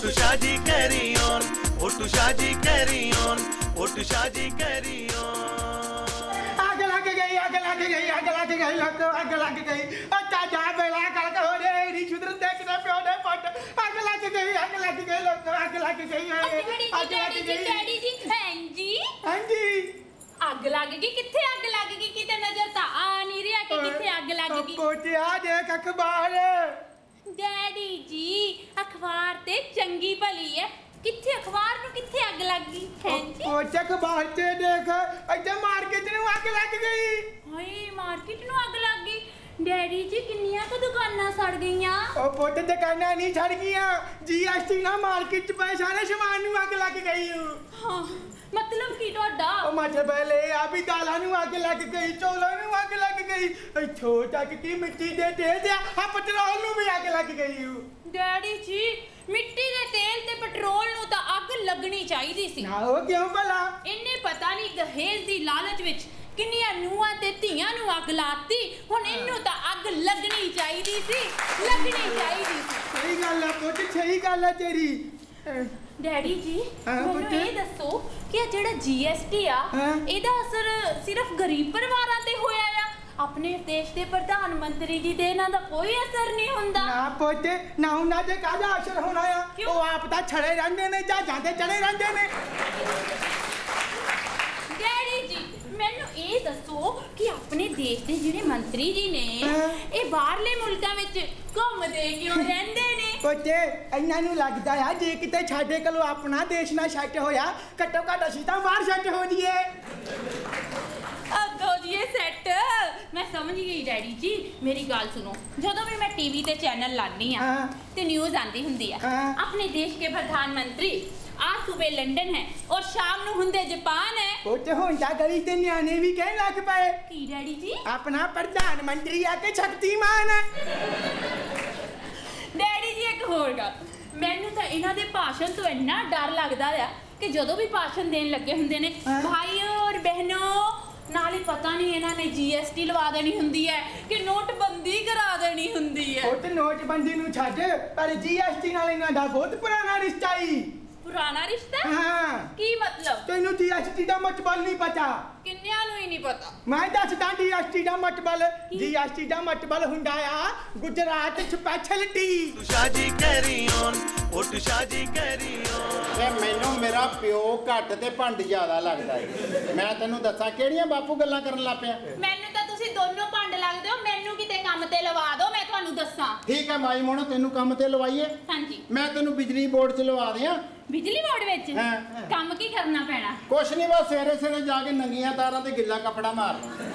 Ottu Shaji carry on, Ottu Shaji carry on, Ottu Shaji carry on. आग लग गई, आग लग गई, आग लग गई, आग लग गई। अच्छा जा बेला कर हो रे री छुदर देखने पे ओने पट आग लग गई, आग लग गई, लोग आग लग गई है। आग लग गई डैडी जी हां जी हां जी आग लग गई किथे आग लग गई किते नजर ता आ नहीं रहा कि किथे आग लग गई पोटिया देख अखबार डैडी जी अखबार ते चंगी भली है किथे अखबार नु किथे आग लग गई हैं जी पोच अखबार ते देख इधर मार्केट नु आग लग गई हाय मार्केट नु आग लग गई डैडी जी किन्नियां तो दुकानां सड़ गईयां ओ पोट दुकानां नहीं सड़ गईयां जीएसटी ना मार्केट च पे सारे सामान नु आग लग गई हां मतलब की तोड़ा ओ मतलब पहले आ भी दालां नु आग लग गई चौलां नु आग लग गई इथों तक की मिट्टी दे तेल ते आ पेट्रोल नु भी आग लग गई डैडी जी मिट्टी दे तेल ते पेट्रोल नु ता आग लगनी चाहिदी सी ना हो क्यों भला इन्ने पता नहीं दहेज दी लालच विच किन्नियां नूआं ते धीआं नु अग लाती हुन इन्नू ता अग लगनी चाहिदी सी सही गल है पुੱਤ सही गल है तेरी डैडी जी ਮੈਨੂੰ ਇਹ ਦੱਸੋ ਕਿ ਜਿਹੜਾ जीएसटी ਆ ਇਹਦਾ ਅਸਰ ਸਿਰਫ ਗਰੀਬ ਪਰਿਵਾਰਾਂ ਤੇ ਹੋਇਆ ਆ ਆਪਣੇ ਦੇਸ਼ ਦੇ ਪ੍ਰਧਾਨ ਮੰਤਰੀ ਜੀ ਦੇ ਇਹਨਾਂ ਦਾ ਕੋਈ ਅਸਰ ਨਹੀਂ ਹੁੰਦਾ ਨਾ ਪੁੱਤ ਨਾ ਉਹਨਾਂ ਦੇ ਕਾਹਦਾ ਅਸਰ ਹੋਣਾ ਆ ਉਹ ਆਪ ਤਾਂ ਛੜੇ ਰਹਿੰਦੇ ਨੇ ਜਾਂ ਜਾਂਦੇ ਚੜੇ ਰਹਿੰਦੇ ਨੇ ਡੈਡੀ ਜੀ ਮੈਨੂੰ ਇਹ ਦੱਸੋ ਕਿ ਆਪਣੇ ਦੇਸ਼ ਦੇ ਜਿਹੜੇ ਮੰਤਰੀ ਜੀ ਨੇ ਇਹ ਬਾਹਰਲੇ ਮੁਲਕਾਂ ਵਿੱਚ ਘੁੰਮਦੇ ਕਿਉਂ ਰਹਿੰਦੇ ਨੇ ਪੁੱਤ ਇਹਨਾਂ ਨੂੰ ਲੱਗਦਾ ਆ ਜੇ ਕਿਤੇ ਸਾਡੇ ਕੋਲੋਂ ਆਪਣਾ ਦੇਸ਼ ਨਾ ਸੈੱਟ ਹੋਇਆ ਘੱਟੋ ਘੱਟ ਅਸੀਂ ਤਾਂ ਬਾਹਰ ਸੈੱਟ ਹੋ ਜਾਈਏ ਅੱਗੋ ਜੀ ਇਹ ਸੈੱਟ ਮੈਂ ਸਮਝ ਗਈ ਡੈਡੀ ਜੀ ਮੇਰੀ ਗੱਲ ਸੁਣੋ ਜਦੋਂ ਵੀ ਮੈਂ ਟੀਵੀ ਤੇ ਚੈਨਲ ਲਾਣੀ ਆ ਤੇ ਨਿਊਜ਼ ਆਂਦੀ ਹੁੰਦੀ ਆ ਆਪਣੇ ਦੇਸ਼ के प्रधानमंत्री आज सुबह लंदन है और शाम ਨੂੰ ਹੁੰਦੇ ਜਾਪਾਨ ਹੈ ਪੁੱਤ ਹੁਣ ਤਾਂ ਗਲੀ ਤੇ ਨਿਆਣੇ ਵੀ ਕਹਿਣ ਲੱਗ ਪਏ ਕੀ ਡੈਡੀ ਜੀ ਆਪਣਾ ਪ੍ਰਧਾਨ ਮੰਤਰੀ ਆ ਕੇ ਸ਼ਕਤੀਮਾਨ ਹੈ ਡੈਡੀ ਜੀ ਇੱਕ ਹੋਰ ਗੱਲ ਮੈਨੂੰ ਤਾਂ ਇਹਨਾਂ ਦੇ ਭਾਸ਼ਣ ਤੋਂ ਇੰਨਾ ਡਰ ਲੱਗਦਾ ਆ ਕਿ ਜਦੋਂ ਵੀ ਭਾਸ਼ਣ ਦੇਣ ਲੱਗੇ ਹੁੰਦੇ ਨੇ ਭਾਈਓ ਔਰ ਬਹਿਨੋ ਨਾਲੇ ਪਤਾ ਨਹੀਂ ਇਹਨਾਂ ਨੇ जीएसटी ਲਵਾ ਦੇਣੀ ਹੁੰਦੀ ਹੈ ਕਿ ਨੋਟਬੰਦੀ ਕਰਾ ਦੇਣੀ ਹੁੰਦੀ ਹੈ ਉਹ ਤੇ ਨੋਟਬੰਦੀ ਨੂੰ ਛੱਡ ਪਰ जीएसटी ਨਾਲ ਇਹਨਾਂ ਦਾ ਬਹੁਤ ਪੁਰਾਣਾ ਰਿਸ਼ਤਾ ਹੀ ਪੁਰਾਣਾ ਰਿਸ਼ਤਾ ਹਾਂ ਕੀ ਮਤਲਬ ਤੈਨੂੰ जीएसटी ਦਾ ਮਤਲਬ ਨਹੀਂ ਪਤਾ ਕਿੰਨਿਆਂ ਨੂੰ ਹੀ ਨਹੀਂ ਪਤਾ ਮੈਂ ਦੱਸਦਾ जीएसटी ਦਾ ਮਤਲਬ जीएसटी ਦਾ ਮਤਲਬ ਹੁੰਦਾ ਆ Gujarat speciality Ottu Shaji carry on, Ottu Shaji carry on. ਤੇ ਮੈਨੂੰ ਮੇਰਾ ਪਿਓ ਘੱਟ ਤੇ ਭੰਡ ਜ਼ਿਆਦਾ ਲੱਗਦਾ ਏ ਮੈਂ ਤੈਨੂੰ ਦੱਸਾਂ ਕਿਹੜੀਆਂ ਬਾਪੂ ਗੱਲਾਂ ਕਰਨ ਲੱਗ ਪਿਆ ਮੈਨੂੰ ਤਾਂ ਤੁਸੀਂ ਦੋਨੋਂ ਭੰਡ ਲੱਗਦੇ ਹੋ ਮੈਨੂੰ ਕਿਤੇ ਕੰਮ ਤੇ ਲਵਾ ਦਿਓ ਮੈਂ ਤੁਹਾਨੂੰ ਦੱਸਾਂ ਠੀਕ ਹੈ ਮਾਈ ਮੋਹਣਾ ਤੈਨੂੰ ਕੰਮ ਤੇ ਲਵਾਈਏ ਹਾਂਜੀ ਮੈਂ ਤੈਨੂੰ ਬਿਜਲੀ ਬੋਰਡ 'ਚ ਲਵਾ ਦਿਆਂ ਬਿਜਲੀ ਬੋਰਡ ਵਿੱਚ ਕੰਮ ਕੀ ਕਰਨਾ ਪੈਣਾ ਕੁਛ ਨਹੀਂ ਬਸ ਸਵੇਰੇ ਸਵੇਰੇ ਜਾ ਕੇ ਨੰਗੀਆਂ ਤਾਰਾਂ ਤੇ ਗਿੱਲਾ ਕੱਪੜਾ ਮਾਰਨਾ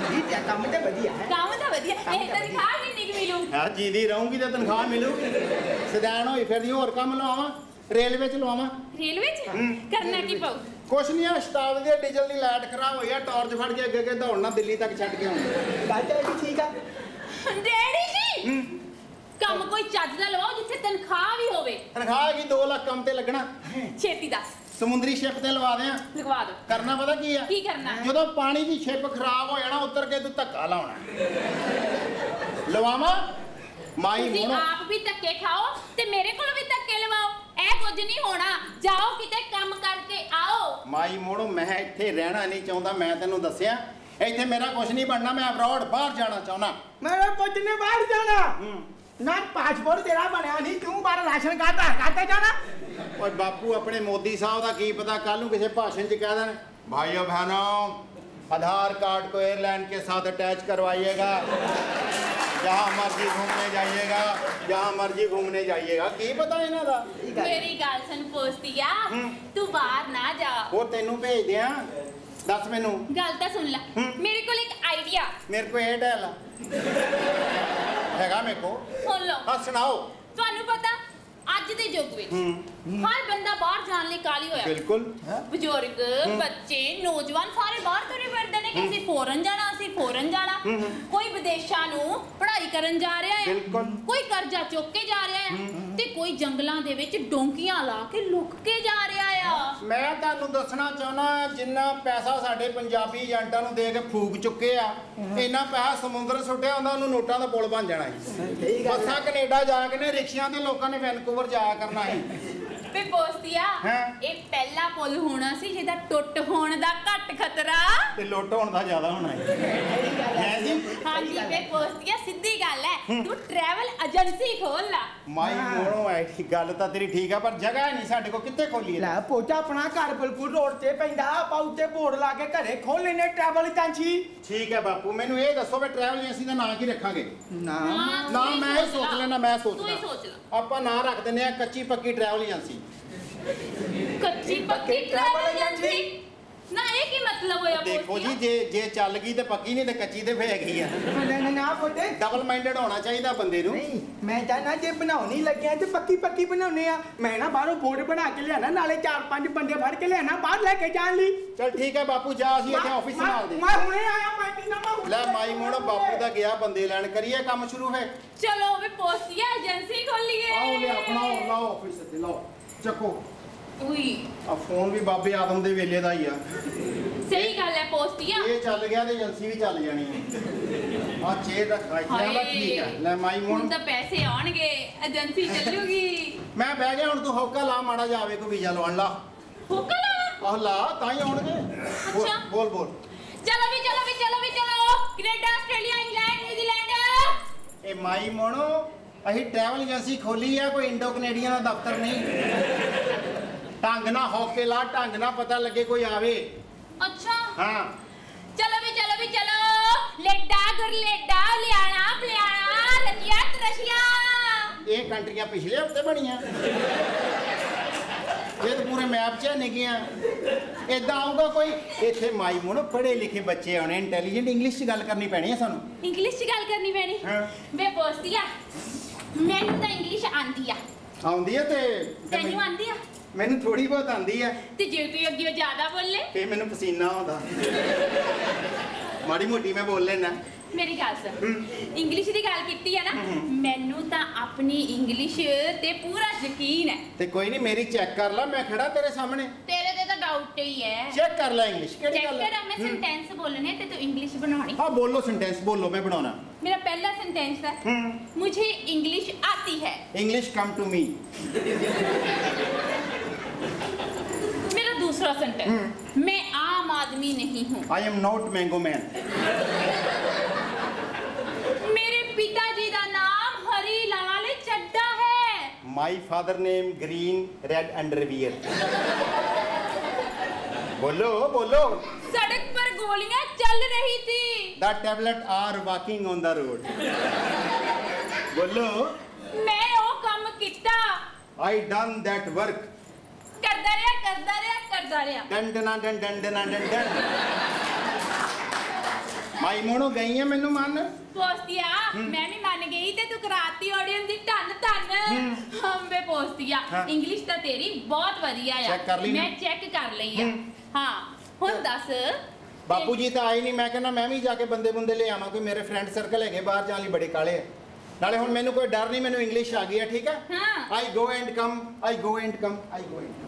ਠੀਕ ਹੈ ਕੰਮ ਤੇ ਵਧੀਆ ਹੈ ਕੰਮ ਤਾਂ ਵਧੀਆ ਇਹ ਤਨਖਾਹ ਕਿੰਨੀ ਕੁ ਮਿਲੂ ਹਾਂ ਜੀਦੀ ਰਹੂੰਗੀ ਤੇ ਤਨਖਾਹ ਮਿਲੂਗੀ ਸਦਾਨ ਹੋਈ ਫਿਰਦੀ ਹੋਰ ਕੰਮ ਲਵਾਵਾਂ ਰੇਲਵੇ 'ਚ ਲਵਾਵਾਂ ਰੇਲਵੇ 'ਚ ਕਰਨਾ ਕੀ ਪਊ ਕੁਛ ਨਹੀਂ ਆ ਸ਼ਤਾਬਦੀ ਦੇ ਡੀਜ਼ਲ ਦੀ ਲਾਈਟ ਖਰਾਬ ਹੋਈ ਆ ਟਾਰਚ ਫੜ ਕੇ ਅੱਗੇ ਦੌੜਨਾ ਦਿੱਲੀ ਤੱਕ ਛੱਡ ਕੇ ਆਉਣਾ ਬਾਜਾ ਵੀ ਠੀਕ ਆ ਡੈਡੀ ਜੀ ਕੰਮ ਕੋਈ ਚੱਜ ਦਾ ਲਵਾਓ ਜਿੱਥੇ ਤਨਖਾਹ ਵੀ ਹੋਵੇ ਤਨਖਾਹ ਹੈਗੀ 2 ਲੱਖ ਕੰਮ ਤੇ ਲੱਗਣਾ ਛੇਤੀ ਦੱਸ ਸਮੁੰਦਰੀ ਸ਼ਿਪ ਤੇ ਲਵਾ ਦਿਆਂ ਲਗਵਾ ਦਿਓ ਕਰਨਾ ਪਤਾ ਕੀ ਆ ਕੀ ਕਰਨਾ ਜਦੋਂ ਪਾਣੀ ਦੀ ਸ਼ਿਪ ਖਰਾਬ ਹੋ ਜਾਣਾ ਉੱਤਰ ਕੇ ਤੂੰ ਧੱਕਾ ਲਾਉਣਾ ਲਵਾਵਾਂ ਮਾਈ ਤੁਸੀਂ ਹੁਣ ਆਪ ਵੀ ਧੱਕੇ ਖਾਓ ਤੇ ਮੇਰੇ ਕੋਲ ਵੀ ਧੱਕੇ ਲਵਾਓ ਇਹ ਕੁਝ ਨਹੀਂ ਹੋਣਾ ਜਾਓ ਕਿਤੇ ਕੰਮ ਕਰਕੇ ਆਓ ਮਾਈ ਮੋੜੋ ਮੈਂ ਇੱਥੇ ਰਹਿਣਾ ਨਹੀਂ ਚਾਹੁੰਦਾ ਮੈਂ ਤੈਨੂੰ ਦੱਸਿਆ ਇੱਥੇ ਮੇਰਾ ਕੁਝ ਨਹੀਂ ਬਣਨਾ ਮੈਂ ਅਬਰੋਡ ਬਾਹਰ ਜਾਣਾ ਚਾਹੁੰਦਾ ਮੇਰੇ ਪੁੱਤ ਨੇ ਬਾਹਰ ਜਾਣਾ ਨਾ ਪਾਸਪੋਰਟ ਤੇਰਾ ਬਣਿਆ ਨਹੀਂ ਤੂੰ ਬਾਹਰ ਰਾਸ਼ਨ ਕਾਰਡ ਤੇ ਜਾਣਾ ਓਏ ਬਾਪੂ ਆਪਣੇ ਮੋਦੀ ਸਾਹਿਬ ਦਾ ਕੀ ਪਤਾ ਕੱਲ ਨੂੰ ਕਿਸੇ ਭਾਸ਼ਣ 'ਚ ਕਹਿ ਦੇਣ भाइयों बहनों आधार कार्ड को एयरलाइन के साथ अटैच करवाइएगा जहाँ मर्जी घूमने जाइएगा जहाँ मर्जी घूमने जाइएगा की पता इन्हां दा मेरी गल सुन पोस्तिया तू बाहर ना जा वो तेनू भेज दियां दस मैनू गल तो सुन ला मेरे को एक आइडिया मेरे को एयरटेल हैगा मेरे को सुन लो हाँ सुनाओ ਤੁਹਾਨੂੰ ਪਤਾ ਅੱਜ ਦੇ ਯੁੱਗ ਵਿੱਚ ਹਰ ਬੰਦਾ ਬਾਹਰ ਜਾਣ ਲਈ ਕਾਲੀ ਹੋਇਆ ਬਿਲਕੁਲ ਬਜ਼ੁਰਗ ਬੱਚੇ ਨੌਜਵਾਨ ਸਾਰੇ ਬਾਹਰ ਤੁਰੇ ਫਿਰਦੇ ਨੇ ਕਿ ਅਸੀਂ ਫੋਰਨ ਜਾਣਾ ਕੋਈ ਵਿਦੇਸ਼ਾਂ ਨੂੰ ਪੜ੍ਹਾਈ ਕਰਨ ਜਾ ਰਿਹਾ ਹੈ ਕੋਈ ਕਰਜ਼ਾ ਚੁੱਕ ਕੇ ਜਾ ਰਿਹਾ ਹੈ ਤੇ ਕੋਈ ਜੰਗਲਾਂ ਦੇ ਵਿੱਚ ਡੋਂਕੀਆਂ ਲਾ ਕੇ ਲੁਕ ਕੇ ਜਾ ਰਿਹਾ ਆ ਮੈਂ ਤੁਹਾਨੂੰ ਦੱਸਣਾ ਚਾਹੁੰਦਾ ਜਿੰਨਾ ਪੈਸਾ ਸਾਡੇ ਪੰਜਾਬੀ ਏਜੰਟਾਂ ਨੂੰ ਦੇ ਕੇ ਫੂਕ ਚੁੱਕੇ ਆ ਇੰਨਾ ਪੈਸਾ ਸਮੁੰਦਰ ਸੁੱਟਿਆ ਹੁੰਦਾ ਉਹਨੂੰ ਨੋਟਾਂ ਦਾ ਪੁਲ ਬਣ ਜਾਣਾ ਸੀ ਬੱਸਾਂ ਕੈਨੇਡਾ ਜਾ ਕੇ ਨੇ ਰਿਕਸ਼ਿਆਂ ਤੇ ਲੋਕਾਂ ਨੇ ਵੈਨਕੂਵਰ ਜਾਇਆ ਕਰਨਾ ਸੀ ਵੇ ਪੋਸਤੀਆ ਹਾਂ। ਇਹ ਪਹਿਲਾ ਪੁੱਲ ਹੋਣਾ ਸੀ ਜਿਹਦਾ ਟੁੱਟ ਹੋਣ ਦਾ ਘੱਟ ਖਤਰਾ ਤੇ ਲੁੱਟ ਹੋਣ ਦਾ ਜ਼ਿਆਦਾ ਹੋਣਾ ਹੈ ਜੀ। ਹਾਂਜੀ ਵੇ ਪੋਸਤੀਆ ਸਿੱਧੀ ਗੱਲ ਹੈ ਤੂੰ ਟਰੈਵਲ ਏਜੰਸੀ ਖੋਲ ਲਾ ਮਾਈ ਮੋਣੋ ਐ ਗੱਲ ਤਾਂ ਤੇਰੀ ਠੀਕ ਆ ਪਰ ਜਗ੍ਹਾ ਨਹੀਂ ਸਾਡੇ ਕੋਲ, ਕਿੱਥੇ ਖੋਲੀਏ? ਲੈ ਪੋਚਾ ਆਪਣਾ ਘਰ ਬਿਲਕੁਲ ਰੋਡ ਤੇ ਪੈਂਦਾ, ਆਪਾਂ ਉੱਤੇ ਬੋਰਡ ਲਾ ਕੇ ਘਰੇ ਖੋਲ ਲੈਨੇ ਟਰੈਵਲ ਏਜੰਸੀ। ਠੀਕ ਹੈ ਬਾਪੂ, ਮੈਨੂੰ ਇਹ ਦੱਸੋ ਵੀ ਟਰੈਵਲ ਏਜੰਸੀ ਦਾ ਨਾਂ ਕੀ ਰੱਖਾਂਗੇ? ਨਾ ਨਾ ਮੈਂ ਹੀ ਸੋਚ ਲੈਣਾ, ਮੈਂ ਸੋਚ ਤੂੰ ਹੀ ਲਾਂ। ਸੋਚ ਲਾ। ਆਪਾਂ ਨਾਂ ਰੱਖ ਦਿੰਦੇ ਆ ਕੱਚੀ ਪੱਕੀ ਟਰੈਵਲ ਏਜੰਸੀ। ਕੱਚੀ ਪੱਕੀ ਟਰੈਵਲ ਏਜੰਸੀ ਨਾ ਇਹ ਕੀ ਮਤਲਬ ਹੋਇਆ ਦੇਖੋ ਜੀ, ਪੋਸਤੀਆ ਜੇ ਚੱਲ ਗਈ ਤੇ ਪੱਕੀ ਨਹੀਂ ਤੇ ਕੱਚੀ ਤੇ ਫੇਰ ਗਈ ਆ। ਨਾ ਪੋਤੇ ਡਬਲ ਮਾਈਂਡਡ ਹੋਣਾ ਚਾਹੀਦਾ ਬੰਦੇ ਨੂੰ। ਨਹੀਂ, ਮੈਂ ਚਾਹਨਾ ਜੇ ਬਣਾਉਣੀ ਲੱਗਿਆ ਤੇ ਪੱਕੀ ਬਣਾਉਨੇ ਆ। ਮੈਂ ਨਾ ਬਾਹਰੋਂ ਬੋਰਡ ਬਣਾ ਕੇ ਲਿਆਣਾ, ਨਾਲੇ 4-5 ਬੰਦੇ ਫੜ ਕੇ ਲਿਆਣਾ ਬਾਹਰ ਲੈ ਕੇ ਜਾਣ ਲਈ। ਚਲ ਠੀਕ ਹੈ ਬਾਪੂ, ਜਾ ਅਸੀਂ ਇੱਥੇ ਆਫਿਸ ਸੰਭਾਲ ਦੇ। ਮੈਂ ਹੁਣੇ ਆਇਆ, ਮੈਂ ਕਿੰਨਾ ਮੈਂ ਲੈ ਮਾਈ ਮੋੜੋ, ਬਾਪੂ ਦਾ ਗਿਆ ਬੰਦੇ ਲੈਣ, ਕਰੀਏ ਕੰਮ ਸ਼ੁਰੂ ਹੈ। ਚਲੋ ਵੇ ਪੋਸਤੀਆ ਏਜੰਸੀ ਖੋਲੀਏ ਆਓ ਲਿਆ ਆਪਣਾ ਲਾਓ ਆਫਿਸ ਤੇ ਲਾਓ, ਚੱਕੋ। ਉਈ ਆ ਫੋਨ ਵੀ ਬਾਬੇ ਆਦਮ ਦੇ ਵੇਲੇ ਦਾ ਹੀ ਆ। ਸਹੀ ਗੱਲ ਹੈ ਪੋਸਤੀਆ ਇਹ ਚੱਲ ਗਿਆ ਤੇ ਏਜੰਸੀ ਵੀ ਚੱਲ ਜਾਣੀ ਹੈ। ਆ ਚੇਰ ਰੱਖਾ ਇੱਥੇ ਆ, ਠੀਕ ਹੈ। ਲੈ ਮਾਈ ਮੋੜ, ਹੁਣ ਤਾਂ ਪੈਸੇ ਆਉਣਗੇ ਏਜੰਸੀ ਚੱਲੂਗੀ ਮੈਂ ਬਹਿ ਗਿਆ ਹੁਣ, ਤੂੰ ਹੋਕਾ ਲਾ ਮਾੜਾ ਜਾਵੇ ਕੋਈ ਵੀਜ਼ਾ ਲਵਾਉਣ ਲਾ। ਹੋਕਾ ਲਾ ਆਹ ਲਾ ਤਾਂ ਹੀ ਆਉਣਗੇ। ਅੱਛਾ। ਬੋਲ ਬੋਲ। ਚਲੋ ਵੀ ਕੈਨੇਡਾ, ਆਸਟ੍ਰੇਲੀਆ, ਇੰਗਲੈਂਡ, ਨਿਊਜ਼ੀਲੈਂਡ। ਇਹ ਮਾਈ ਮੋਣੋ ਅਸੀਂ ਟਰੈਵਲ ਏਜੰਸੀ ਖੋਲੀ ਆ, ਕੋਈ ਇੰਡੋ ਕੈਨੇਡੀਅਨ ਦਾ ਦਫ਼ਤਰ ਨਹੀਂ। ਢੰਗ ਨਾ ਹੋਕੇ ਲਾ, ਢੰਗ ਨਾ ਪਤਾ ਲੱਗੇ ਕੋਈ ਆਵੇ। ਅੱਛਾ ਹਾਂ ਚਲੋ ਵੀ ਲੈਡਾ ਗੁਰਲੇਡਾ ਲਿਆਣਾ ਪਲਿਆਣਾ ਰਸ਼ੀਆ ਰਸ਼ੀਆ। ਇਹ ਕੰਟਰੀਆਂ ਪਿਛਲੇ ਹਫਤੇ ਬਣੀਆਂ, ਇਹ ਤਾਂ ਪੂਰੇ ਮੈਪ 'ਚ ਨਹੀਂ ਗਿਆ। ਇਦਾਂ ਆਊਗਾ ਕੋਈ ਇੱਥੇ ਮਾਈ ਮੋਣੋ, ਪੜ੍ਹੇ ਲਿਖੇ ਬੱਚੇ ਆਉਣੇ, ਇੰਟੈਲੀਜੈਂਟ, ਇੰਗਲਿਸ਼ 'ਚ ਗੱਲ ਕਰਨੀ ਪੈਣੀ ਹੈ ਸਾਨੂੰ। ਇੰਗਲਿਸ਼ 'ਚ ਗੱਲ ਕਰਨੀ ਪੈਣੀ। ਹਾਂ। ਵੇ ਪੋਸਤੀਆ ਮੈਨੂੰ ਤਾਂ ਇੰਗਲਿਸ਼ ਆਂਦੀ ਆ। ਆਉਂਦੀ ਹੈ ਤੇ ਤੈਨੂੰ ਆਂਦੀ ਆ? ਮੈਨੂੰ ਥੋੜੀ ਬਹੁਤ ਆਉਂਦੀ ਹੈ। ਤੇ ਜੇ ਤੂੰ ਅੱਗੇ ਜ਼ਿਆਦਾ ਬੋਲੇ ਫੇ ਮੈਨੂੰ ਪਸੀਨਾ ਆਉਂਦਾ। ਮਾੜੀ ਮੋਟੀ ਮੈਂ ਬੋਲ ਲੈਣਾ। ਮੇਰੀ ਗੱਲ ਸੁਣ, ਇੰਗਲਿਸ਼ ਦੀ ਗੱਲ ਕੀਤੀ ਹੈ ਨਾ, ਮੈਨੂੰ ਤਾਂ ਆਪਣੀ ਇੰਗਲਿਸ਼ ਤੇ ਪੂਰਾ ਯਕੀਨ ਹੈ। ਤੇ ਕੋਈ ਨਹੀਂ, ਮੇਰੀ ਚੈੱਕ ਕਰ ਲੈ, ਮੈਂ ਖੜਾ ਤੇਰੇ ਸਾਹਮਣੇ। ਤੇਰੇ ਤੇ ਤਾਂ ਡਾਊਟ ਹੀ ਹੈ। ਚੈੱਕ ਕਰ ਲੈ ਇੰਗਲਿਸ਼ ਕਿਹੜੀ ਚੈੱਕ ਗੱਲ ਕਰ, ਹੈ। ਮੈਂ ਸੈਂਟੈਂਸ ਬੋਲਣੇ ਤੇ ਤੂੰ ਇੰਗਲਿਸ਼ ਬਣਾਉਣੀ। हाँ बोलो, सेंटेंस बोलो, मैं बनाना। मेरा पहला सेंटेंस है मुझे इंग्लिश आती है। English come to me. मेरा दूसरा सेंटेंस, मैं आम आदमी नहीं हूँ। I am not mango man. मेरे पिताजी का नाम हरी लाल चड्डा है। My father name green red underwear. बोलो बोलो। सड़क पर गोलियां चल रही थी। The tablet are walking on the road। बोलो। मैं वो काम किता। I done that work। करदा रहा। डन डना डन डन डना डन डन। माई मोनो गई है मैनू मान। पोस्तिया मैं भी मान गई ते तू कराती ऑडियंस दी धन हम बे पोस्तिया इंग्लिश तो तेरी बहुत बढ़िया है। चेक कर ली मैं चेक कर ली है। हाँ हुन दस बापू जी तो आए नहीं, मैं कहना मैं भी जाके बंदे बुंदे ले आवा, कोई मेरे फ्रेंड सर्कल है बाहर जाने लिए बड़े काले है। नाले हुन मैनू कोई डर नहीं, मैनू इंग्लिश आ गई है, ठीक है। हाँ। I go and come, I go and come, I go and come.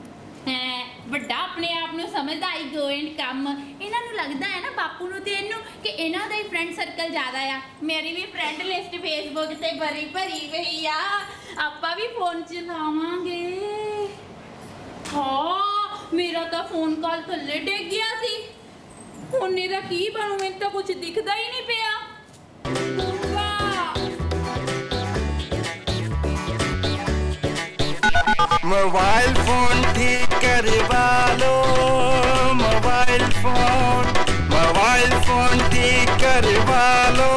ਵੱਡਾ ਆਪਣੇ ਆਪ ਨੂੰ ਸਮਝਦਾ ਆਈ ਗੋ ਐਂਡ ਕਮ। ਇਹਨਾਂ ਨੂੰ ਲੱਗਦਾ ਹੈ ਨਾ ਬਾਪੂ ਨੂੰ ਤੇ ਇਹਨੂੰ ਕਿ ਇਹਨਾਂ ਦਾ ਹੀ ਫਰੈਂਡ ਸਰਕਲ ਜ਼ਿਆਦਾ ਆ। ਮੇਰੀ ਵੀ ਫਰੈਂਡ ਲਿਸਟ ਫੇਸਬੁੱਕ ਤੇ ਭਰੀ ਗਈ ਆ। ਆਪਾਂ ਵੀ ਫੋਨ ਚਲਾਵਾਂਗੇ। ਹਾਂ ਮੇਰਾ ਤਾਂ ਫੋਨ ਕਾਲ ਥੱਲੇ ਡਿੱਗ ਗਿਆ ਸੀ। ਹੁਣ ਇਹਦਾ ਕੀ ਬਣੂ, ਮੈਨੂੰ ਤਾਂ ਕੁਝ ਦਿਖਦਾ ਹੀ ਨਹੀਂ ਪਿਆ। मोबाइल फोन ठीक करवा लो, मोबाइल फोन ठीक करवा लो,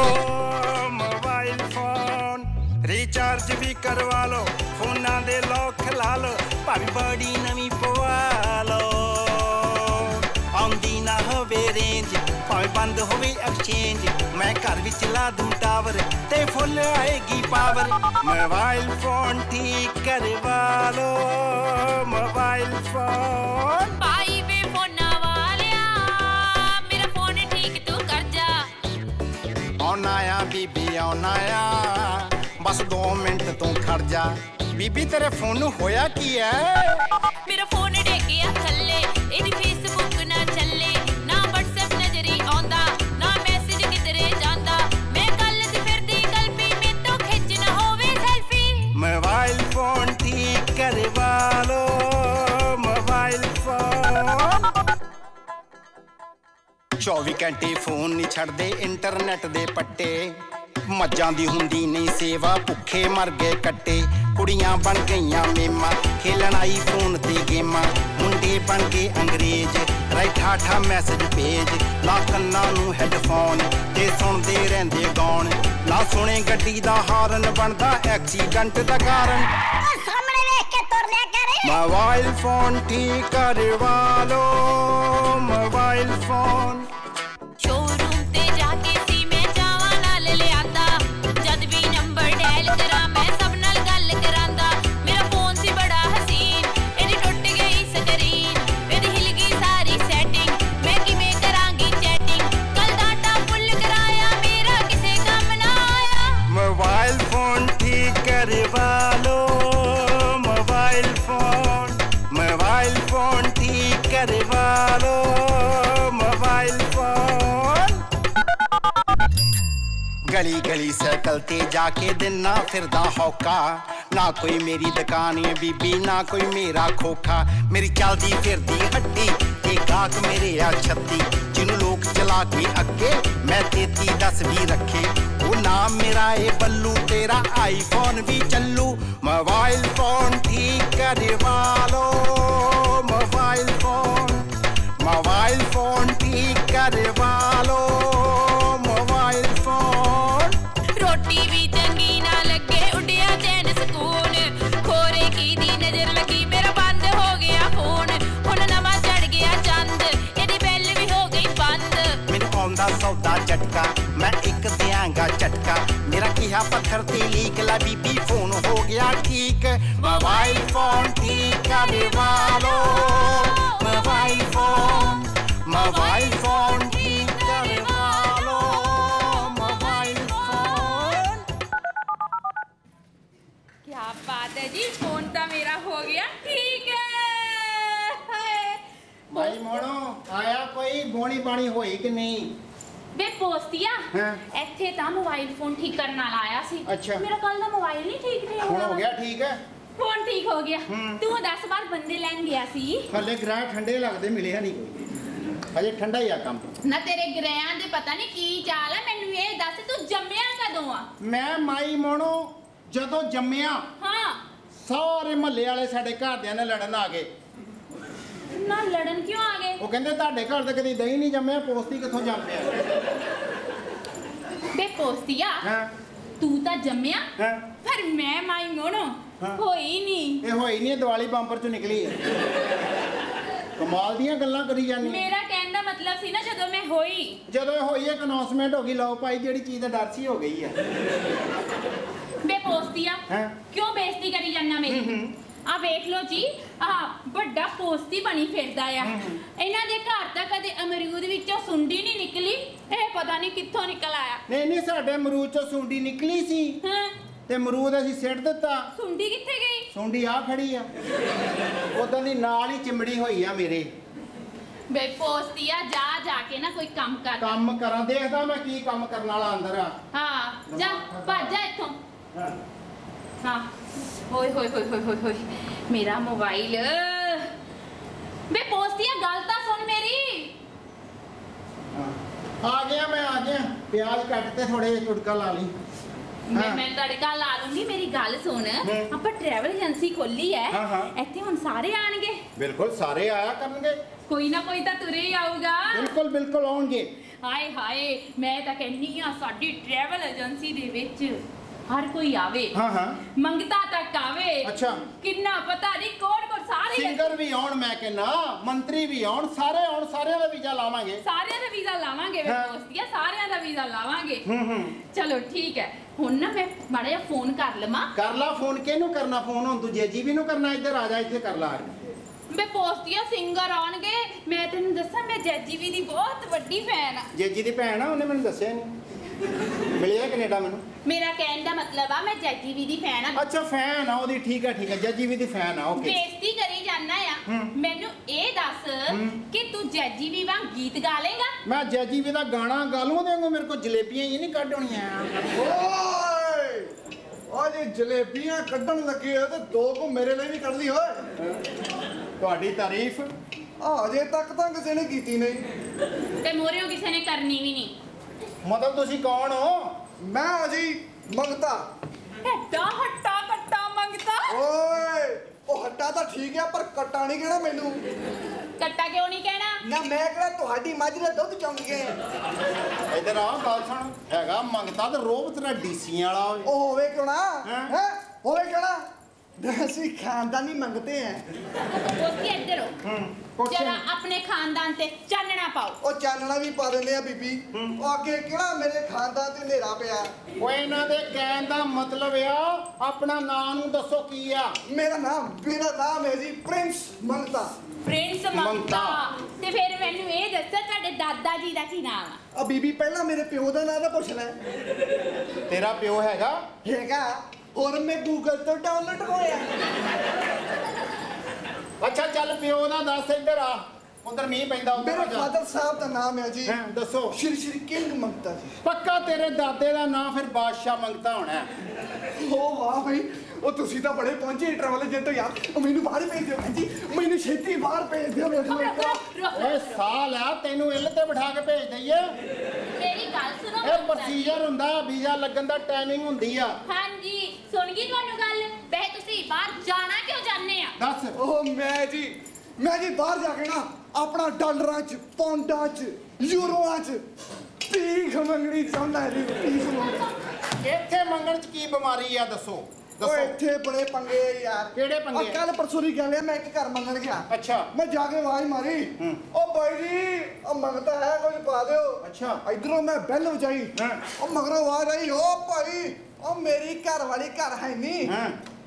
मोबाइल फोन रिचार्ज भी करवा लो, फोना दे लॉक ला लो, भाभी बड़ी नवी पवा लो। आउंदी ना होवे रेंज, भाਵੇਂ बंद होवे एक्सचेंज, मैं घर विच ला दूं टावर ते फुल आएगी पावर। मोबाइल फोन ठीक करवा लो, मोबाइल फोन। भाई वे फोना वालिया मेरा फोन ठीक तू कर जा। आना आ बीबी आना आ, बस 2 मिनट तू खड़ जा। बीबी तेरे फोन नू होया की है? मेरा फोन डिग गया थल्ले, इहदी फेसबुक ना चले, ना व्हाट्सएप नजरी आंदा, ना मैसेज किधरे जांदा। मैं कल दी फिरदी गलपी में तो खिच ना होवे सेल्फी। मोबाइल फोन ठीक करवा लो, 24 ਘੰਟੇ ਫੋਨ ਨਹੀਂ ਛੱਡਦੇ ਇੰਟਰਨੈਟ ਦੇ ਪੱਟੇ ਮੱਝਾਂ ਦੀ ਹੁੰਦੀ ਨਹੀਂ ਸੇਵਾ ਭੁੱਖੇ ਮਰ ਗਏ ਕੱਟੇ ਕੁੜੀਆਂ ਬਣ ਗਈਆਂ ਮੇਮਾ ਖੇਲਣ ਆਈ ਫੋਨ ਤੇ ਗੇਮਾਂ ਮੁੰਡੇ ਬਣ ਗਏ ਅੰਗਰੇਜ਼ ਰਾਈਟ ਠਾਠਾ ਮੈਸੇਜ ਭੇਜ ਲਾ ਕੰਨਾਂ ਨੂੰ ਹੈਡਫੋਨ ਤੇ ਸੁਣਦੇ ਰਹਿੰਦੇ ਗਾਉਣ ਨਾ ਸੁਣੇ ਗੱਡੀ ਦਾ ਹਾਰਨ ਬਣਦਾ ਐਕਸੀਡੈਂਟ ਦਾ ਕਾਰਨ ਸਾਹਮਣੇ ਵੇਖ ਕੇ ਤੁਰ ਲਿਆ ਕਰ मोबाइल फोन ठीक करवा लो मोबाइल फोन शोरूम ते जाके सी मैं जावा नाल लियादा जद भी नंबर डायल करा मैं सब नाल गल करांदा मेरा फोन सी बड़ा हसीन एदी टुट गई स्क्रीन एदी हिल गई सारी सेटिंग मैं किवें करांगी चैटिंग कल डाटा फुल कराया मेरा किसे काम ना आया मोबाइल फोन ठीक करवा लो मोबाइल फोन ठीक करवा लो मोबाइल फोन गली गली साइकिल ते जाके दिना फिरदा हौका ना कोई मेरी दुकान है बीबी ना कोई मेरा खोखा मेरी चलदी फिरदी हड्डी ते गाहक मेरे आ 36 जिन्हों लोग चला के अगे मैं 33 10 भी रखे वो नाम मेरा है बल्लू तेरा आईफोन भी चलू मोबाइल फोन ठीक करवा लो मोबाइल फोन ठीक करवा लो मोबाइल फोन रोटी भी चंगी ना लगे उड़िया चैन सुकून खोरे की दी नजर लगी मेरा बंद हो गया फोन हुन नवा चढ़ गया चंद एदी बैल भी हो गई बंद मेनू आउंदा सौदा झटका मैं एक दियांगा झटका मेरा किहा पत्थर ते लीक ला बीबी फोन हो गया ठीक मोबाइल फोन ठीक करवा लो मोबाइल फोन ठीक करवा लो मोबाइल फोन क्या बात है जी फोन तो मेरा हो गया ठीक है भाई मोड़ो आया कोई बोनी पानी होई कि नहीं वे पोस्तिया हाँ। ਇੱਥੇ ਤਾਂ ਮੋਬਾਈਲ ਫੋਨ ਠੀਕ ਕਰਨ ਵਾਲਾ ਆਇਆ ਸੀ ਅੱਛਾ। ਮੇਰਾ ਕੱਲ ਦਾ ਮੋਬਾਈਲ ਨਹੀਂ ਠੀਕ ਨਹੀਂ ਹੁਣ ਹੋ ਗਿਆ ਠੀਕ ਹੈ ਫੋਨ ਠੀਕ ਹੋ ਗਿਆ ਤੂੰ 10 ਵਾਰ ਬੰਦੇ ਲੈਣ ਗਿਆ ਸੀ ਥੱਲੇ ਗ੍ਰਾਹ ਠੰਡੇ ਲੱਗਦੇ ਮਿਲਿਆ ਨਹੀਂ ਕੋਈ ਅਜੇ ਠੰਡਾ ਹੀ ਆ ਕੰਮ ਨਾ ਤੇਰੇ ਗ੍ਰਹਿਆਂ ਦੇ ਪਤਾ ਨਹੀਂ ਕੀ ਚਾਲ ਹੈ ਮੈਨੂੰ ਇਹ ਦੱਸ ਤੂੰ ਜੰਮਿਆ ਕਦੋਂ ਆ ਮੈਂ ਮਾਈ ਮੋਣੋ ਜਦੋਂ ਜੰਮਿਆ ਹਾਂ ਸਾਰੇ ਮਹੱਲੇ ਵਾਲੇ ਸਾਡੇ ਘਰਦਿਆਂ ਨੇ ਲੜਨ ਆ ਗਏ ਨਾ ਲੜਨ ਕਿਉਂ ਆ ਗਏ ਉਹ ਕਹਿੰਦੇ ਤੁਹਾਡੇ ਘਰ ਤੇ ਕਦੀ ਦਹੀਂ ਨਹੀਂ ਜੰਮਿਆ ਪੋਸਤੀ ਕਿੱਥੋਂ ਜੰਮਿਆ ਬੇ ਪੋਸਤੀਆ ਹਾਂ ਤੂੰ ਤਾਂ ਜੰਮਿਆ ਹਾਂ ਪਰ ਮੈਂ ਮਾਈ ਮੋਣੋ ਹਾਂ। ਹੋਈ ਨਹੀਂ ਇਹ ਹੋਈ ਨਹੀਂ ਦੀਵਾਲੀ ਬੰਪਰ ਚੋਂ ਨਿਕਲੀ ਹੈ ਕਮਾਲ ਦੀਆਂ ਗੱਲਾਂ ਕਰੀ ਜਾਂਦੀ ਮੇਰਾ ਕਹਿਣ ਦਾ ਮਤਲਬ ਸੀ ਨਾ ਜਦੋਂ ਮੈਂ ਹੋਈ ਜਦੋਂ ਇਹ ਹੋਈ ਇੱਕ ਅਨਾਉਂਸਮੈਂਟ ਹੋ ਗਈ ਲਓ ਭਾਈ ਜਿਹੜੀ ਚੀਜ਼ ਦਾ ਡਰ ਸੀ ਹੋ ਗਈ ਹੈ ਬੇ ਪੋਸਤੀਆ ਹਾਂ। ਕਿਉਂ ਬੇਇੱਜ਼ਤੀ ਕਰੀ ਜਾਂਦਾ ਮੇਰੀ ਆ ਵੇਖ ਲੋ ਜੀ ਆ ਵੱਡਾ ਪੋਸਤੀ ਬਣੀ ਫਿਰਦਾ ਆ ਇਹਨਾਂ ਦੇ ਘਰ ਤਾਂ ਕਦੇ ਅਮਰੂਦ ਵਿੱਚੋਂ ਸੁੰਡੀ ਨਹੀਂ ਨਿਕਲੀ ਇਹ ਪਤਾ ਨਹੀਂ ਕਿੱਥੋਂ ਨਿਕਲ ਆਇਆ ਨਹੀਂ ਨਹੀਂ ਸਾਡੇ ਅਮਰੂਦ ਚੋਂ ਸੁੰਡੀ ਨਿਕਲੀ ਸੀ ਹਾਂ ਤੇ ਅਮਰੂਦ ਅਸੀਂ ਸਿੱਟ ਦਿੱਤਾ ਸੁੰਡੀ ਕਿੱਥੇ ਗਈ ਸੁੰਡੀ ਆ ਖੜੀ ਆ ਉਦੋਂ ਦੀ ਨਾਲ ਹੀ ਚਿਮੜੀ ਹੋਈ ਆ ਮੇਰੇ ਬੇ ਪੋਸਤੀਆ ਜਾ ਕੇ ਨਾ ਕੋਈ ਕੰਮ ਕਰ ਕੰਮ ਕਰਾਂ ਦੇਖਦਾ ਮੈਂ ਕੀ ਕੰਮ ਕਰਨ ਵਾਲਾ ਅੰਦਰ ਆ ਹਾਂ ਜਾ ਭੱਜ ਜਾ ਇੱਥੋਂ ਹਾਂ ਹੋਏ ਹੋਏ ਹੋਏ ਹੋਏ ਹੋਏ ਹੋਏ ਮੇਰਾ ਮੋਬਾਈਲ ਬੇ ਪੋਸਤੀਆ ਗੱਲ ਤਾਂ ਸੁਣ ਮੇਰੀ ਆ ਗਿਆ ਮੈਂ ਆ ਗਿਆ ਪਿਆਜ਼ ਕੱਟ ਤੇ ਥੋੜੇ ਜਿਹੇ ਤੁੜਕਾ ਲਾ ਲਈ ਮੈਂ ਤੁਹਾਡੇ ਘਰ ਲਾ ਲੂੰਗੀ ਮੇਰੀ ਗੱਲ ਸੁਣ ਆਪਾਂ ਟਰੈਵਲ ਏਜੰਸੀ ਖੋਲੀ ਹੈ ਹਾਂ। ਇੱਥੇ ਹੁਣ ਸਾਰੇ ਆਣਗੇ ਬਿਲਕੁਲ ਸਾਰੇ ਆਇਆ ਕਰਨਗੇ ਕੋਈ ਨਾ ਕੋਈ ਤਾਂ ਤੁਰੇ ਹੀ ਆਊਗਾ ਬਿਲਕੁਲ ਬਿਲਕੁਲ ਆਉਣਗੇ ਹਾਏ ਹਾਏ ਮੈਂ ਤਾਂ ਕਹਿੰਨੀ ਆ ਸਾਡੀ ਟਰੈਵਲ ਏਜੰਸੀ ਦੇ ਵਿੱਚ ਹਰ ਕੋਈ ਆਵੇ ਹਾਂ ਮੰਗਤਾ ਤੱਕ ਆਵੇ ਅੱਛਾ ਕਿੰਨਾ ਪਤਾ ਨਹੀਂ ਕੋਣ ਸਾਰੇ ਸਿੰਗਰ ਵੀ ਆਉਣ ਮੈਂ ਕਹਿੰਨਾ ਮੰਤਰੀ ਵੀ ਆਉਣ ਸਾਰਿਆਂ ਦਾ ਵੀਜ਼ਾ ਲਾਵਾਂਗੇ ਸਾਰਿਆਂ ਦਾ ਵੀਜ਼ਾ ਲਾਵਾਂਗੇ ਵੇ ਹਾਂ। ਦੋਸਤੀਆ ਸਾਰਿਆਂ ਦਾ ਵੀਜ਼ਾ ਲਾਵਾਂਗੇ ਚਲੋ ਠੀਕ ਹੈ ਹੁਣ ਨਾ ਮੈਂ ਮਾੜਾ ਜਿਹਾ ਫੋਨ ਕਰ ਲਵਾਂ ਕਰ ਲਾ ਫੋਨ ਕਿਹਨੂੰ ਕਰਨਾ ਫੋਨ ਹੁਣ ਤੂੰ ਜੇਜੀ ਵੀ ਨੂੰ ਕਰਨਾ ਇੱਧਰ ਆ ਜਾ ਇੱਥੇ ਕਰ ਲਾ ਬੇ ਪੋਸਤੀਆ ਸਿੰਗਰ ਆਉਣਗੇ ਮੈਂ ਤੈਨੂੰ ਦੱਸਾਂ ਮੈਂ ਜੈਜੀਵੀ ਦੀ ਬਹੁਤ ਵੱਡੀ ਫੈਨ ਆ ਜੇਜੀ ਦੀ ਭੈਣ ਆ ਉਹਨੇ ਮੈਨੂੰ ਦੱਸਿਆ ਨਹੀਂ ਮਿਲਿਆ ਕੈਨੇਡਾ ਮੈਨੂੰ ਮੇਰਾ ਕਹਿਣ ਦਾ ਮਤਲਬ ਆ ਮੈਂ ਜੈਜੀਵੀ ਦੀ ਫੈਨ ਆ ਅੱਛਾ ਫੈਨ ਆ ਉਹਦੀ ਠੀਕ ਆ ਜੱਜੀ ਵੀ ਦੀ ਫੈਨ ਆ ਓਕੇ ਬੇਇੱਜ਼ਤੀ ਕਰੀ ਜਾਂਦਾ ਆ ਮੈਨੂੰ ਇਹ ਦੱਸ ਕਿ ਤੂੰ ਜੈਜੀਵੀ ਵਾਂਗ ਗੀਤ ਗਾ ਲੇਗਾ ਮੈਂ ਜੱਜੀ ਵੀ ਦਾ ਗਾਣਾ ਗਾ ਲੂੰ ਉਹਦੇ ਵਾਂਗੂ ਮੇਰੇ ਕੋਲ ਜਲੇਬੀਆਂ ਹੀ ਨਹੀਂ ਕੱਢ ਹੋਣੀਆਂ ਓਏ ਉਹ ਜੇ ਜਲੇਬੀਆਂ ਕੱਢਣ ਲੱਗੇ ਆ ਤੇ ਦੋ ਕੋ ਮੇਰੇ ਲਈ ਵੀ ਕੱਢ ਲਈ ਓਏ ਤੁਹਾਡੀ ਤਾਰੀਫ ਅਜੇ ਤੱਕ ਤਾਂ ਕਿਸੇ ਨੇ ਕੀਤੀ ਨਹੀਂ ਤੇ ਮੋਰਿਓ ਕਿਸੇ ਨੇ ਕਰਨੀ ਵੀ ਨਹੀਂ। ਮਤਲਬ ਤੁਸੀਂ ਕੌਣ ਹੋ? ਮੈਂ ਜੀ ਮੰਗਤਾ। ਐਡਾ ਹੱਟਾ ਕੱਟਾ ਮੰਗਤਾ। ਓਏ ਉਹ ਹੱਟਾ ਤਾਂ ਠੀਕ ਆ ਪਰ ਕੱਟਾ ਨਹੀਂ ਕਹਿਣਾ ਮੈਨੂੰ। ਕੱਟਾ ਕਿਉਂ ਨਹੀਂ ਕਹਿਣਾ? ਨਾ ਮੈਂ ਕਿਹੜਾ ਤੁਹਾਡੀ ਮੱਝ ਦਾ ਦੁੱਧ ਚੌਂਕੀ ਗਏ। ਇਧਰ ਆ ਗੱਲ ਸੁਣ, ਹੈਗਾ ਮੰਗਤਾ ਤੇ ਰੋਬ ਤੇਰਾ ਡੀਸੀਆਂ ਵਾਲਾ ਓਏ। ਉਹ ਹੋਵੇ ਕਿਉਂ ਨਾ ਹੈਂ? ਹੋਵੇ ਕਿਉਂ ਨਾ ਅਸੀਂ ਖਾਨਦਾਨੀ ਮੰਗਤੇ हैं। ਦੋਸਤੀ ਇੱਧਰ ਹੋ ਜਰਾ ਆਪਣੇ ਖਾਨਦਾਨ ਤੇ ਚਾਨਣਾ ਪਾਓ। ਉਹ ਚਾਨਣਾ ਵੀ ਪਾ ਦਿੰਦੇ ਆ ਬੀਬੀ। ਉਹ ਅੱਗੇ ਕਿਹੜਾ ਮੇਰੇ ਖਾਨਦਾਨ ਤੇ ਹਨੇਰਾ ਪਿਆ। ਓਏ ਇਹਨਾਂ ਦੇ ਕਹਿਣ ਦਾ ਮਤਲਬ ਆ ਆਪਣਾ ਨਾਂ ਨੂੰ ਦੱਸੋ ਕੀ ਆ? ਮੇਰਾ ਨਾਮ ਹੈ ਜੀ ਪ੍ਰਿੰਸ ਮੰਗਤਾ। ਪ੍ਰਿੰਸ ਮੰਗਤਾ। ਤੇ ਫਿਰ ਮੈਨੂੰ ਇਹ ਦੱਸੋ ਤੁਹਾਡੇ ਦਾਦਾ ਜੀ ਦਾ ਕੀ ਨਾਮ ਆ? ਆ ਬੀਬੀ ਪਹਿਲਾਂ ਮੇਰੇ ਪਿਓ ਦਾ ਨਾਂ ਤਾਂ ਪੁੱਛ ਲੈ। ਤੇਰਾ ਪਿਓ ਹੈਗਾ? ਔਰ ਮੈਂ ਗੂਗਲ ਤੋਂ ਡਾਊਨਲੋਡ ਹੋਇਆ। ਅੱਛਾ ਚੱਲ ਪਿਓ ਦਾ ਦੱਸ, ਇੱਧਰ ਆ। ਉਧਰ ਮੀਂਹ ਪੈਂਦਾ ਉਧਰ। ਮੇਰੇ ਫਾਦਰ ਸਾਹਿਬ ਦਾ ਨਾਮ ਹੈ ਜੀ ਦੱਸੋ। ਸ਼੍ਰੀ ਕਿੰਗ ਮੰਗਤਾ ਜੀ। ਪੱਕਾ ਤੇਰੇ ਦਾਦੇ ਦਾ ਨਾਂ ਫਿਰ ਬਾਦਸ਼ਾਹ ਮੰਗਤਾ ਹੋਣਾ। ਓ ਵਾਹ ਭਾਈ ਉਹ ਤੁਸੀਂ ਤਾਂ ਬੜੇ ਪਹੁੰਚੇ ਟਰੈਵਲ ਏਜੰਟ ਯਾਰ। ਉਹ ਮੈਨੂੰ ਬਾਹਰ ਭੇਜ ਦਿਓ ਜੀ, ਮੈਨੂੰ ਛੇਤੀ ਬਾਹਰ ਭੇਜ ਦਿਓ। ਓਏ ਸਾਲ ਆ ਤੈਨੂੰ ਇੱਲ ਤੇ ਬਿਠਾ ਕੇ ਭੇਜ ਦਈਏ। ਮੇਰੀ ਗੱਲ ਸੁਣੋ। ਇਹ ਪ੍ਰੋਸੀਜਰ ਹੁੰਦਾ, ਵੀਜ਼ਾ ਲੱਗਣ ਦਾ ਟਾਈਮਿੰਗ ਹੁੰਦੀ ਆ। ਹਾਂਜੀ ਸੁਣ ਗਈ ਤੁਹਾਨੂੰ ਗੱਲ। ਵੈਸੇ ਤੁਸੀਂ ਬਾਹਰ ਜਾਣਾ ਕਿਉਂ ਜਾਂਦੇ ਆ? ਦੱਸ। ਉਹ ਮੈਂ ਜੀ ਬਾਹਰ ਜਾ ਕੇ ਨਾ ਆਪਣਾ ਡਾਲਰਾਂ 'ਚ ਪੌਂਡਾਂ 'ਚ ਯੂਰੋਆਂ 'ਚ ਭੀਖ ਮੰਗਣੀ ਚਾਹੁੰਦਾ ਜੀ। ਭੀਖ ਮੰਗਣੀ। ਇੱਥੇ ਮੰਗਣ 'ਚ ਕੀ ਬਿਮਾਰੀ ਆ ਦੱਸੋ? ਓਏ ਇੱਥੇ ਬੜੇ ਪੰਗੇ ਆ ਯਾਰ। ਕਿਹੜੇ ਪੰਗੇ? ਕੱਲ ਪਰਸੋਂ ਦੀ ਗੱਲ ਆ, ਮੈਂ ਇੱਕ ਘਰ ਮੰਗਣ ਗਿਆ। ਅੱਛਾ। ਮੈਂ ਜਾ ਕੇ ਆਵਾਜ਼ ਮਾਰੀ, ਉਹ ਬਾਈ ਜੀ ਉਹ ਮੰਗਤਾ ਹੈ ਕੁਝ ਪਾ ਦਿਓ। ਅੱਛਾ। ਇਧਰੋਂ ਮੈਂ ਬੈਲ ਵਜਾਈ, ਉਹ ਮਗਰੋਂ ਆਵਾਜ਼ ਆਈ, ਉਹ ਭਾਈ ਉਹ ਮੇਰੀ ਘਰ ਵਾਲੀ ਘਰ ਹੈ ਨਹੀਂ।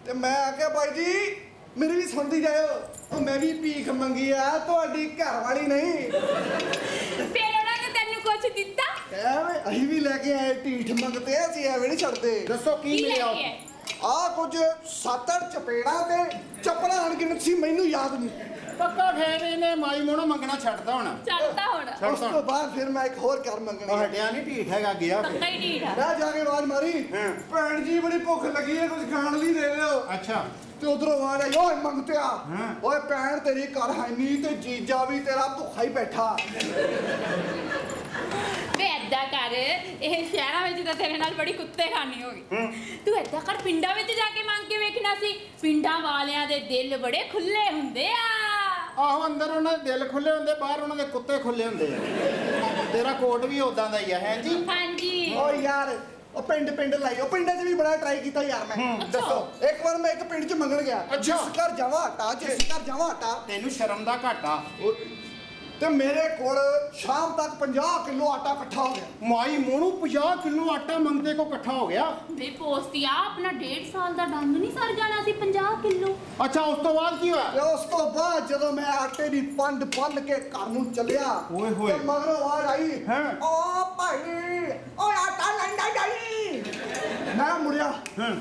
ਤੇ ਮੈਂ ਆਖਿਆ ਬਾਈ ਜੀ ਮੇਰੀ ਵੀ ਸੁਣਦੀ ਜਾਇਓ, ਉਹ ਮੈਂ ਵੀ ਭੀਖ ਮੰਗੀ ਆ, ਤੁਹਾਡੀ ਘਰ ਵਾਲੀ ਨਹੀਂ। ਫਿਰ ਉਹਨਾਂ ਨੇ ਤੈਨੂੰ ਕੁਝ ਦਿੱਤਾ? ਐਵੇਂ ਅਸੀਂ ਵੀ ਲੈ ਕੇ ਆਏ ਢੀਠ ਮੰਗਤੇ, ਅਸੀਂ ਐਵੇਂ ਨਹੀਂ ਛੱਡਦੇ। ਦੱਸੋ ਕੀ ਲੈ ਮਿਲਿਆ? ਕੇ ਆਏ? ਆ ਕੁਝ 7-8 ਚਪੇੜਾਂ ਤੇ ਚੱਪਲਾਂ ਅਣਗਿਣਤ ਸੀ, ਮੈਨੂੰ ਯਾਦ ਨਹੀਂ। ਪੱਕਾ ਫੇਰ ਇਹਨੇ ਮਾਈ ਮੋਣੋ ਮੰਗਣਾ ਛੱਡਦਾ ਹੋਣਾ। ਛੱਡਦਾ ਹੁਣ। ਉਸ ਤੋਂ ਬਾਅਦ ਫਿਰ ਮੈਂ ਇੱਕ ਹੋਰ ਘਰ ਉਹ ਮੰਗਣੀ। ਹਟਿਆ ਨਹੀਂ, ਢੀਠ ਹੈਗਾ ਗਿਆ। ਪੱਕਾ ਹੀ ਢੀਠ ਆ। ਮੈਂ ਜਾ ਕੇ ਆਵਾਜ਼ ਮਾਰੀ, ਭੈਣ ਜੀ ਬੜੀ ਭੁੱਖ ਲੱਗੀ ਹੈ, ਕੁਝ ਖਾਣ ਲਈ ਦੇ ਦਿਓ। ਅੱਛਾ। ਤੇ ਉਧਰੋਂ ਆਵਾਜ਼ ਆਈ, ਓਏ ਮੰਗਤਿਆ ਓਏ ਭੈਣ ਤੇਰੀ ਘਰ ਹੈ ਨਹੀਂ ਤੇ ਜੀਜਾ ਵੀ ਤੇਰਾ ਭੁੱਖਾ ਹੀ ਬੈਠਾ। ਵੇ ਏਦਾਂ ਕਰ, ਇਹ ਸ਼ਹਿਰਾਂ ਵਿੱਚ ਤਾਂ ਤੇਰੇ ਨਾਲ ਬੜੀ ਕੁੱਤੇ ਖਾਨੀ ਹੋ ਗਈ। ਤੂੰ ਏਦਾਂ ਕਰ, ਪਿੰਡਾਂ ਵਿੱਚ ਜਾ ਕੇ ਮੰਗ ਕੇ ਵੇਖਣਾ ਸੀ। ਪਿੰਡਾਂ ਵਾਲਿਆਂ ਦੇ ਦਿਲ ਬੜੇ ਖੁੱਲੇ ਹੁੰਦੇ ਆ। ਆਹੋ ਅੰਦਰ ਉਹਨਾਂ ਦੇ ਦਿਲ ਖੁੱਲੇ ਹੁੰਦੇ, ਬਾਹਰ ਉਹਨਾਂ ਦੇ ਕੁੱਤੇ ਖੁੱਲੇ ਹੁੰਦੇ ਆ। ਤੇਰਾ ਕੋਟ ਵੀ ਉਦਾਂ ਦਾ ਹੀ ਆ, ਹੈ ਜੀ? ਹਾਂਜੀ। ਓ ਯਾਰ ਉਹ ਪਿੰਡ ਲਾਈ, ਉਹ ਪਿੰਡਾਂ 'ਚ ਵੀ ਬੜਾ ਟਰਾਈ ਕੀਤਾ ਯਾਰ ਮੈਂ। ਦੱਸੋ। ਇੱਕ ਵਾਰ ਮੈਂ ਇੱਕ ਪਿੰਡ 'ਚ ਮੰਗਣ ਗਿਆ। ਜਿਸ ਘਰ ਜਾਵਾਂ ਆਟਾ ਤੈਨੂੰ ਸ਼ਰਮ ਦਾ ਘਾਟਾ। ਤੇ ਮੇਰੇ ਕੋਲ ਸ਼ਾਮ ਤੱਕ 50 ਕਿਲੋ ਆਟਾ ਇਕੱਠਾ ਹੋ ਗਿਆ। ਮਾਈ ਮੋਣੂ 50 ਕਿਲੋ ਆਟਾ ਮੰਗਦੇ ਕੋ ਇਕੱਠਾ ਹੋ ਗਿਆ। ਵੇ ਪੋਸਤੀਆ, ਆਪਣਾ 1.5 ਸਾਲ ਦਾ ਡੰਗ ਨਹੀਂ ਸਰ ਜਾਣਾ ਸੀ 50 ਕਿਲੋ। ਅੱਛਾ ਉਸ ਤੋਂ ਬਾਅਦ ਕੀ ਹੋਇਆ? ਤੇ ਉਸ ਤੋਂ ਬਾਅਦ ਜਦੋਂ ਮੈਂ ਆਟੇ ਦੀ ਪੰਡ ਬੰਨ ਕੇ ਘਰ ਨੂੰ ਚੱਲਿਆ, ਓਏ ਹੋਏ। ਤੇ ਮਗਰੋਂ ਆਵਾਜ਼ ਆਈ, ਹਾਂ। ਓ ਭਾਈ ਓਏ ਆਟਾ ਲੈਂਦਾ ਜਾਈ। ਮੈਂ ਮੁੜਿਆ,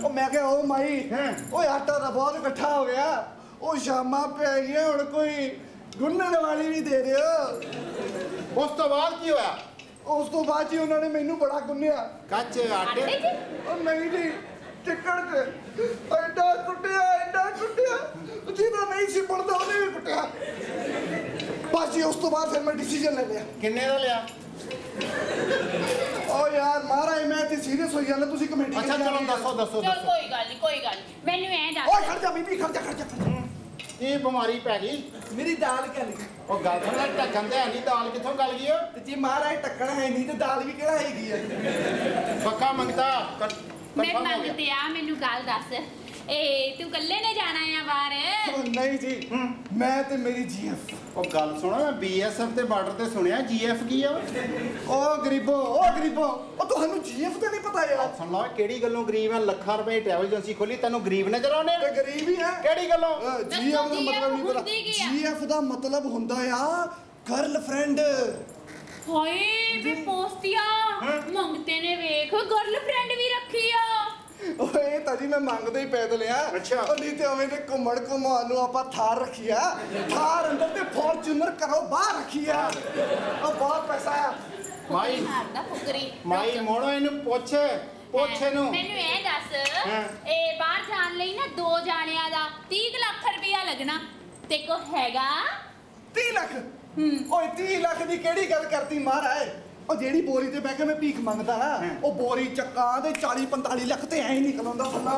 ਉਹ ਮੈਂ ਕਿਹਾ ਓ ਮਾਈ ਓਏ ਆਟਾ ਤਾਂ ਬਹੁਤ ਇਕੱਠਾ ਹੋ ਗਿਆ, ਉਹ ਸ਼ਾਮਾਂ ਪੈ ਗਈਆਂ, ਹੁਣ ਕੋਈ ਗੁੰਨਣ ਵਾਲੀ ਵੀ ਦੇ ਦਿਓ। ਉਸ ਤੋਂ ਬਾਅਦ ਕੀ ਹੋਇਆ? ਉਸ ਤੋਂ ਬਾਅਦ ਜੀ ਉਹਨਾਂ ਨੇ ਮੈਨੂੰ ਬੜਾ ਗੁੰਨਿਆ। ਕੱਚੇ ਆਟੇ? ਉਹ ਨਹੀਂ ਜੀ ਚਿੱਕੜ ਤੇ ਐਡਾ ਕੁੱਟਿਆ ਜਿਹਦਾ ਨਹੀਂ ਸੀ ਪੜਦਾ ਉਹਨੇ ਵੀ ਕੁੱਟਿਆ। ਬਸ ਜੀ ਉਸ ਤੋਂ ਬਾਅਦ ਫਿਰ ਮੈਂ ਡਿਸੀਜਨ ਲੈ ਲਿਆ। ਕਿੰਨੇ ਦਾ ਲਿਆ? ਓ ਯਾਰ ਮਹਾਰਾਜ ਮੈਂ ਤੇ ਸੀਰੀਅਸ ਹੋਈ ਜਾਂਦਾ, ਤੁਸੀਂ ਕਮੇਟੀ। ਅੱਛਾ ਚਲੋ ਦੱਸੋ। ਚਲ ਕੋਈ ਗੱਲ ਨਹੀਂ। ਮੈਨੂੰ ਐਂ ਦੱਸ। ਓਏ ਖੜ ਜਾ ਬੀਬੀ, ਖੜ ਜਾ। ਇਹ ਬਿਮਾਰੀ ਪੈ ਗਈ? ਮੇਰੀ ਦਾਲ ਗਲ ਗਈ। ਉਹ ਗੱਲ ਸੁਣ, ਢੱਕਣ ਤੇ ਹੈ ਨਹੀਂ, ਦਾਲ ਕਿੱਥੋਂ ਗਲ ਗਈ? ਤੇ ਜੇ ਮਹਾਰਾਜ ਟੱਕਣ ਹੈ ਨਹੀਂ ਤੇ ਦਾਲ ਵੀ ਕਿਹੜਾ ਹੈਗੀ ਆ? ਪੱਕਾ ਮੰਗਤਾ ਮੈਂ ਮੰਗਦੇ ਆ, ਮੈਨੂੰ ਗੱਲ ਦੱਸ, ਇਹ ਤੂੰ ਇਕੱਲੇ ਨੇ ਜਾਣਾ ਆ ਬਾਹਰ? ਉਹ ਨਹੀਂ ਜੀ, ਮੈਂ ਤੇ ਮੇਰੀ ਜੀਐਫ। ਉਹ ਗੱਲ ਸੁਣੋ, ਮੈਂ ਬੀਐਸਐਫ ਤੇ ਬਾਰਡਰ ਤੇ ਸੁਣਿਆ, ਜੀਐਫ ਕੀ ਆ? ਓ ਗਰੀਬੋ ਉਹ ਤੁਹਾਨੂੰ ਜੀਐਫ ਤੇ ਨਹੀਂ ਪਤਾ ਯਾਰ? ਸੁਣ ਲਾ, ਕਿਹੜੀ ਗੱਲੋਂ ਗਰੀਬ ਹੈ? ਲੱਖਾਂ ਰੁਪਏ ਟਰੈਵਲ ਏਜੰਸੀ ਖੋਲੀ, ਤੈਨੂੰ ਗਰੀਬ ਨਜ਼ਰ ਆਉਣੇ? ਤੇ ਗਰੀਬ ਹੀ ਹੈ। ਕਿਹੜੀ ਗੱਲੋਂ? ਜੀਐਫ ਦਾ ਮਤਲਬ ਨਹੀਂ ਪਤਾ। ਜੀਐਫ ਦਾ ਮਤਲਬ ਹੁੰਦਾ ਆ ਗਰਲਫ੍ਰੈਂਡ। ਹਾਏ ਵੇ ਪੋਸਤੀਆ, ਮੰਗਤੇ ਨੇ ਵੇਖ ਗਰਲਫ੍ਰੈਂਡ ਵੀ ਰੱਖੀ ਆ। ਓਏ ਤਾਂ ਜੀ ਮੈਂ ਮੰਗਦੇ ਹੀ ਪੈਦਲ ਆ। ਅੱਛਾ। ਉਹ ਨਹੀਂ ਤੇ ਉਵੇਂ ਤੇ ਘੁੰਮਣ ਘੁਮਾਉਣ ਨੂੰ ਆਪਾਂ ਥਾਰ ਰੱਖੀ ਆ। ਥਾਰ ਅੰਦਰ ਤੇ ਫੋਰਚੂਨਰ ਕਰੋ ਬਾਹਰ ਰੱਖੀ ਆ। ਉਹ ਬਹੁਤ ਪੈਸਾ ਆ। ਮਾਈ ਮਾਰਦਾ ਫੁਕਰੀ। ਮਾਈ ਮੋੜੋ ਇਹਨੂੰ ਪੁੱਛ ਇਹਨੂੰ। ਮੈਨੂੰ ਇਹ ਦੱਸ, ਇਹ ਬਾਹਰ ਜਾਣ ਲਈ ਨਾ 2 ਜਾਣਿਆਂ ਦਾ 30 ਲੱਖ ਰੁਪਇਆ ਲੱਗਣਾ, ਤੇ ਕੋ ਹੈਗਾ? 30 ਲੱਖ ਓਏ 30 ਲੱਖ ਦੀ ਕਿਹੜੀ ਗੱਲ ਕਰਤੀ ਮਹਾਰਾਜ ਉਹ ਜਿਹੜੀ ਬੋਰੀ ਤੇ ਬਹਿ ਕੇ ਮੈਂ ਭੀਖ ਮੰਗਦਾ ਨਾ ਉਹ ਬੋਰੀ ਚੱਕਾਂ ਤੇ 40-45 ਲੱਖ ਤੇ ਐਂ ਹੀ ਨਿਕਲ ਆਉਂਦਾ ਫੱਲਾ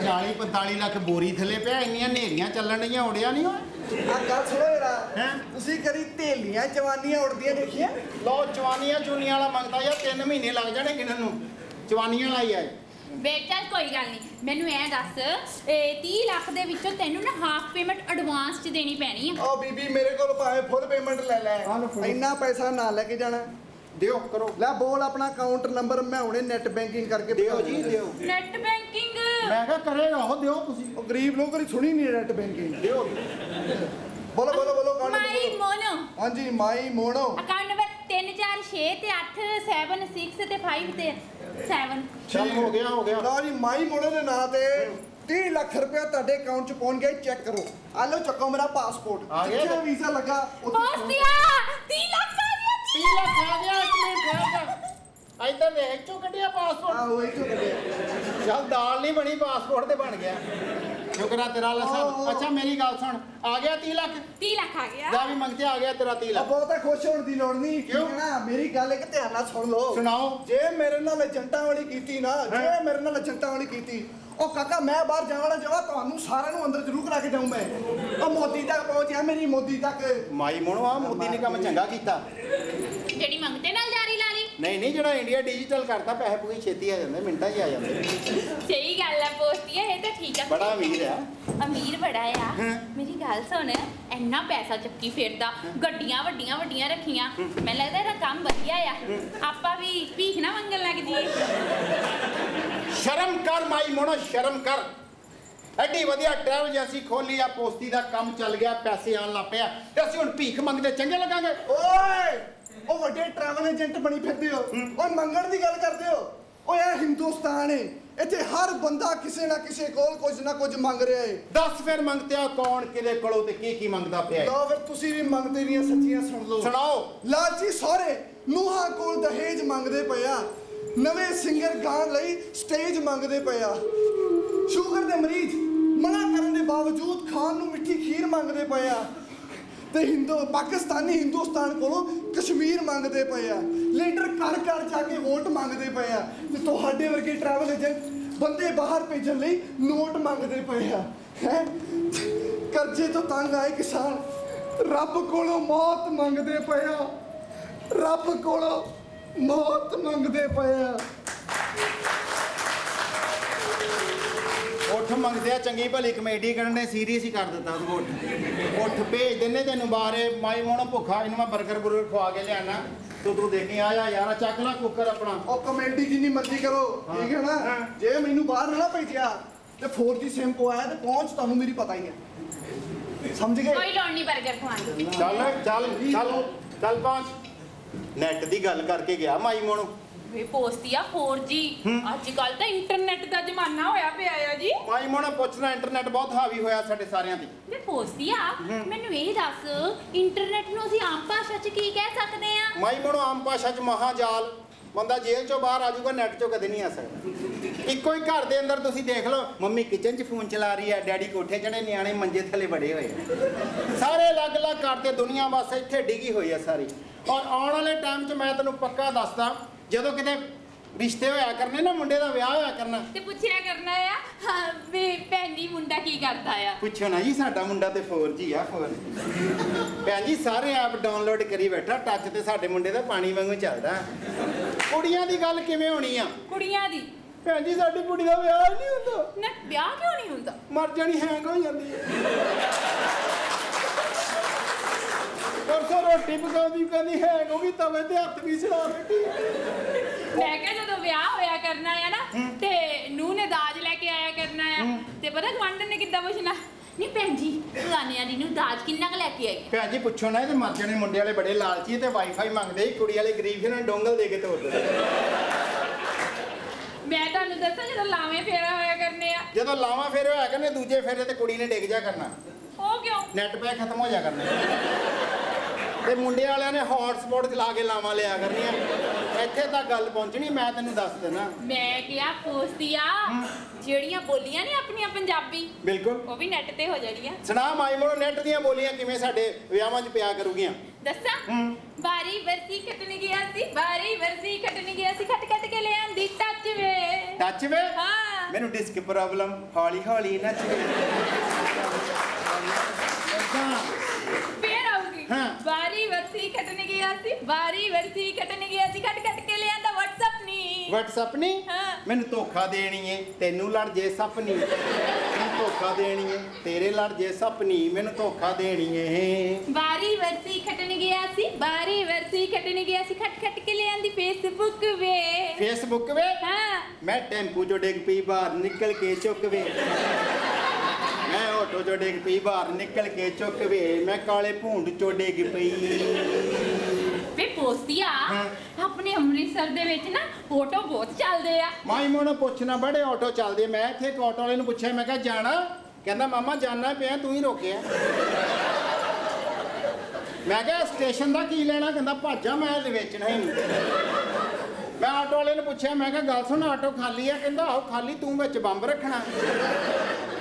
40-45 ਲੱਖ ਬੋਰੀ ਥੱਲੇ ਪਿਆ ਇੰਨੀਆਂ ਨੇਰੀਆਂ ਚੱਲਣ ਡੀਆਂ ਉੜਿਆ ਨਹੀਂ ਓਏ ਆ ਗੱਲ ਸੁਣੋ ਜਰਾ ਤੁਸੀਂ ਕਦੀ ਢੇਲੀਆਂ ਜਵਾਨੀਆਂ ਉੜਦੀਆਂ ਦੇਖੀਆਂ ਲੋ ਜਵਾਨੀਆਂ ਚੁੰਨੀਆਂ ਵਾਲਾ ਮੰਗਦਾ ਯਾਰ 3 ਮਹੀਨੇ ਲੱਗ ਜਾਣੇ ਗਿਣਨ ਨੂੰ ਜਵਾਨੀਆਂ ਵਾਲਾ ਹੀ ਆ ਬੇਟਾ ਕੋਈ ਗੱਲ ਨਹੀਂ ਮੈਨੂੰ ਐ ਦੱਸ 30 ਲੱਖ ਦੇ ਵਿੱਚੋਂ ਤੈਨੂੰ ਨਾ ਹਾਫ ਪੇਮੈਂਟ ਐਡਵਾਂਸ ਚ ਦੇਣੀ ਪੈਣੀ ਆ ਓ ਬੀਬੀ ਮੇਰੇ ਕੋਲ ਭਾਵੇਂ ਫੁੱਲ ਪੇਮੈਂਟ ਲੈ ਲੈ ਇੰਨਾ ਪੈਸਾ ਨਾ ਲੈ ਕੇ ਜਾਣਾ ਦਿਓ ਕਰੋ ਲੈ ਬੋਲ ਆਪਣਾ ਅਕਾਊਂਟ ਨੰਬਰ ਮੈਂ ਹੁਣੇ ਨੈਟ ਬੈਂਕਿੰਗ ਕਰਕੇ ਦਿਓ ਜੀ ਦਿਓ ਨੈਟ ਬੈਂਕਿੰਗ ਮੈਂ ਕਿਹਾ ਕਰੇਗਾ ਉਹ ਦਿਓ ਤੁਸੀਂ ਉਹ ਗਰੀਬ ਲੋਕਾਂ ਦੀ ਸੁਣੀ ਨਹੀਂ ਨੈਟ ਬੈਂਕਿੰਗ ਦਿਓ ਬੋਲੋ ਬੋਲੋ ਬੋਲੋ ਅਕਾਊਂਟ ਮਾਈ ਨੰਬਰ ਮੋਨੋ ਹਾਂਜੀ ਮਾਈ ਮੋਨੋ ਅਕਾਊਂਟ ਨੰਬਰ 346 ਤੇ 8 7 6 ਤੇ 5 ਤੇ 7 ਚੱਲ ਹੋ ਗਿਆ ਲਓ ਜੀ ਮਾਈ ਮੋਨੋ ਦੇ ਨਾਂ ਤੇ 30 ਲੱਖ ਰੁਪਏ ਤੁਹਾਡੇ ਅਕਾਊਂਟ 'ਚ ਪਹੁੰਚ ਗਿਆ ਚੈੱਕ ਕਰੋ ਆ ਲਓ ਚੱਕੋ ਮੇਰਾ ਪਾਸਪੋਰਟ ਆ ਗਿਆ? ਜਿੱਥੇ ਵੀਜ਼ਾ ਲੱਗਾ ਪੋਸਟਿਆ 30 ਲੱਖ ਆ ਗਿਆ 30 ਲੱਖ ਆ ਗਿਆ ਇੱਕ ਮਿੰਟ ਠਹਿਰ ਜਾ ਇੱਧਰ ਦੇਖ ਚੋ ਕੱਢਿਆ ਪਾਸਪੋਰਟ ਆਹੋ ਇਹ ਕਿਉਂ ਕੱਢਿਆ ਚੱਲ ਦਾਲ ਨਹੀਂ ਬਣੀ ਪਾਸਪੋਰਟ ਤੇ ਬਣ ਗਿਆ ਸ਼ੁਕਰਾ ਤੇਰਾ ਲਸਣ ਅੱਛਾ ਮੇਰੀ ਗੱਲ ਸੁਣ ਆ ਗਿਆ 30 ਲੱਖ 30 ਲੱਖ ਆ ਗਿਆ ਜਾ ਵੀ ਮੰਗਤੇ ਆ ਗਿਆ ਤੇਰਾ 30 ਲੱਖ ਬਹੁਤਾ ਖੁਸ਼ ਹੋਣ ਦੀ ਲੋੜ ਨਹੀਂ ਕਿਉਂ? ਨਾ ਮੇਰੀ ਗੱਲ ਇੱਕ ਧਿਆਨ ਨਾਲ ਸੁਣ ਲਓ ਸੁਣਾਓ ਜੇ ਮੇਰੇ ਨਾਲ ਏਜੰਟਾਂ ਵਾਲੀ ਕੀਤੀ ਨਾ ਜੇ ਮੇਰੇ ਨਾਲ ਏਜੰਟਾਂ ਵਾਲੀ ਕੀਤੀ ਉਹ ਕਾਕਾ ਮੈਂ ਬਾਹਰ ਜਾਣਾ ਜਾਵਾ ਤੁਹਾਨੂੰ ਸਾਰਿਆਂ ਨੂੰ ਅੰਦਰ ਜ਼ਰੂਰ ਕਰਾ ਕੇ ਜਾਊਂ ਮੈਂ ਉਹ ਮੋਦੀ ਤੱਕ ਪਹੁੰਚਿਆ ਮੇਰੀ ਮੋਦੀ ਤੱਕ ਮਾਈ ਮੋਣੋ ਆ ਮੋਦੀ ਨੇ ਕੰਮ ਚੰਗਾ ਕੀਤਾ ਜਿਹੜੀ ਮੰਗਤੇ ਨਾਲ ਜਾਰੀ ਲਾ ਲਈ ਨਹੀਂ ਜਿਹੜਾ ਇੰਡੀਆ ਡਿਜੀਟਲ ਕਰਤਾ ਪੈਸੇ ਪੂਰੀ ਛੇਤੀ ਆ ਜਾਂਦੇ ਮਿੰਟਾਂ 'ਚ ਆ ਜਾਂਦੇ ਸਹੀ ਗੱਲ ਆ ਪੋਸਟਿਆ ਇਹ ਤਾਂ ਠੀਕ ਆ ਬੜਾ ਅਮੀਰ ਆ ਅਮੀਰ ਬੜਾ ਆ ਮੇਰੀ ਗੱਲ ਸੁਣ ਇੰਨਾ ਪੈਸਾ ਚੱਕੀ ਫਿਰਦਾ ਗੱਡੀਆਂ ਵੱਡੀਆਂ ਵੱਡੀਆਂ ਰੱਖੀਆਂ ਮੈਨੂੰ ਲੱਗਦਾ ਇਹਦਾ ਕੰਮ ਵਧੀਆ ਆ ਆਪਾਂ ਵੀ ਭੀਖ ਨਾ ਮੰਗਣ ਲੱਗ ਜੀਏ ਸ਼ਰਮ ਕਰ ਮਾਈ ਮੋਣੋ ਸ਼ਰਮ ਕਰ ਐਡੀ ਵਧੀਆ ਟਰੈਵਲ ਏਜੰਸੀ ਖੋਲੀ ਆ ਪੋਸਤੀ ਦਾ ਕੰਮ ਚੱਲ ਗਿਆ ਪੈਸੇ ਆਉਣ ਲੱਗ ਪਿਆ ਤੇ ਅਸੀਂ ਹੁਣ ਭੀਖ ਮੰਗਦੇ ਚੰਗੇ ਲੱਗਾਂਗੇ ਓਏ ਉਹ ਵੱਡੇ ਟਰੈਵਲ ਏਜੰਟ ਬਣੀ ਫਿਰਦੇ ਹੋ ਓਏ ਮੰਗਣ ਦੀ ਗੱਲ ਕਰਦੇ ਹੋ ਓਏ ਇਹ ਹਿੰਦੁਸਤਾਨ ਏ ਇੱਥੇ ਹਰ ਬੰਦਾ ਕਿਸੇ ਨਾ ਕਿਸੇ ਕੋਲ ਕੁਝ ਨਾ ਕੁਝ ਮੰਗ ਰਿਹਾ ਏ ਦੱਸ ਫਿਰ ਮੰਗਤਿਆ ਕੌਣ ਕਿਹਦੇ ਕੋਲੋਂ ਤੇ ਕੀ ਮੰਗਦਾ ਪਿਆ ਏ? ਲਓ ਫਿਰ ਤੁਸੀਂ ਵੀ ਮੰਗਦੇ ਦੀਆਂ ਸੱਚੀਆਂ ਸੁਣ ਲਓ ਸੁਣਾਓ ਲਾਲਚੀ ਸਹੁਰੇ ਨੂੰਹਾਂ ਕੋਲ ਦਹੇਜ ਮੰਗਦੇ ਪਏ ਆ ਨਵੇਂ ਸਿੰਗਰ ਗਾਣ ਲਈ ਸਟੇਜ ਮੰਗਦੇ ਪਏ ਆ ਸ਼ੂਗਰ ਦੇ ਮਰੀਜ਼ ਮਨਾ ਕਰਨ ਦੇ ਬਾਵਜੂਦ ਖਾਣ ਨੂੰ ਮਿੱਠੀ ਖੀਰ ਮੰਗਦੇ ਪਏ ਆ ਤੇ ਪਾਕਿਸਤਾਨੀ ਹਿੰਦੁਸਤਾਨ ਕੋਲੋਂ ਕਸ਼ਮੀਰ ਮੰਗਦੇ ਪਏ ਆ ਲੀਡਰ ਘਰ ਘਰ ਜਾ ਕੇ ਵੋਟ ਮੰਗਦੇ ਪਏ ਆ ਤੇ ਤੁਹਾਡੇ ਵਰਗੇ ਟਰੈਵਲ ਏਜੰਟ ਬੰਦੇ ਬਾਹਰ ਭੇਜਣ ਲਈ ਨੋਟ ਮੰਗਦੇ ਪਏ ਆ ਹੈ ਕਰਜ਼ੇ ਤੋਂ ਤੰਗ ਆਏ ਕਿਸਾਨ ਰੱਬ ਕੋਲੋਂ ਮੌਤ ਮੰਗਦੇ ਪਏ ਆ ਰੱਬ ਕੋਲੋਂ ਮੌਤ ਮੰਗਦੇ ਪਏ ਆ ਉੱਠ ਮੰਗਦੇ ਆ ਚੰਗੀ ਭਲੀ ਕਮੇਡੀ ਕਰਨ ਨੇ ਸੀਰੀਅਸ ਹੀ ਕਰ ਦਿੱਤਾ ਤੂੰ ਉੱਠ ਭੇਜ ਦਿੰਨੇ ਤੈਨੂੰ ਬਾਹਰੇ ਮਾਈ ਮੋਣੋ ਭੁੱਖਾ ਇਹਨੂੰ ਮੈਂ 버ਗਰ ਖਵਾ ਕੇ ਲਿਆਣਾ ਤੂੰ ਦੇਖੀ ਆ ਜਾ ਯਾਰ ਚੱਕ ਲੈ ਕੁੱਕਰ ਆਪਣਾ ਉਹ ਕਮੇਡੀ ਜਿੰਨੀ ਮਰਜ਼ੀ ਕਰੋ ਠੀਕ ਹੈ ਨਾ ਜੇ ਮੈਨੂੰ ਬਾਹਰ ਨਾ ਭੇਜਿਆ ਤੇ 4G ਸਿਮ ਪਵਾਇਆ ਤੇ ਪਹੁੰਚ ਤੁਹਾਨੂੰ ਮੇਰੀ ਪਤਾ ਹੀ ਹੈ ਸਮਝ ਗਏ ਕੋਈ ਲੋੜ ਨਹੀਂ 버ਗਰ ਖਵਾਉਣ ਦੀ ਚੱਲ ਪਹੁੰਚ ਨੈਟ ਦੀ ਗੱਲ ਕਰਕੇ ਗਿਆ ਮਾਈ ਮੋਣੋ ਵੇ ਪੋਸਟਿਆ 4G ਅੱਜ ਕੱਲ ਤਾਂ ਇੰਟਰਨੈਟ ਦਾ ਜ਼ਮਾਨਾ ਹੋਇਆ ਪਿਆ ਆ ਜੀ ਮਾਈ ਮੋਣੋ ਪੁੱਛਣਾ ਇੰਟਰਨੈਟ ਬਹੁਤ ਹਾਵੀ ਹੋਇਆ ਸਾਡੇ ਸਾਰਿਆਂ ਤੇ ਵੇ ਪੋਸਟਿਆ ਮੈਨੂੰ ਇਹ ਦੱਸ ਇੰਟਰਨੈਟ ਨੂੰ ਅਸੀਂ ਆਮ ਭਾਸ਼ਾ 'ਚ ਕੀ ਕਹਿ ਸਕਦੇ ਆ ਮਾਈ ਮੋਣੋ ਆਮ ਭਾਸ਼ਾ 'ਚ ਮਹਾਜਾਲ ਬੰਦਾ ਜੇਲ੍ਹ 'ਚੋਂ ਬਾਹਰ ਆ ਜਾਊਗਾ ਨੈਟ 'ਚੋਂ ਕਦੇ ਨਹੀਂ ਆ ਸਕਦਾ ਇੱਕੋ ਹੀ ਘਰ ਦੇ ਅੰਦਰ ਤੁਸੀਂ ਦੇਖ ਲਓ ਮੰਮੀ ਕਿਚਨ 'ਚ ਫੋਨ ਚਲਾ ਰਹੀ ਹੈ ਡੈਡੀ ਕੋਠੇ ਚੜੇ ਨਿਆਣੇ ਮੰਜੇ ਥੱਲੇ ਬੜੇ ਹੋਏ ਸਾਰੇ ਅਲੱਗ-ਅਲੱਗ ਘਰ ਤੇ ਦੁਨੀਆ ਬਸ ਇੱਥੇ ਡਿੱਗੀ ਹੋਈ ਹੈ ਸਾਰੀ ਔਰ ਆਉਣ ਵਾਲੇ ਟਾਈਮ 'ਚ ਮੈਂ ਤੈਨੂੰ ਪੱਕਾ ਦੱਸਦਾ ਜਦੋਂ ਕਿਤੇ ਰਿਸ਼ਤੇ ਹੋਇਆ ਕਰਨੇ ਨਾ ਮੁੰਡੇ ਦਾ ਵਿਆਹ ਹੋਇਆ ਕਰਨਾ ਤੇ ਪੁੱਛਿਆ ਕਰਨਾ ਆ ਹਾਂ ਵੇ ਭੈਣ ਜੀ ਮੁੰਡਾ ਕੀ ਕਰਦਾ ਆ ਪੁੱਛੋ ਨਾ ਜੀ ਸਾਡਾ ਮੁੰਡਾ ਤੇ 4G ਆ 4G ਭੈਣ ਜੀ ਸਾਰੇ ਐਪ ਡਾਊਨਲੋਡ ਕਰੀ ਬੈਠਾ ਟੱਚ ਤੇ ਸਾਡੇ ਮੁੰਡੇ ਦਾ ਪਾਣੀ ਵਾਂਗੂ ਚੱਲਦਾ ਕੁੜੀਆਂ ਦੀ ਗੱਲ ਕਿਵੇਂ ਹੋਣੀ ਆ ਕੁੜੀਆਂ ਦੀ ਭੈਣ ਜੀ ਸਾਡੀ ਕੁੜੀ ਦਾ ਵਿਆਹ ਹੀ ਨਹੀਂ ਹੁੰਦਾ ਨਾ ਵਿਆਹ ਕਿਉਂ ਨਹੀਂ ਹੁੰਦਾ ਮਰ ਜਾਣੀ ਹੈਂਗ ਹੋ ਜਾਂਦੀ ਹੈ ਪਰਸੋਂ ਰੋਟੀ ਪਕਾਉਂਦੀ ਕਹਿੰਦੀ ਹੈਂਗ ਹੋ ਗਈ ਤਵੇ ਤੇ ਹੱਥ ਵੀ ਚਲਾ ਬੈਠੀ ਮੈਂ ਕਿਹਾ ਜਦੋਂ ਵਿਆਹ ਹੋਇਆ ਕਰਨਾ ਆ ਨਾ ਤੇ ਨੂੰਹ ਨੇ ਦਾਜ ਲੈ ਕੇ ਆਇਆ ਕਰਨਾ ਆ ਤੇ ਪਤਾ ਗਵਾਂਢਣ ਨੇ ਕਿੱਦਾਂ ਪੁੱਛਣਾ ਨਹੀਂ ਭੈਣ ਜੀ ਫਲਾਨਿਆਂ ਦੀ ਨੂੰ ਦਾਜ ਕਿੰਨਾ ਕੁ ਲੈ ਕੇ ਆਈ ਭੈਣ ਜੀ ਪੁੱਛੋ ਨਾ ਇਹ ਮਰ ਜਾਣੇ ਮੁੰਡੇ ਵਾਲੇ ਬੜੇ ਲਾਲਚੀ ਤੇ ਵਾਈਫਾਈ ਮੰਗਦੇ ਕੁੜੀ ਵਾਲੇ ਗਰੀਬ ਜਿਹਨਾਂ ਨੂੰ ਡੋਂਗਲ ਦੇ ਕੇ ਤੋੜ ਦਿੰਦੇ ਮੈਂ ਤੁਹਾਨੂੰ ਦੱਸਾਂ ਜਦੋਂ ਲਾਵੇਂ ਫੇਰਾ ਹੋਇਆ ਕਰਨੇ ਆ ਜਦੋਂ ਲਾਵਾਂ ਫੇਰੇ ਹੋਇਆ ਕਰਨੇ ਦੂਜੇ ਫੇਰੇ ਤੇ ਕੁੜੀ ਨੇ ਡਿੱਗ ਜਾ ਕਰਨਾ ਉਹ ਕਿਉਂ ਨੈਟ ਪੈਕ ਖਤਮ ਹੋ ਜਾ ਕਰਨਾ ਤੇ ਮੁੰਡੇ ਵਾਲਿਆਂ ਨੇ ਹੌਟਸਪੌਟ ਚਲਾ ਕੇ ਲਾਵਾਂ ਲਿਆ ਕਰਨੀਆਂ। ਇੱਥੇ ਤੱਕ ਗੱਲ ਪਹੁੰਚਣੀ, ਮੈਂ ਤੈਨੂੰ ਦੱਸ ਦੇਣਾ। ਮੈਂ ਕਿਹਾ ਪੋਸਤੀਆ ਜਿਹੜੀਆਂ ਬੋਲੀਆਂ ਨੇ ਆਪਣੀਆਂ ਪੰਜਾਬੀ, ਬਿਲਕੁਲ ਉਹ ਵੀ ਨੈਟ ਤੇ ਹੋ ਜਾਣੀਆਂ। ਸੁਣਾ ਮਾਈ ਮੋੜੋ, ਨੈਟ ਦੀਆਂ ਬੋਲੀਆਂ ਕਿਵੇਂ ਸਾਡੇ ਵਿਆਹਾਂ 'ਚ ਪਿਆ ਕਰੂਗੀਆਂ? ਦੱਸਾਂ? ਬਾਰੀ ਬਰਸੀ ਕੱਟਣ ਗਿਆ ਸੀ, ਬਾਰੀ ਬਰਸੀ ਕੱਟਣ ਗਿਆ ਸੀ, ਖੱਟ ਖੱਟ ਕੇ ਲੈ ਆਂਦੀ ਟੱਚ ਵੇ। ਟੱਚ ਵੇ? ਹਾਂ। ਮੈਨੂੰ ਡਿਸਕ ਪ੍ਰੋਬਲਮ, ਹੌਲੀ ਹੌਲੀ ਨੱਚ ਵੇ। ਫੇਰ ਆਊਗੀ। ਹਾਂ। ਬਾਰੀ ਬਰਸੀ ਕੱਟਣ ਗਿਆ ਸੀ, ਬਾਰੀ ਬਰਸੀ ਕੱਟਣ ਗਿਆ ਸੀ, ਖੱਟ ਖੱਟ ਕੇ ਲੈ ਆਂਦਾ WhatsApp ਨਹੀਂ। WhatsApp ਨਹੀਂ? ਹਾਂ। ਮੈਨੂੰ ਧੋਖਾ ਦੇਣੀ ਏ, ਤੈਨੂੰ ਲੜ ਜੇ ਸਪਨੀ। ਮੈਨੂੰ ਧੋਖਾ ਦੇਣੀ ਏ, ਤੇਰੇ ਲੜ ਜੇ ਸਪਨੀ, ਮੈਨੂੰ ਧੋਖਾ ਦੇਣੀ ਏ। ਬਾਰੀ ਵਰਸੀ ਖੱਟਣ ਗਿਆ ਸੀ, ਬਾਰੀ ਵਰਸੀ ਖੱਟਣ ਗਿਆ ਸੀ, ਖੱਟ ਖੱਟ ਕੇ ਲੈ ਆਂਦੀ Facebook ਵੇ। Facebook ਵੇ? ਹਾਂ। ਮੈਂ ਟੈਂਪੂ ਚੋਂ ਡਿੱਗ ਪਈ, ਬਾਹਰ ਨਿਕਲ ਕੇ ਚੁੱਕ ਵੇ। ਮੈਂ ਆਟੋ ਚੋਂ ਡਿੱਗ ਪਈ, ਬਾਹਰ ਨਿਕਲ ਕੇ ਚੁੱਕ ਵੇ। ਮੈਂ ਕਾਲੇ ਭੂੰਡ ਚੋਂ ਡਿੱਗ ਪਈ। ਵੇ ਪੋਸਤੀਆ, ਆਪਣੇ ਅੰਮ੍ਰਿਤਸਰ ਦੇ ਵਿੱਚ ਨਾ ਆਟੋ ਬਹੁਤ ਚੱਲਦੇ ਆ। ਮਾਈ ਮੋਨੂੰ ਪੁੱਛਣਾ, ਬੜੇ ਆਟੋ ਚੱਲਦੇ। ਮੈਂ ਇੱਥੇ ਇੱਕ ਆਟੋ ਵਾਲੇ ਨੂੰ ਪੁੱਛਿਆ, ਮੈਂ ਕਿਹਾ ਜਾਣਾ? ਕਹਿੰਦਾ ਮਾਮਾ ਜਾਣਾ ਪਿਆ, ਤੂੰ ਹੀ ਰੋਕਿਆ। ਮੈਂ ਕਿਹਾ ਸਟੇਸ਼ਨ ਦਾ ਕੀ ਲੈਣਾ? ਕਹਿੰਦਾ ਭਾਜਾ, ਮੈਂ ਵੇਚਣਾ ਹੀ ਨਹੀਂ। ਮੈਂ ਆਟੋ ਵਾਲੇ ਨੂੰ ਪੁੱਛਿਆ, ਮੈਂ ਕਿਹਾ ਗੱਲ ਸੁਣ, ਆਟੋ ਖਾਲੀ ਆ? ਕਹਿੰਦਾ ਆਹੋ ਖਾਲੀ, ਤੂੰ ਵਿੱਚ ਬੰਬ ਰੱਖਣਾ।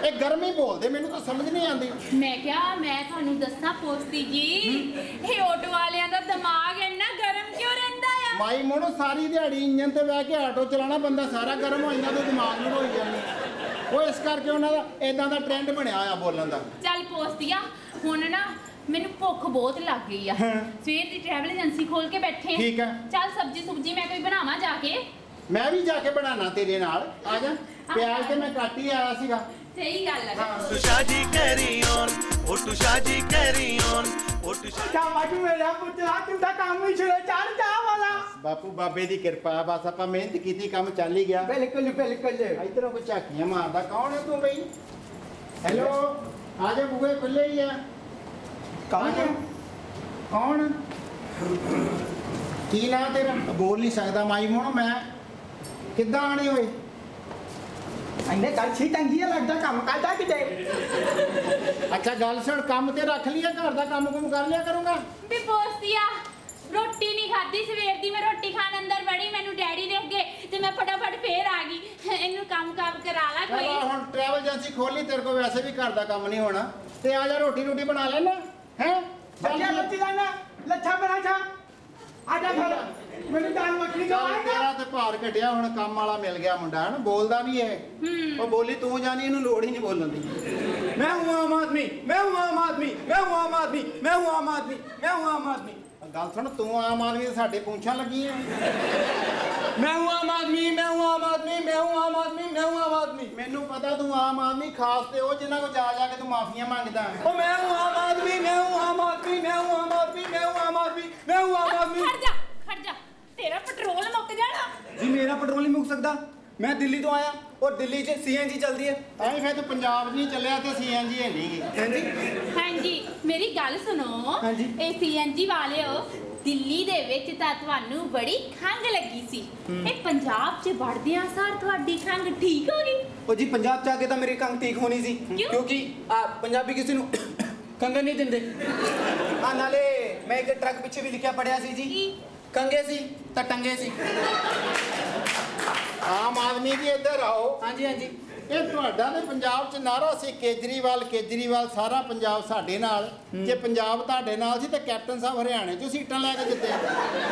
ਇਹ ਗਰਮੀ ਬੋਲਦੇ, ਮੈਨੂੰ ਤਾਂ ਸਮਝ ਨਹੀਂ ਆਉਂਦੀ। ਮੈਂ ਕਿਹਾ ਮੈਂ ਤੁਹਾਨੂੰ ਦੱਸਾਂ ਪੋਸਤੀ ਜੀ, ਇਹ ਆਟੋ ਵਾਲਿਆਂ ਦਾ ਦਿਮਾਗ ਇੰਨਾ ਗਰਮ ਕਿਉਂ ਰਹਿੰਦਾ ਆ? ਮਾਈ ਮੋਨੂੰ ਸਾਰੀ ਦਿਹਾੜੀ ਇੰਜਨ ਤੇ ਬਹਿ ਕੇ ਆਟੋ ਚਲਾਉਣਾ, ਬੰਦਾ ਸਾਰਾ ਗਰਮ ਹੋ ਜਾਂਦਾ ਤੇ ਦਿਮਾਗ ਨੂੰ ਹੋਈ ਜਾਂਦੀ। ਉਹ ਇਸ ਕਰਕੇ ਉਹਨਾਂ ਦਾ ਇਦਾਂ ਦਾ ਟ੍ਰੈਂਡ ਬਣਿਆ ਆ ਬੋਲਣ ਦਾ। ਚੱਲ ਪੋਸਤੀਆ, ਹੁਣ ਨਾ ਮੈਨੂੰ ਭੁੱਖ ਬਹੁਤ ਲੱਗ ਗਈ ਆ। ਸਵੇਰ ਦੀ ਟਰੈਵਲ ਏਜੰਸੀ ਖੋਲ ਕੇ ਬੈਠੇ। ਠੀਕ ਆ। ਚੱਲ ਸਬਜੀ ਸੁਬਜੀ ਮੈਂ ਕੋਈ ਬਣਾਵਾਂ ਜਾ ਕੇ। ਮੈਂ ਵੀ ਜਾ ਕੇ ਬਣਾਣਾ ਤੇਰੇ ਨਾਲ, ਆ ਜਾ। ਪਿਆਜ਼ ਤੇ ਮੈਂ ਕੱਟ ਹੀ ਆਇਆ ਸੀਗਾ। ਸਹੀ ਗੱਲ ਹੈ। शादी कैरी ऑन, ओ टू शादी कैरी ऑन, ओ टू ਸ਼ਾਬਾਸ਼ ਮੇਰਾ ਪੁੱਤਰਾ, ਤੂੰ ਤਾਂ ਕੰਮ ਹੀ ਛੜੇ ਚੜ ਜਾ ਵਾਲਾ। ਬਾਪੂ ਬਾਬੇ ਦੀ ਕਿਰਪਾ, ਬਸ ਆਪਾਂ ਮਿਹਨਤ ਕੀਤੀ, ਕੰਮ ਚੱਲ ਹੀ ਗਿਆ। ਬਿਲਕੁਲ ਬਿਲਕੁਲ। ਇਧਰੋਂ ਕੋਈ ਝਾਕੀਆਂ ਮਾਰਦਾ। ਕੌਣ ਹੈ ਤੂੰ ਬਈ? ਹੈਲੋ, ਆ ਜਾ, ਬੂਹੇ ਖੁੱਲੇ ਹੀ ਆ। ਕੌਣ ਹੈ? ਕੌਣ? ਕੀ ਨਾਂ ਤੇਰਾ? ਬੋਲ ਨਹੀਂ ਸਕਦਾ ਮਾਈ ਮੋਹਣ। ਮੈਂ ਕਿੱਦਾਂ ਆਣੇ ਹੋਏ? ਇਹਨੇ ਗੱਲ ਛੀ ਟੰਗੀ ਆ, ਲੱਗਦਾ ਕੰਮ ਕਰਦਾ ਕਿਤੇ। ਅੱਛਾ ਗੱਲ ਸੁਣ, ਕੰਮ ਤੇ ਰੱਖ ਲਿਆ, ਘਰ ਦਾ ਕੰਮ ਕੁਮ ਕਰ ਲਿਆ ਕਰੂੰਗਾ। ਵੀ ਪੋਸਤੀਆ, ਰੋਟੀ ਨਹੀਂ ਖਾਧੀ ਸਵੇਰ ਦੀ। ਮੈਂ ਰੋਟੀ ਖਾਣ ਅੰਦਰ ਵੜੀ, ਮੈਨੂੰ ਡੈਡੀ ਦੇਖ ਗਏ ਤੇ ਮੈਂ ਫਟਾਫਟ ਫੇਰ ਆ ਗਈ। ਇਹਨੂੰ ਕੰਮ ਕਰਾ ਲਾ ਕੋਈ। ਚਲੋ ਹੁਣ ਟਰੈਵਲ ਏਜੰਸੀ ਖੋਲੀ, ਤੇਰੇ ਕੋਲ ਵੈਸੇ ਵੀ ਘਰ ਦਾ ਕੰਮ ਨਹੀਂ ਹੋਣਾ, ਤੇ ਆ ਜਾ ਰੋਟੀ ਰੋਟੀ ਬਣਾ ਲੈਣਾ ਹੈ। ਬੱਚਾ ਬੱਚੀ ਲੈਣਾ, ਲੱਛਾ ਬਣਾ ਛਾ। ਆ ਜਾ ਫਿਰ, ਮੈਨੂੰ ਦਾਲ ਮੱਖਣੀ ਖਵਾਏਗਾ। ਤੇਰਾ ਤੇ ਭਾਰ ਘਟਿਆ, ਹੁਣ ਕੰਮ ਵਾਲਾ ਮਿਲ ਗਿਆ ਮੁੰਡਾ, ਹਨ ਬੋਲਦਾ ਵੀ ਇਹ। ਉਹ ਬੋਲੀ ਤੂੰ ਜਾਣੀ, ਇਹਨੂੰ ਲੋੜ ਹੀ ਨਹੀਂ ਬੋਲਣ ਦੀ। मैं हूँ आम आदमी, मैं हूँ आम आदमी, मैं हूँ आम आदमी, मैं हूँ आम आदमी, मैं हूँ आम आदमी। ਗੱਲ ਸੁਣ, ਤੂੰ ਆਮ ਆਦਮੀ ਦੇ ਸਾਡੇ ਪੂੰਛਾਂ ਲੱਗੀਆਂ। मैं हूँ आम आदमी, मैं हूँ आम आदमी, मैं हूँ आम आदमी, मैं हूँ आम आदमी। ਮੈਨੂੰ ਪਤਾ ਤੂੰ ਆਮ ਆਦਮੀ, ਖਾਸ ਤੇ ਉਹ ਜਿਨ੍ਹਾਂ ਕੋ ਜਾ ਜਾ ਕੇ ਤੂੰ ਮਾਫੀਆਂ ਮੰਗਦਾ। ओ मैं हूँ आम आदमी, मैं हूँ आम आदमी, मैं हूँ आम आदमी, मैं हूँ आम आदमी, मैं हूँ आम आदमी। खड़ जा, तेरा पेट्रोल मुक जाना। जी मेरा पेट्रोल नहीं मुक सकता। मैं दिल्ली तो आया और दिल्ली से CNG चलती है। ਤਾਂ ਹੀ ਫਿਰ ਤੂੰ ਪੰਜਾਬ ਨਹੀਂ ਚੱਲਿਆ ਤੇ CNG ਹੈ ਨਹੀਂ ਗੀ। हाँ जी, हाँ जी, मेरी गल सुनो। हाँ जी। ਇਹ CNG ਵਾਲਿਓ, ਦਿੱਲੀ ਦੇ ਵਿੱਚ ਤਾਂ ਤੁਹਾਨੂੰ ਬੜੀ ਖੰਘ ਲੱਗੀ ਸੀ। ਇਹ ਪੰਜਾਬ 'ਚ ਵੜਦਿਆਂ ਸਾਰ ਤੁਹਾਡੀ ਖੰਘ ਠੀਕ ਹੋ ਗਈ? ओ जी पंजाब जाके तो मेरी कंग ठीक होनी सी। क्यों? क्योंकि पंजाबी किसी ਨੂੰ ਕੰਗੇ ਨਹੀਂ ਦਿੰਦੇ। ਆ ਨਾਲੇ ਮੈਂ ਇੱਕ ਟਰੱਕ ਪਿੱਛੇ ਵੀ ਲਿਖਿਆ ਪੜਿਆ ਸੀ ਜੀ, ਕੀ? ਕੰਗੇ ਸੀ ਤਾਂ ਟੰਗੇ ਸੀ। ਆਮ ਆਦਮੀ ਵੀ ਇੱਧਰ ਆਓ। ਹਾਂਜੀ ਹਾਂਜੀ। ਇਹ ਤੁਹਾਡਾ ਤੇ ਪੰਜਾਬ 'ਚ ਨਾਰਾ ਸੀ ਕੇਜਰੀਵਾਲ ਕੇਜਰੀਵਾਲ, ਸਾਰਾ ਪੰਜਾਬ ਸਾਡੇ ਨਾਲ। ਜੇ ਪੰਜਾਬ ਤੁਹਾਡੇ ਨਾਲ ਸੀ ਤੇ ਕੈਪਟਨ ਸਾਹਿਬ ਹਰਿਆਣੇ 'ਚੋਂ ਸੀਟਾਂ ਲੈ ਕੇ ਜਿੱਤੇ।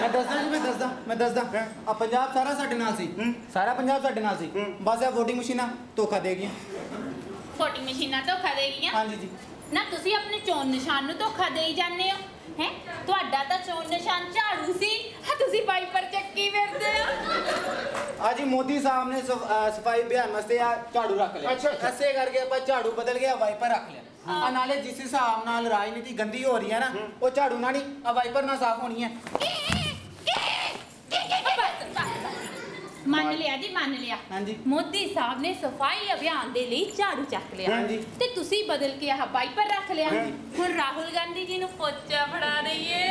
ਮੈਂ ਦੱਸਦਾ ਜੀ, ਮੈਂ ਦੱਸਦਾ ਆ ਪੰਜਾਬ ਸਾਰਾ ਸਾਡੇ ਨਾਲ ਸੀ। ਸਾਰਾ ਪੰਜਾਬ ਸਾਡੇ ਨਾਲ ਸੀ। ਬਸ ਇਹ VOTING ਮਸ਼ੀਨਾਂ ਧੋਖਾ ਦੇ ਗਈਆਂ। ਵੋਟਿੰਗ ਮਸ਼ੀਨਾਂ ਧੋਖਾ ਦੇ ਗਈਆਂ? ਹਾਂਜੀ ਜੀ। ਨਾ ਤੁਸੀਂ ਆਪਣੇ ਚੋਣ ਨਿਸ਼ਾਨ ਨੂੰ ਧੋਖਾ ਦੇਈ ਜਾਂਦੇ ਹੋ ਹੈ। ਤੁਹਾਡਾ ਤਾਂ ਚੋਣ ਨਿਸ਼ਾਨ ਝਾੜੂ ਸੀ, ਤੁਸੀਂ ਵਾਈਪਰ ਚੱਕੀ ਫਿਰਦੇ ਹੋ। आज ही मोदी साहब ने सफाई अभियान वास्ते झाड़ू रख लिया। अच्छा। ऐसे करके ਆਪਾਂ ਝਾੜੂ ਬਦਲ ਗਿਆ, ਵਾਈਪਰ ਰੱਖ ਲਿਆ। ਆ ਨਾਲੇ ਜਿਸ ਹਿਸਾਬ ਨਾਲ ਰਾਜਨੀਤੀ ਗੰਦੀ ਹੋ ਰਹੀ ਹੈ ਨਾ, ਉਹ ਝਾੜੂ ਨਾਲ ਨਹੀਂ, ਆ ਵਾਈਪਰ ਨਾਲ ਸਾਫ਼ ਹੋਣੀ ਹੈ। ਮੰਨ ਲਿਆ ਜੀ, ਮੰਨ ਲਿਆ। ਹਾਂਜੀ। ਮੋਦੀ ਸਾਹਿਬ ਨੇ ਸਫਾਈ ਅਭਿਆਨ ਦੇ ਲਈ ਝਾੜੂ ਚੱਕ ਲਿਆ ਹਾਂਜੀ। ਤੇ ਤੁਸੀਂ ਬਦਲ ਕੇ ਆਹ ਵਾਈਪਰ ਰੱਖ ਲਿਆ। ਹੁਣ ਰਾਹੁਲ ਗਾਂਧੀ ਜੀ ਨੂੰ ਪੋਚਾ ਫੜਾ ਦਈਏ।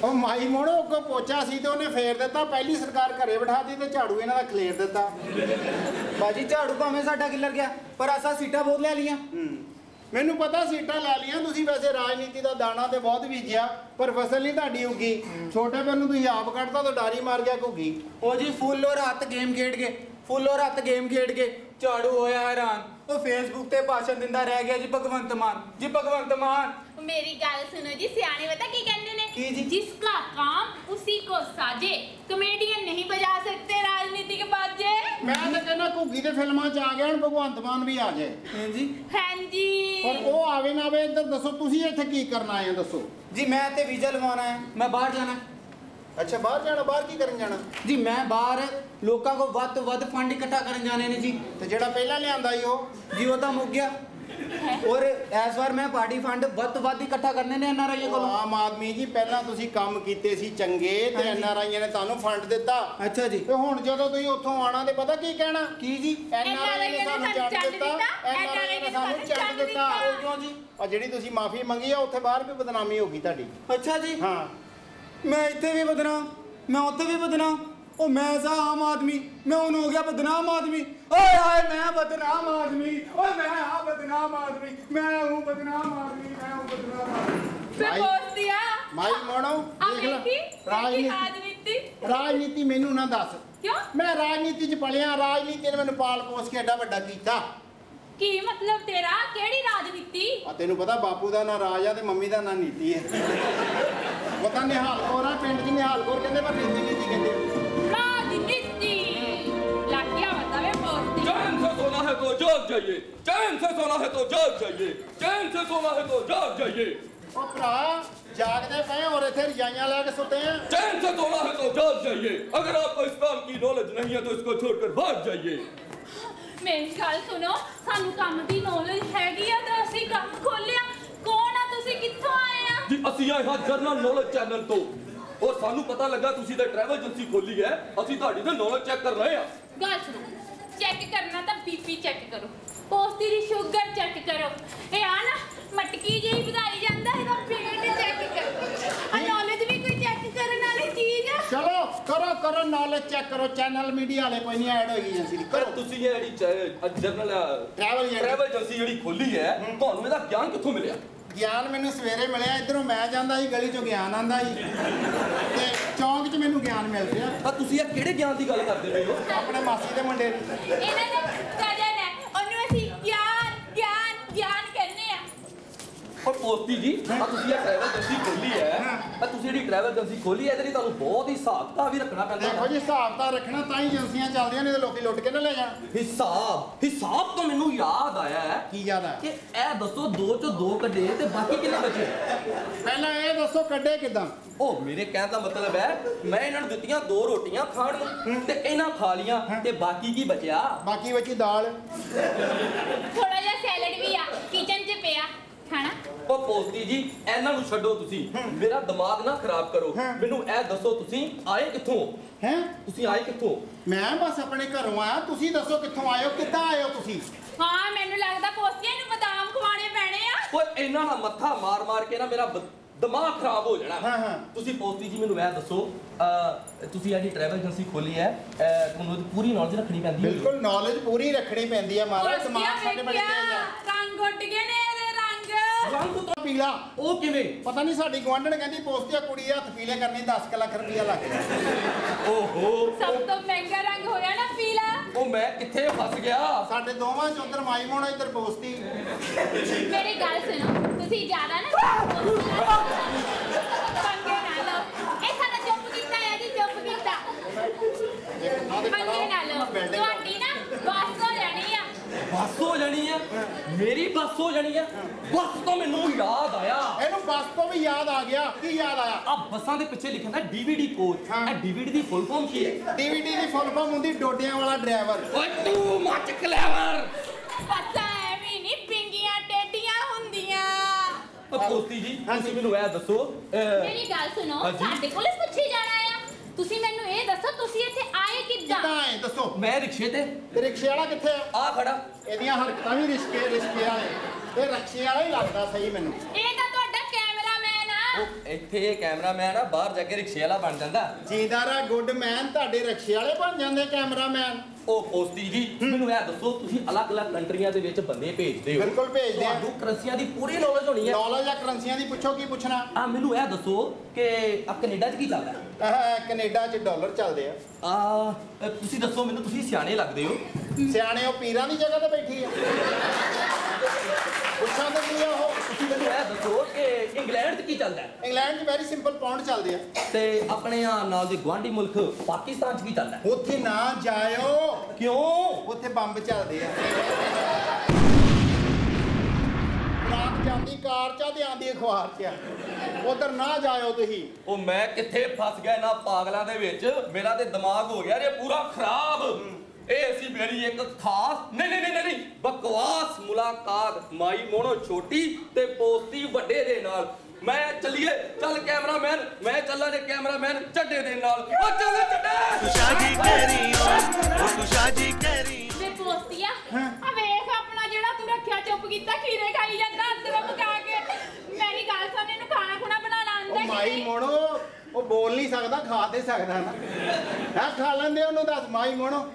ਉਹ ਮਾਈ ਮੋੜੋ ਕੋ ਪੋਚਾ ਸੀ ਤੇ ਉਹਨੇ ਫੇਰ ਦਿੱਤਾ। ਪਹਿਲੀ ਸਰਕਾਰ ਘਰੇ ਬਿਠਾਤੀ ਤੇ ਝਾੜੂ ਇਹਨਾਂ ਦਾ ਖਲੇਰ ਦਿੱਤਾ। ਬਾਜੀ ਝਾੜੂ ਭਾਵੇਂ ਸਾਡਾ ਕਿੱਲਰ ਗਿਆ, ਪਰ ਅਸਾਂ ਸੀਟਾਂ ਬਹੁਤ ਲੈ ਲੀਆਂ। ਮੈਨੂੰ ਪਤਾ ਸੀਟਾਂ ਲੈ ਲੀਆਂ ਤੁਸੀਂ, ਵੈਸੇ ਰਾਜਨੀਤੀ ਦਾ ਦਾਣਾ ਤੇ ਬਹੁਤ ਬੀਜਿਆ ਪਰ ਫਸਲ ਨਹੀਂ ਤੁਹਾਡੀ ਉੱਗੀ। ਛੋਟੇ ਪੈਰ ਨੂੰ ਤੁਸੀਂ ਆਪ ਕੱਢਤਾ ਤਾਂ ਡਾਰੀ ਮਾਰ ਗਿਆ ਘੁੱਗੀ। ਉਹ ਜੀ ਫੁੱਲ ਔਰ ਹੱਥ ਗੇਮ ਖੇਡ ਕੇ, ਫੁੱਲ ਔਰ ਹੱਥ ਗੇਮ ਖੇਡ ਕੇ ਝਾੜੂ ਹੋਇਆ ਹੈਰਾਨ। ਉਹ ਫੇਸਬੁੱਕ ਤੇ ਭਾਸ਼ਣ ਦਿੰਦਾ ਰਹਿ ਗਿਆ ਜੀ ਭਗਵੰਤ ਮਾਨ, ਜੀ ਭਗਵੰਤ ਮਾਨ। मेरी गल सुनो जी, सियाने पता की कहते ने की जी? जिसका काम उसी को साजे। कॉमेडियन नहीं बजा सकते राजनीति के बाजे। ਮੈਂ ਤਾਂ ਕਹਿੰਦਾ ਘੁੱਗੀ ਤੇ ਫਿਲਮਾਂ 'ਚ ਆ ਗਿਆ, ਹੁਣ ਭਗਵੰਤ ਮਾਨ ਵੀ ਆ ਜਾਏ। ਹਾਂਜੀ हाँ जी। ਪਰ ਉਹ ਆਵੇ ਨਾ ਆਵੇ, ਇੱਧਰ ਦੱਸੋ ਤੁਸੀਂ ਇੱਥੇ ਕੀ ਕਰਨ ਆਏ ਹੋ ਦੱਸੋ। ਜੀ ਮੈਂ ਤੇ ਵੀਜ਼ਾ ਲਵਾਉਣਾ ਹੈ, ਮੈਂ ਬਾਹਰ ਜਾਣਾ ਹੈ। ਅੱਛਾ ਬਾਹਰ ਜਾਣਾ, ਬਾਹਰ ਕੀ ਕਰਨ ਜਾਣਾ? ਜੀ ਮੈਂ ਬਾਹਰ ਲੋਕਾਂ ਕੋ ਵੱਧ ਤੋਂ ਵੱਧ ਫੰਡ ਇਕੱਠਾ ਕਰਨ ਜਾਣੇ ਨੇ ਜੀ। ਤੇ ਜਿਹੜਾ ਪਹਿਲਾਂ ਲਿਆਂਦਾ ਸੀ ਉਹ ਜੀ ਉਹ ਤਾਂ ਮੁੱਕ ਗਿਆ। ਔਰ ਇਸ ਵਾਰ ਮੈਂ ਪਾਰਟੀ ਫੰਡ ਵੱਧ ਤੋਂ ਵੱਧ ਇਕੱਠਾ ਕਰਨੇ ਨੇ ਐਨਆਰਆਈ ਕੋਲੋਂ। ਆਮ ਆਦਮੀ ਜੀ ਪਹਿਲਾਂ ਤੁਸੀਂ ਕੰਮ ਕੀਤੇ ਸੀ ਚੰਗੇ ਤੇ ਐਨਆਰਆਈਆਂ ਨੇ ਤੁਹਾਨੂੰ ਫੰਡ ਦਿੱਤਾ। ਅੱਛਾ ਜੀ। ਤੇ ਹੁਣ ਜਦੋਂ ਤੁਸੀਂ ਉੱਥੋਂ ਆਣਾ ਤੇ ਪਤਾ ਕੀ ਕਹਿਣਾ? ਕੀ ਜੀ? ਐਨਆਰਆਈ ਨੇ ਸਾਨੂੰ ਚੰਡ ਦਿੱਤਾ, ਐਨਆਰਆਈ ਨੇ ਸਾਨੂੰ ਚੰਡ ਦਿੱਤਾ। ਉਹ ਕਿਉਂ ਜੀ? ਆ ਜਿਹੜੀ ਤੁਸੀਂ ਮਾਫੀ ਮੰਗੀ ਆ ਉੱਥੇ ਬਾਹਰ ਵੀ ਬਦਨਾਮੀ ਹੋ ਗਈ ਤੁਹਾਡੀ। ਅੱਛਾ ਜੀ। ਹਾਂ ਮੈਂ ਇੱਥੇ ਵੀ ਬਦਨਾਮ, ਮੈਂ ਉੱਥੇ ਵੀ ਬਦਨਾਮ। ਉਹ ਮੈਂ ਸਾ ਆਮ ਆਦਮੀ, ਮੈਂ ਹੁਣ ਹੋ ਗਿਆ ਬਦਨਾਮ ਆਦਮੀ। ਓਏ ਹਾਏ ਮੈਂ ਬਦਨਾਮ ਆਦਮੀ, ਓਏ ਮੈਂ ਹਾਂ ਬਦਨਾਮ ਆਦਮੀ, मैं हूँ बदनाम आदमी, मैं हूँ बदनाम आदमी। मैं बोल दिया ਮਾਈ ਮੋਣੋ ਦੇਖ ਲੈ राजनीति। ਰਾਜਨੀਤੀ ਮੈਨੂੰ ਨਾ ਦੱਸ। क्यों? ਮੈਂ ਰਾਜਨੀਤੀ 'ਚ ਪਲਿਆ, ਰਾਜਨੀਤੀ ਨੇ ਮੈਨੂੰ ਪਾਲ ਪੋਸ ਕੇ ਐਡਾ ਵੱਡਾ ਕੀਤਾ। की मतलब तेरा केड़ी राजनीति? ਆ ਤੈਨੂੰ ਪਤਾ ਬਾਪੂ ਦਾ ਨਾਂ ਰਾਜ ਆ ਤੇ ਮੰਮੀ ਦਾ ਨਾਂ ਨੀਤੀ ਹੈ। ਪਤਾ ਨਿਹਾਲ ਕੌਰ ਆ, ਪਿੰਡ 'ਚ ਨਿਹਾਲ ਕੌਰ ਕਹਿੰਦੇ ਪਰ ਨੀਤੀ ਨੀਤੀ ਕਹਿੰਦੇ। राजनीति लाकिया बतावे बोलती। चैन से सोना है तो जाग जाइए, चैन से सोना है तो जाग जाइए, चैन से सोना है तो जाग जाइए। ਉਹ ਭਰਾ ਜਾਗਦੇ ਪਏ ਔਰ ਇੱਥੇ ਰਜਾਈਆਂ ਲੈ ਕੇ ਸੁੱਤੇ ਆ। चैन से सोना है तो जाग जाइए, अगर आपको इस काम की नॉलेज नहीं है तो इसको छोड़कर भाग जाइए। मेरी गल सुनो, सानू काम दी नॉलेज हैगी आ ते ਅਸੀਂ ਕੰਮ ਖੋਲਿਆ। ਕੌਣ ਆ ਤੁਸੀਂ, ਕਿੱਥੋਂ ਆਏ ਆ? जी ਅਸੀਂ ਆਏ ਹਾਂ ਜਰਨਲ ਨੌਲੇਜ ਚੈਨਲ ਤੋਂ ਔਰ ਸਾਨੂੰ ਪਤਾ ਲੱਗਾ ਤੁਸੀਂ ਤਾਂ ਟਰੈਵਲ ਏਜੰਸੀ ਖੋਲੀ ਹੈ, ਅਸੀਂ ਤੁਹਾਡੀ ਤੇ ਨੌਲੇਜ ਚੈੱਕ ਕਰ ਰਹੇ ਹਾਂ। ਗੱਲ ਸੁਣੋ, ਚੈੱਕ ਕਰਨਾ ਤਾਂ ਬੀਪੀ ਚੈੱਕ ਕਰੋ, ਪੋਸਟੀ ਦੀ ਸ਼ੂਗਰ ਚੈੱਕ ਕਰੋ। ਇਹ ਆ ਨਾ ਮਟਕੀ ਜਿਹੀ ਵਧਾਈ ਜਾਂਦਾ, ਇਹਦਾ ਪੇਟ ਚੈੱਕ ਕਰੋ। ਆ ਨੌਲੇਜ ਵੀ ਕੋਈ ਚੈੱਕ ਕਰਨ ਵਾਲੀ ਚੀਜ਼ ਆ। ਚਲੋ ਕਰੋ ਕਰੋ ਨੌਲੇਜ ਚੈੱਕ ਕਰੋ। ਚੈਨਲ ਮੀਡੀਆ ਵਾਲੇ ਕੋਈ ਨਹੀਂ ਐਡ ਹੋਈ ਏਜੰਸੀ ਦੀ। ਪਰ ਕਰੋ ਤੁਸੀਂ ਇਹ ਜਿਹੜੀ ਜਰਨਲ ਟਰੈਵਲ ਏਜੰਸੀ ਜਿਹੜੀ ਖੋਲੀ ਹੈ, ਤੁਹਾਨੂੰ ਇਹਦਾ ਗਿਆਨ ਕਿੱਥੋਂ ਮਿਲਿਆ? ਗਿਆਨ ਮੈਨੂੰ ਸਵੇਰੇ ਮਿਲਿਆ, ਇਧਰੋਂ ਮੈਂ ਜਾਂਦਾ ਸੀ ਗਲੀ 'ਚੋਂ ਗਿਆਨ ਆਂਦਾ ਸੀ ਤੇ ਚੌਂਕ 'ਚ ਮੈਨੂੰ ਗਿਆਨ ਮਿਲ ਰਿਹਾ। ਤਾਂ ਤੁਸੀਂ ਇਹ ਕਿਹੜੇ ਗਿਆਨ ਦੀ ਗੱਲ ਕਰਦੇ ਪਏ ਹੋ? ਆਪਣੇ ਮਾਸੀ ਦੇ ਮੁੰਡੇ ਦੀ। ਇਹਨਾਂ ਦਾ ਕਜ਼ਨ ਹੈ, ਉਹਨੂੰ ਅਸੀਂ ਗਿਆਨ ਗਿਆਨ ਗਿਆਨ ਕਹਿੰਦੇ ਆ। और पोस्ती जी ਤੁਸੀਂ ਇਹ ਟਰੈਵਲ ਏਜੰਸੀ ਖੋਲੀ ਹੈ, ਤਾਂ ਤੁਸੀਂ ਜਿਹੜੀ ਟਰੈਵਲ ਏਜੰਸੀ ਖੋਲੀ ਹੈ ਇਹਦੇ ਲਈ ਤੁਹਾਨੂੰ ਬਹੁਤ ਹੀ ਹਿਸਾਬ ਕਿਤਾਬ ਵੀ ਰੱਖਣਾ ਪੈਂਦਾ ਦੇਖੋ ਜੀ ਹਿਸਾਬ ਤਾਂ ਰੱਖਣਾ, ਤਾਂ ਹੀ ਏਜੰਸੀਆਂ ਚੱਲਦੀਆਂ, ਨਹੀਂ ਤੇ ਲੋਕੀ ਲੁੱਟ ਕੇ ਨਾ ਲੈ ਜਾਣ। ਹਿਸਾਬ ਤੋਂ ਮੈਨੂੰ ਯਾਦ ਆਇਆ ਹੈ ਕੀ ਯਾਦ ਆ? ਕਿ ਇਹ ਦੱਸੋ 2 ਚੋਂ 2 ਕੱਢੇ ਤੇ ਬਾਕੀ ਕਿੰਨੇ ਬਚੇ? ਪਹਿਲਾਂ ਇਹ ਦੱਸੋ ਕੱਢੇ ਕਿਦਾਂ? ਉਹ ਮੇਰੇ ਕਹਿਣ ਦਾ ਮਤਲਬ ਹੈ ਮੈਂ ਇਹਨਾਂ ਨੂੰ ਦਿੱਤੀਆਂ 2 ਰੋਟੀਆਂ ਖਾਣ ਨੂੰ ਤੇ ਇਹਨਾਂ ਖਾ ਲੀਆਂ ਤੇ ਬਾਕੀ ਕੀ ਬਚਿਆ? ਬਾਕੀ ਬਚੀ ਦਾਲ। ਥੋੜਾ ਜਿਹਾ ਸੈਲਡ ਵੀ ਆ ਕਿਚਨ 'ਚ ਪਿਆ, ਖਾਣਾ। ਉਹ ਪੋਸਤੀ ਜੀ ਇਹਨਾਂ ਨੂੰ ਛੱਡੋ, ਤੁਸੀਂ ਮੇਰਾ ਦਿਮਾਗ ਨਾ ਖਰਾਬ ਕਰੋ। ਮੈਨੂੰ ਇਹ ਦੱਸੋ ਤੁਸੀਂ ਆਏ ਕਿੱਥੋਂ? ਹੈ ਤੁਸੀਂ ਆਏ ਕਿੱਥੋਂ? ਮੈਂ ਬਸ ਆਪਣੇ ਘਰੋਂ ਆਇਆ, ਤੁਸੀਂ ਦੱਸੋ ਕਿੱਥੋਂ ਆਏ ਹੋ, ਕਿੱਦਾਂ ਆਏ ਹੋ ਤੁਸੀਂ? ਹਾਂ ਮੈਨੂੰ ਲੱਗਦਾ ਪੋਸਟੀਆਂ ਨੂੰ ਬਦਾਮ ਖਵਾਣੇ ਪੈਣੇ ਆ। ਓਏ ਇਹਨਾਂ ਨਾਲ ਮੱਥਾ ਮਾਰ ਮਾਰ ਕੇ ਨਾ ਮੇਰਾ ਦਿਮਾਗ ਖਰਾਬ ਹੋ ਜਾਣਾ। ਹਾਂ। ਤੁਸੀਂ ਪੋਸਤੀ ਜੀ ਮੈਨੂੰ ਇਹ ਦੱਸੋ, ਤੁਸੀਂ ਜਿਹੜੀ ਟਰੈਵਲ ਏਜੰਸੀ ਖੋਲੀ ਹੈ, ਤੁਹਾਨੂੰ ਉਹਦੀ ਪੂਰੀ ਨੌਲੇਜ ਰੱਖਣੀ ਪੈਂਦੀ ਹੈ? ਬਿਲਕੁਲ ਨੌਲੇਜ ਪੂਰੀ ਰੱਖਣੀ ਪੈਂਦੀ ਹੈ ਮਹਾਰਾਜ। ਦਿਮਾਗ ਸਾਡੇ ਬੜੇ ਤੇਜ਼ ਆ। ਰੰਗ ਉੱਡ ਗਏ ਨੇ ਇਹਦੇ ਰੰਗ। ਰੰਗ ਤੋਂ ਪੀਲਾ ਉਹ ਕਿਵੇਂ? ਪਤਾ ਨਹੀਂ, ਸਾਡੀ ਗੁਆਂਢਣ ਕਹਿੰਦੀ ਪੋਸਤੀਆ ਕੁੜੀ ਦੇ ਹੱਥ ਪੀਲੇ ਕਰਨੀ 10 ਲੱਖ ਰੁਪਇਆ ਲੱਗ ਗਿਆ। ਓਹੋ ਸਭ ਤੋਂ ਮਹਿੰਗਾ ਰੰਗ ਹੋਇਆ ਨਾ ਪੀਲਾ। ਉਹ ਮੈਂ ਕਿੱਥੇ ਫਸ ਗਿਆ? ਸਾਡੇ ਦੋਵਾਂ ਚ ਉਧਰ ਮਾਈ ਮੋਣਾ ਇੱਧਰ ਪੋਸਤੀ। ਮੇਰੀ ਗੱਲ ਸੁਣੋ, ਤੁਸੀਂ ਜ਼ਿਆਦਾ ਨਾ ਪੰਗੇ ਨਾ ਲਓ। ਇਹ ਸਾਡਾ ਚੁੱਪ ਕੀਤਾ ਹੈ ਜੀ, ਚੁੱਪ ਕੀਤਾ। ਪੰਗੇ ਨਾ ਲਓ, ਤੁਹਾਡੀ ਨਾ ਬੱਸ ਹੋ ਜਾਣੀ ਆ। ਬੱਸ ਹੋ ਜਾਣੀ ਹੈ? ਮੇਰੀ ਬੱਸ ਹੋ ਜਾਣੀ ਹੈ? ਬੱਸ ਤੋਂ ਮੈਨੂੰ ਯਾਦ ਆਇਆ। ਇਹਨੂੰ ਬੱਸ ਤੋਂ ਵੀ ਯਾਦ ਆ ਗਿਆ। ਕੀ ਯਾਦ ਆਇਆ? ਆ ਬੱਸਾਂ ਦੇ ਪਿੱਛੇ ਲਿਖਿਆ ਹੁੰਦਾ DVD ਕੋਚ। ਇਹ DVD ਦੀ ਫੁੱਲ ਫਾਰਮ ਕੀ ਹੈ? DVD ਦੀ ਫੁੱਲ ਫਾਰਮ ਹੁੰਦੀ ਡੋਡਿਆਂ ਵਾਲਾ ਡਰਾਈਵਰ। ਓਏ ਤੂੰ ਮੱਚ ਕਲੇਵਰ। ਬੱਸਾਂ ਐਵੇਂ ਨਹੀਂ ਪਿੰਗੀਆਂ ਟੇਡੀਆਂ ਹੁੰਦੀਆਂ। ਪੋਸਤੀ ਜੀ ਤੁਸੀਂ ਮੈਨੂੰ ਇਹ ਦੱਸੋ, ਮੇਰੀ ਗੱਲ ਸੁਣੋ, ਹਾਂਜੀ। ਸਾਡੇ ਕੋਲੇ ਪੁੱਛੀ ਜਾਣਾ ਆ। ਤੁਸੀਂ ਮੈਨੂੰ ਇਹ ਦੱਸੋ, ਤੁਸੀਂ ਇੱਥੇ ਆਏ ਕਿੱਦਾਂ? ਕਿੱਦਾਂ ਆਏ ਦੱਸੋ? ਮੈਂ ਰਿਕਸ਼ੇ ਤੇ। ਤੇ ਰਿਕਸ਼ੇ ਵਾਲਾ ਕਿੱਥੇ ਆ? ਆ ਖੜਾ। ਇਹਦੀਆਂ ਹਰਕਤਾਂ ਵੀ ਰਿਕਸ਼ੇ ਵਾਲੇ। ਇਹ ਰਿਕਸ਼ੇ ਵਾਲਾ ਹੀ ਲੱਗਦਾ ਸਹੀ ਮੈਨੂੰ। ਇਹ ਤਾਂ ਤੁਹਾਡਾ ਕੈਮਰਾਮੈਨ ਆ। ਇੱਥੇ ਕੈਮਰਾਮੈਨ ਆ ਬਾਹਰ ਜਾ ਕੇ ਰਿਕਸ਼ੇ ਵਾਲਾ ਬਣ ਜਾਂਦਾ। ਜੀਦਾਰਾ ਗੁੱਡ ਮੈਨ ਤੁਹਾਡੇ ਰਿਕਸ਼ੇ ਵਾਲੇ ਬਣ ਜਾਂਦੇ ਕੈਮਰਾਮੈਨ। ਉਹ ਪੋਸਤੀ ਜੀ ਮੈਨੂੰ ਇਹ ਦੱਸੋ ਤੁਸੀਂ ਅਲੱਗ-ਅਲੱਗ ਕੰਟਰੀਆਂ ਦੇ ਵਿੱਚ ਬੰਦੇ ਭੇਜਦੇ ਹੋ। ਬਿਲਕੁਲ ਭੇਜਦੇ ਆ। ਤੁਹਾਨੂੰ ਕਰੰਸੀਆਂ ਦੀ ਪੂਰੀ ਨੌਲੇਜ ਹੋਣੀ ਹੈ। ਨੌਲੇਜ ਆ ਕਰੰਸੀਆਂ ਦੀ, ਪੁੱਛੋ ਕੀ ਪੁੱਛਣਾ। ਮੈਨੂੰ ਇਹ ਦੱਸੋ ਕਿ ਆ ਕੈਨੇਡਾ 'ਚ ਕੀ ਚੱਲਦਾ? ਕੈਨੇਡਾ 'ਚ ਡਾਲਰ ਚੱਲਦੇ ਆ। ਤੁਸੀਂ ਦੱਸੋ ਮੈਨੂੰ, ਤੁਸੀਂ ਸਿਆਣੇ ਲੱਗਦੇ ਹੋ। ਸਿਆਣੇ ਉਹ ਪੀਰਾਂ ਦੀ ਜਗ੍ਹਾ ਤੇ ਬੈਠੀ ਆ। ਪੁੱਛਾਂ ਤੇ ਕੀ ਆ ਉਹ? ਤੁਸੀਂ ਮੈਨੂੰ ਇਹ ਦੱਸੋ ਕਿ ਇੰਗਲੈਂਡ 'ਚ ਕੀ ਚੱਲਦਾ? ਇੰਗਲੈਂਡ 'ਚ ਵੈਰੀ ਸਿੰਪਲ ਪਾਉਂਡ ਚੱਲਦੇ ਆ। ਤੇ ਆਪਣੇ ਨਾਲ ਦੇ ਗੁਆਂਢੀ ਮੁਲਕ ਪਾਕਿਸਤਾਨ 'ਚ ਕੀ ਚੱਲਦਾ? ਉੱਥੇ ਨਾ ਜਾਇਓ। ਕਿਉਂ? ਉੱਥੇ ਬੰਬ ਚੱਲਦੇ ਆ। ਰਾਤ ਜਾਂਦੀ ਕਾਰ 'ਚ ਤੇ ਆਂਦੀ ਅਖਬਾਰ 'ਚ ਆ। ਉਧਰ ਨਾ ਜਾਇਓ ਤੁਸੀਂ। ਉਹ ਮੈਂ ਕਿੱਥੇ ਫਸ ਗਿਆ ਇਹਨਾਂ ਪਾਗਲਾਂ ਦੇ ਵਿੱਚ। ਮੇਰਾ ਤੇ ਦਿਮਾਗ ਹੋ ਗਿਆ ਜੇ ਪੂਰਾ ਖਰਾਬ। ਇਹ ਸੀ ਮੇਰੀ ਇੱਕ ਖਾਸ ਨਹੀਂ ਬਕਵਾਸ ਮੁਲਾਕਾਤ ਮਾਈ ਮੋਨੋ ਛੋਟੀ ਤੇ ਪੋਸਤੀ ਵੱਡੇ ਦੇ ਨਾਲ। ਮੈਂ ਚੱਲੀਏ, ਚੱਲ ਕੈਮਰਾਮੈਨ, ਮੈਂ ਚੱਲਾਂ ਤੇ ਕੈਮਰਾਮੈਨ ਚੱਡੇ ਦੇ ਨਾਲ। ਉਹ ਚੱਲ ਚੱਡੇ ਤੂੰ ਸ਼ਾਦੀ ਕਰੀ ਉਹ ਤੂੰ ਸ਼ਾਦੀ ਕਰੀ ਵੇ ਪੋਸਤੀਆ ਆ ਵੇਖ ਆਪਣਾ ਜਿਹੜਾ ਤੂੰ ਰੱਖਿਆ ਚੁੱਪ ਕੀਤਾ ਖੀਰੇ ਖਾਈ ਜਾਂਦਾ ਅੰਦਰੋਂ ਪਕਾ ਕੇ। ਮੇਰੀ ਗੱਲ ਸੁਣ, ਇਹਨੂੰ ਖਾਣਾ ਖੁਣਾ ਬਣਾਉਣਾ ਆਉਂਦਾ ਉਹ ਮਾਈ ਮੋਣੋ ਉਹ ਬੋਲ ਨਹੀਂ ਸਕਦਾ, ਖਾ ਤੇ ਸਕਦਾ ਨਾ। ਹੈ ਖਾ ਲੈਂਦੇ ਉਹਨੂੰ, ਦੱਸ ਮਾਈ ਮੋਣੋ।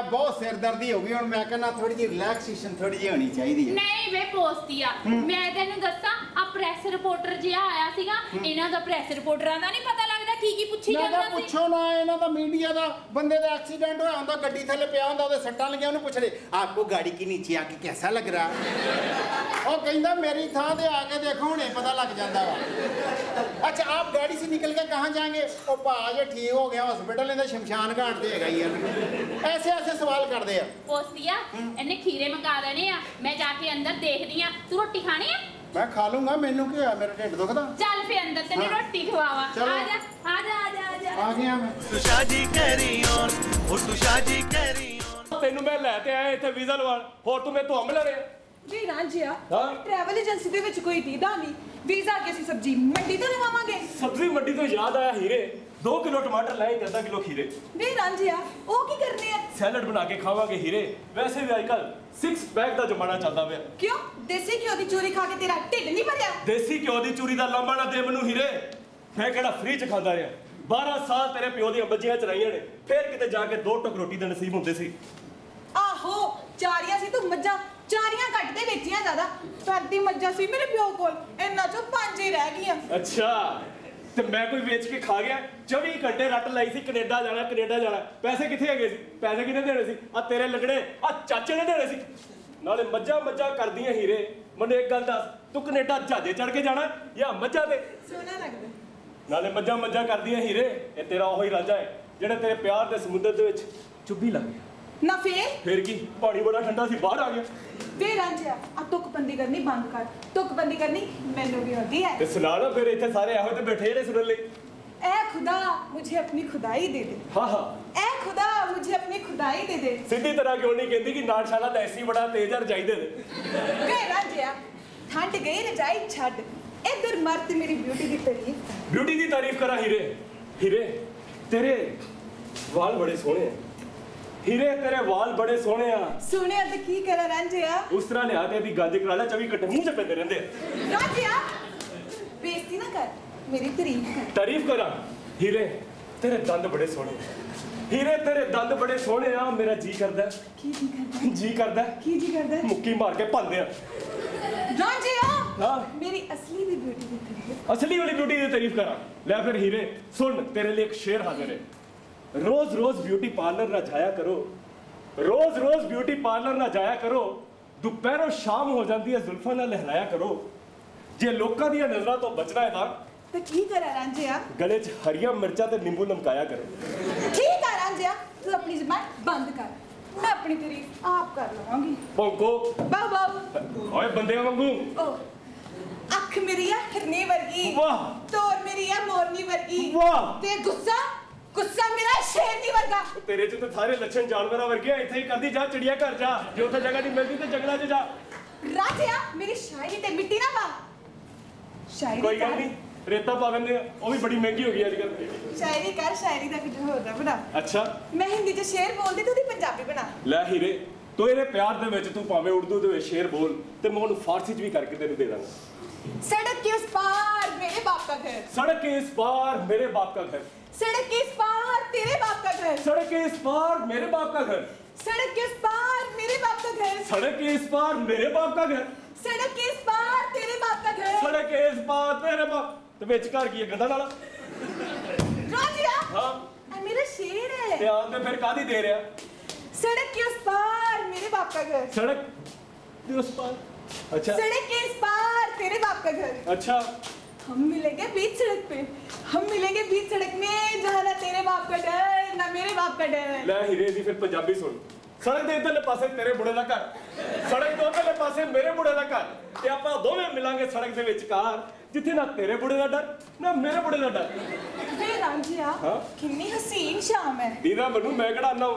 ਬਹੁਤ ਸਿਰਦਰਦੀ ਹੋ ਗਈ ਹੁਣ। ਮੈਂ ਕਹਿੰਦਾ ਥੋੜੀ ਜਿਹੀ ਰਿਲੈਕਸੇਸ਼ਨ ਥੋੜੀ ਜਿਹੀ ਹੋਣੀ ਚਾਹੀਦੀ ਹੈ। ਨਹੀਂ ਵੇ ਪੋਸਤੀਆ, ਮੈਂ ਤੈਨੂੰ ਦੱਸਾਂ ਆ ਪ੍ਰੈਸ ਰਿਪੋਰਟਰ ਜਿਹਾ ਆਇਆ ਸੀਗਾ, ਇਹਨਾਂ ਦਾ ਪ੍ਰੈਸ ਰਿਪੋਰਟਰਾਂ ਦਾ ਨਹੀਂ ਪਤਾ ਲੱਗਦਾ ਕੀ ਪੁੱਛੀ ਜਾਂਦਾ ਸੀ। ਪੁੱਛੋ ਨਾ, ਇਹਨਾਂ ਦਾ ਮੀਡੀਆ ਦਾ ਬੰਦੇ ਦਾ ਐਕਸੀਡੈਂਟ ਹੋਇਆ ਹੁੰਦਾ, ਗੱਡੀ ਥੱਲੇ ਪਿਆ ਹੁੰਦਾ, ਉਹਦੇ ਸੱਟਾਂ ਲੱਗੀਆਂ, ਉਹਨੂੰ ਪੁੱਛ ਰਹੇ ਆਪਕੋ ਗਾੜੀ ਕੀ ਨੀਚੇ ਆ ਕੇ ਕੈਸਾ ਲੱਗ ਰਹਾ। ਉਹ ਕਹਿੰਦਾ ਮੇਰੀ ਥਾਂ ਤੇ ਆ ਕੇ ਦੇਖੋ, ਹੁਣੇ ਪਤਾ ਲੱਗ ਜਾਂਦਾ ਵਾ। अच्छा आप गाड़ी से निकल के कहाँ जाएंगे? ओ भाज ठीक हो गया हॉस्पिटल, इन्हें शमशान घाट ते हैगा यार। ऐसे ऐसे सवाल करते हैं। पोस्तिया इन्हें खीरे मंगा देने आ, मैं जाके अंदर देखदी आ। तू रोटी खानी है? मैं खा लूंगा, मेनू क्या है, मेरा ढिड दुखदा। चल फिर अंदर तेरी रोटी खवावा। आजा आजा आजा आजा। आ गया मैं। तू शादी करी और तू शादी करी तेनू मैं लैते आया इत्थे वीज़ा लवान, होर तू मेरे तो अंब ले रहे ਜੀ ਰਾਂਝਿਆ ਹਾਂ? ਟਰੈਵਲ ਏਜੰਸੀ ਦੇ ਵਿੱਚ ਕੋਈ ਦੀਦਾ ਨਹੀਂ, ਵੀਜ਼ਾ ਕਿ ਅਸੀਂ ਸਬਜ਼ੀ ਮੰਡੀ ਤੋਂ ਲਵਾਵਾਂਗੇ। सब्जी मंडी तो याद आया हीरे, 2 किलो टमाटर लाए, 10 किलो खीरे, ਵੀ ਰਾਂਝਿਆ ਉਹ ਕੀ ਕਰਨੇ ਆ? सैलड बना के खावांगे हीरे। वैसे भी आजकल 6 पैक ਦਾ ਜ਼ਮਾਨਾ ਚੱਲਦਾ ਪਿਆ। ਕਿਉਂ ਦੇਸੀ ਘਿਓ ਦੀ ਚੋਰੀ ਖਾ ਕੇ ਤੇਰਾ ਢਿੱਡ ਨਹੀਂ ਭਰਿਆ? ਦੇਸੀ ਘਿਓ ਦੀ ਚੂਰੀ ਦਾ ਲਾਂਭਾ ਨਾ ਦੇ ਮੈਨੂੰ ਹੀਰੇ, ਮੈਂ ਕਿਹੜਾ ਫ੍ਰੀ ਚ ਖਾਂਦਾ ਰਿਹਾ। 12 ਸਾਲ ਤੇਰੇ ਪਿਓ ਦੀਆਂ ਬੱਜੀਆਂ ਚਰਾਈਆਂ ਨੇ, ਫੇਰ ਕਿਤੇ ਜਾ ਕੇ 2 ਟੁਕ ਰੋਟੀ ਦੇ ਨਸੀਬ ਹੁੰਦੇ ਸੀ। ਆਹੋ ਚਾਰੀਆਂ ਸੀ ਤੂੰ ਮੱਝਾਂ, ਚਾਰੀਆਂ ਕੱਟ ਦੇ ਵੇਚੀਆਂ ਜ਼ਿਆਦਾ। ਸਾਡੀ ਮੱਝਾਂ ਸੀ ਮੇਰੇ ਪਿਓ ਕੋਲ, ਇਹਨਾਂ ਚੋਂ 5 ਹੀ ਰਹਿ ਗਈਆਂ। ਅੱਛਾ ਤੇ ਮੈਂ ਕੋਈ ਵੇਚ ਕੇ ਖਾ ਗਿਆ? 24 ਘੰਟੇ ਰੱਟ ਲਾਈ ਸੀ ਕੈਨੇਡਾ ਜਾਣਾ ਕੈਨੇਡਾ ਜਾਣਾ। ਪੈਸੇ ਕਿੱਥੇ ਹੈਗੇ ਸੀ? ਪੈਸੇ ਕਿਹਨੇ ਦੇਣੇ ਸੀ? ਆ ਤੇਰੇ ਲੱਗਣੇ ਆ ਚਾਚੇ ਨੇ ਦੇਣੇ ਸੀ। ਨਾਲੇ ਮੱਝਾਂ ਕਰਦੀਆਂ ਹੀਰੇ। ਮੈਨੂੰ ਇੱਕ ਗੱਲ ਦੱਸ, ਤੂੰ ਕੈਨੇਡਾ ਜਹਾਜ਼ੇ ਚੜ ਕੇ ਜਾਣਾ ਜਾਂ ਮੱਝਾਂ ਤੇ? ਸੋਹਣਾ ਲੱਗਦਾ। ਨਾਲੇ ਮੱਝਾਂ ਕਰਦੀਆਂ ਹੀਰੇ। ਇਹ ਤੇਰਾ ਉਹੀ ਰਾਂਝਾ ਹੈ ਜਿਹੜਾ ਤੇਰੇ ਪਿਆਰ ਦੇ ਸਮੁੰਦਰ ਦੇ ਵਿੱਚ ਚੁੱਭੀ ਲੱਗ ਗਿਆ। ਨਾ ਫੇਰ ਕੀ, ਪਾਣੀ ਬੜਾ ਠੰਡਾ ਸੀ, ਬਾਹਰ ਆ ਗਿਆ। ਵੇ ਰਾਂਝਿਆ ਆ ਤੁਕਬੰਦੀ ਕਰਨੀ ਬੰਦ ਕਰ। ਤੁਕਬੰਦੀ ਕਰਨੀ ਮੈਨੂੰ ਵੀ ਆਉਂਦੀ ਹੈ। ਤੇ ਸੁਣਾ ਲਓ ਫਿਰ, ਇੱਥੇ ਸਾਰੇ ਇਹੋ ਤੇ ਬੈਠੇ ਜਿਹੜੇ ਸੁਣਨ ਲਈ। ऐ खुदा मुझे अपनी खुदाई दे दे। ਹਾਂ ऐ खुदा मुझे अपनी खुदाई दे दे। ਸਿੱਧੀ ਤਰ੍ਹਾਂ ਕਿਉਂ ਨਹੀਂ ਕਹਿੰਦੀ ਕਿ ਨਾਟਸ਼ਾਲਾ ਦਾ ਐਸੀ ਬੜਾ ਤੇਜ਼ ਆ ਚਾਹੀਦੇ ਨੇ। ਵੇ ਰਾਂਝਿਆ ਠੰਡ ਗਈ ਰਜਾਈ ਛੱਡ, ਇਧਰ ਮਰ ਤੇ ਮੇਰੀ ਬਿਊਟੀ ਦੀ ਤਾਰੀਫ ਕਰ। ਬਿਊਟੀ ਦੀ ਤਾਰੀਫ ਕਰਾਂ ਹੀਰੇ ਤੇਰੇ ਵਾਲ ਬੜੇ ਸੋਹਣੇ ਆ। ਹੀਰੇ ਤੇਰੇ ਵਾਲ ਬੜੇ ਸੋਹਣੇ ਆ। ਸੁਣਿਆ ਤੇ ਕੀ ਕਰਾਂ ਰਾਂਝਿਆ? ਉਸ ਤਰ੍ਹਾਂ ਲਿਆ ਤੇ ਇਹਦੀ ਗੱਜ ਕਰਾ ਲੈ, 24 ਘੰਟੇ ਮੂੰਹ ਚ ਪੈਂਦੇ ਰਹਿੰਦੇ ਆ। ਰਾਂਝਿਆ ਬੇਇੱਜ਼ਤੀ ਨਾ ਕਰ, ਮੇਰੀ ਤਾਰੀਫ ਕਰ। ਤਾਰੀਫ ਕਰਾਂ? ਹੀਰੇ ਤੇਰੇ ਦੰਦ ਬੜੇ ਸੋਹਣੇ। ਹੀਰੇ ਤੇਰੇ ਦੰਦ ਬੜੇ ਸੋਹਣੇ ਆ। ਮੇਰਾ ਜੀ ਕਰਦਾ। ਕੀ ਜੀ ਕਰਦਾ? ਜੀ ਕਰਦਾ ਕੀ ਜੀ ਕਰਦਾ? ਮੁੱਕੀ ਮਾਰ ਕੇ ਭੰਨਦੇ ਆ। ਰਾਂਝਿਆ ਹਾਂ ਮੇਰੀ ਅਸਲੀ ਦੀ ਬਿਊਟੀ ਦੀ ਤਾਰੀਫ। ਅਸਲੀ ਵਾਲੀ ਬਿਊਟੀ ਦੀ ਤਾਰੀਫ ਕਰਾਂ? ਲੈ ਫਿਰ ਹੀਰੇ ਸੁਣ, ਤੇਰੇ ਲਈ ਇੱਕ ਸ਼ੇਰ ਹਾਜ਼ਰ ਹੈ। रोज ब्यूटी पार्लर ना जाया करो, रोज ब्यूटी पार्लर ना जाया करो। दोपहरों शाम हो जाती है जुल्फा ना लहराया करो। जे लोकां दी नजरां तो बचना है तो की करा रांझिया? गले च हरिया मिर्चा ते नींबू लमकाया करो। ठीक है रांझिया, तू अपनी जुबान बंद कर, मैं अपनी तारीफ आप कर लवांगी। भौंको बाऊ बाऊ ओए बंदे वांगू। ओ अख मेरी है हिरनी वर्गी, वाह। तोर मेरी है मोरनी वर्गी, वाह। ते गुस्सा मेरा शेरनी वर्गा। तेरे च तो सारे लक्षण जानवरां वर्गे। इत्थे ही करदी जा, चिड़िया घर जा, जे उत्थे जगह नहीं मिलदी ते जंगलां च जा। रांझिया मेरी शायरी ते मिट्टी ना पा। शायरी कोई गल नहीं, रेता पा देंगे, वो भी बड़ी महंगी हो गई आजकल। शायरी कर, शायरी दा कुछ होर बना। अच्छा मैं हिंदी च शेर बोलदी, तू दी पंजाबी बना। ਲੈ ਹੀਰੇ ਤੇਰੇ ਪਿਆਰ ਦੇ ਵਿੱਚ ਤੂੰ ਭਾਵੇਂ ਉਰਦੂ ਦੇ ਵਿੱਚ ਸ਼ੇਰ ਬੋਲ ਤੇ ਮੈਂ ਉਹਨੂੰ ਫਾਰਸੀ ਚ ਵੀ ਕਰਕੇ ਤੈਨੂੰ ਦੇ ਦਾਂਗਾ। सड़क के उस पार मेरे बाप का का घर। सड़क के इस पार मेरे बाप का घर। सड़क के इस पार तेरे बाप का घर। सड़क के इस पार मेरे बाप का घर। सड़क के इस पार मेरे बाप का घर। सड़क के इस पार मेरे बाप का घर। सड़क के इस पार तेरे बाप का घर। सड़क के इस पार तेरे बाप ते विच घर की गंदा नाला। राजिया हाँ मेरा शेर है। ते आप फिर कादी दे रहा? सड़क के उस पार मेरे बाप का घर। सड़क के उस पार। अच्छा सड़क के इस पार तेरे बाप का घर। अच्छा हम मिलेंगे बीच सड़क पे। हम मिलेंगे बीच सड़क में जहाँ ना तेरे बाप का डर ना मेरे बाप का डर। ले हीरे दी फिर पंजाबी सुन। सड़क दे इधरले पासे तेरे बुढ़े दा घर, सड़क दे उधरले पासे मेरे बुढ़े दा घर ते आपां दोवें मिलांगे सड़क दे विचकार जिथे ना तेरे बुढ़े दा डर ना मेरे बुढ़े दा डर। वे रांझिया हाँ? कितनी हसीन शाम है। दीदा मनु मैं केड़ा आना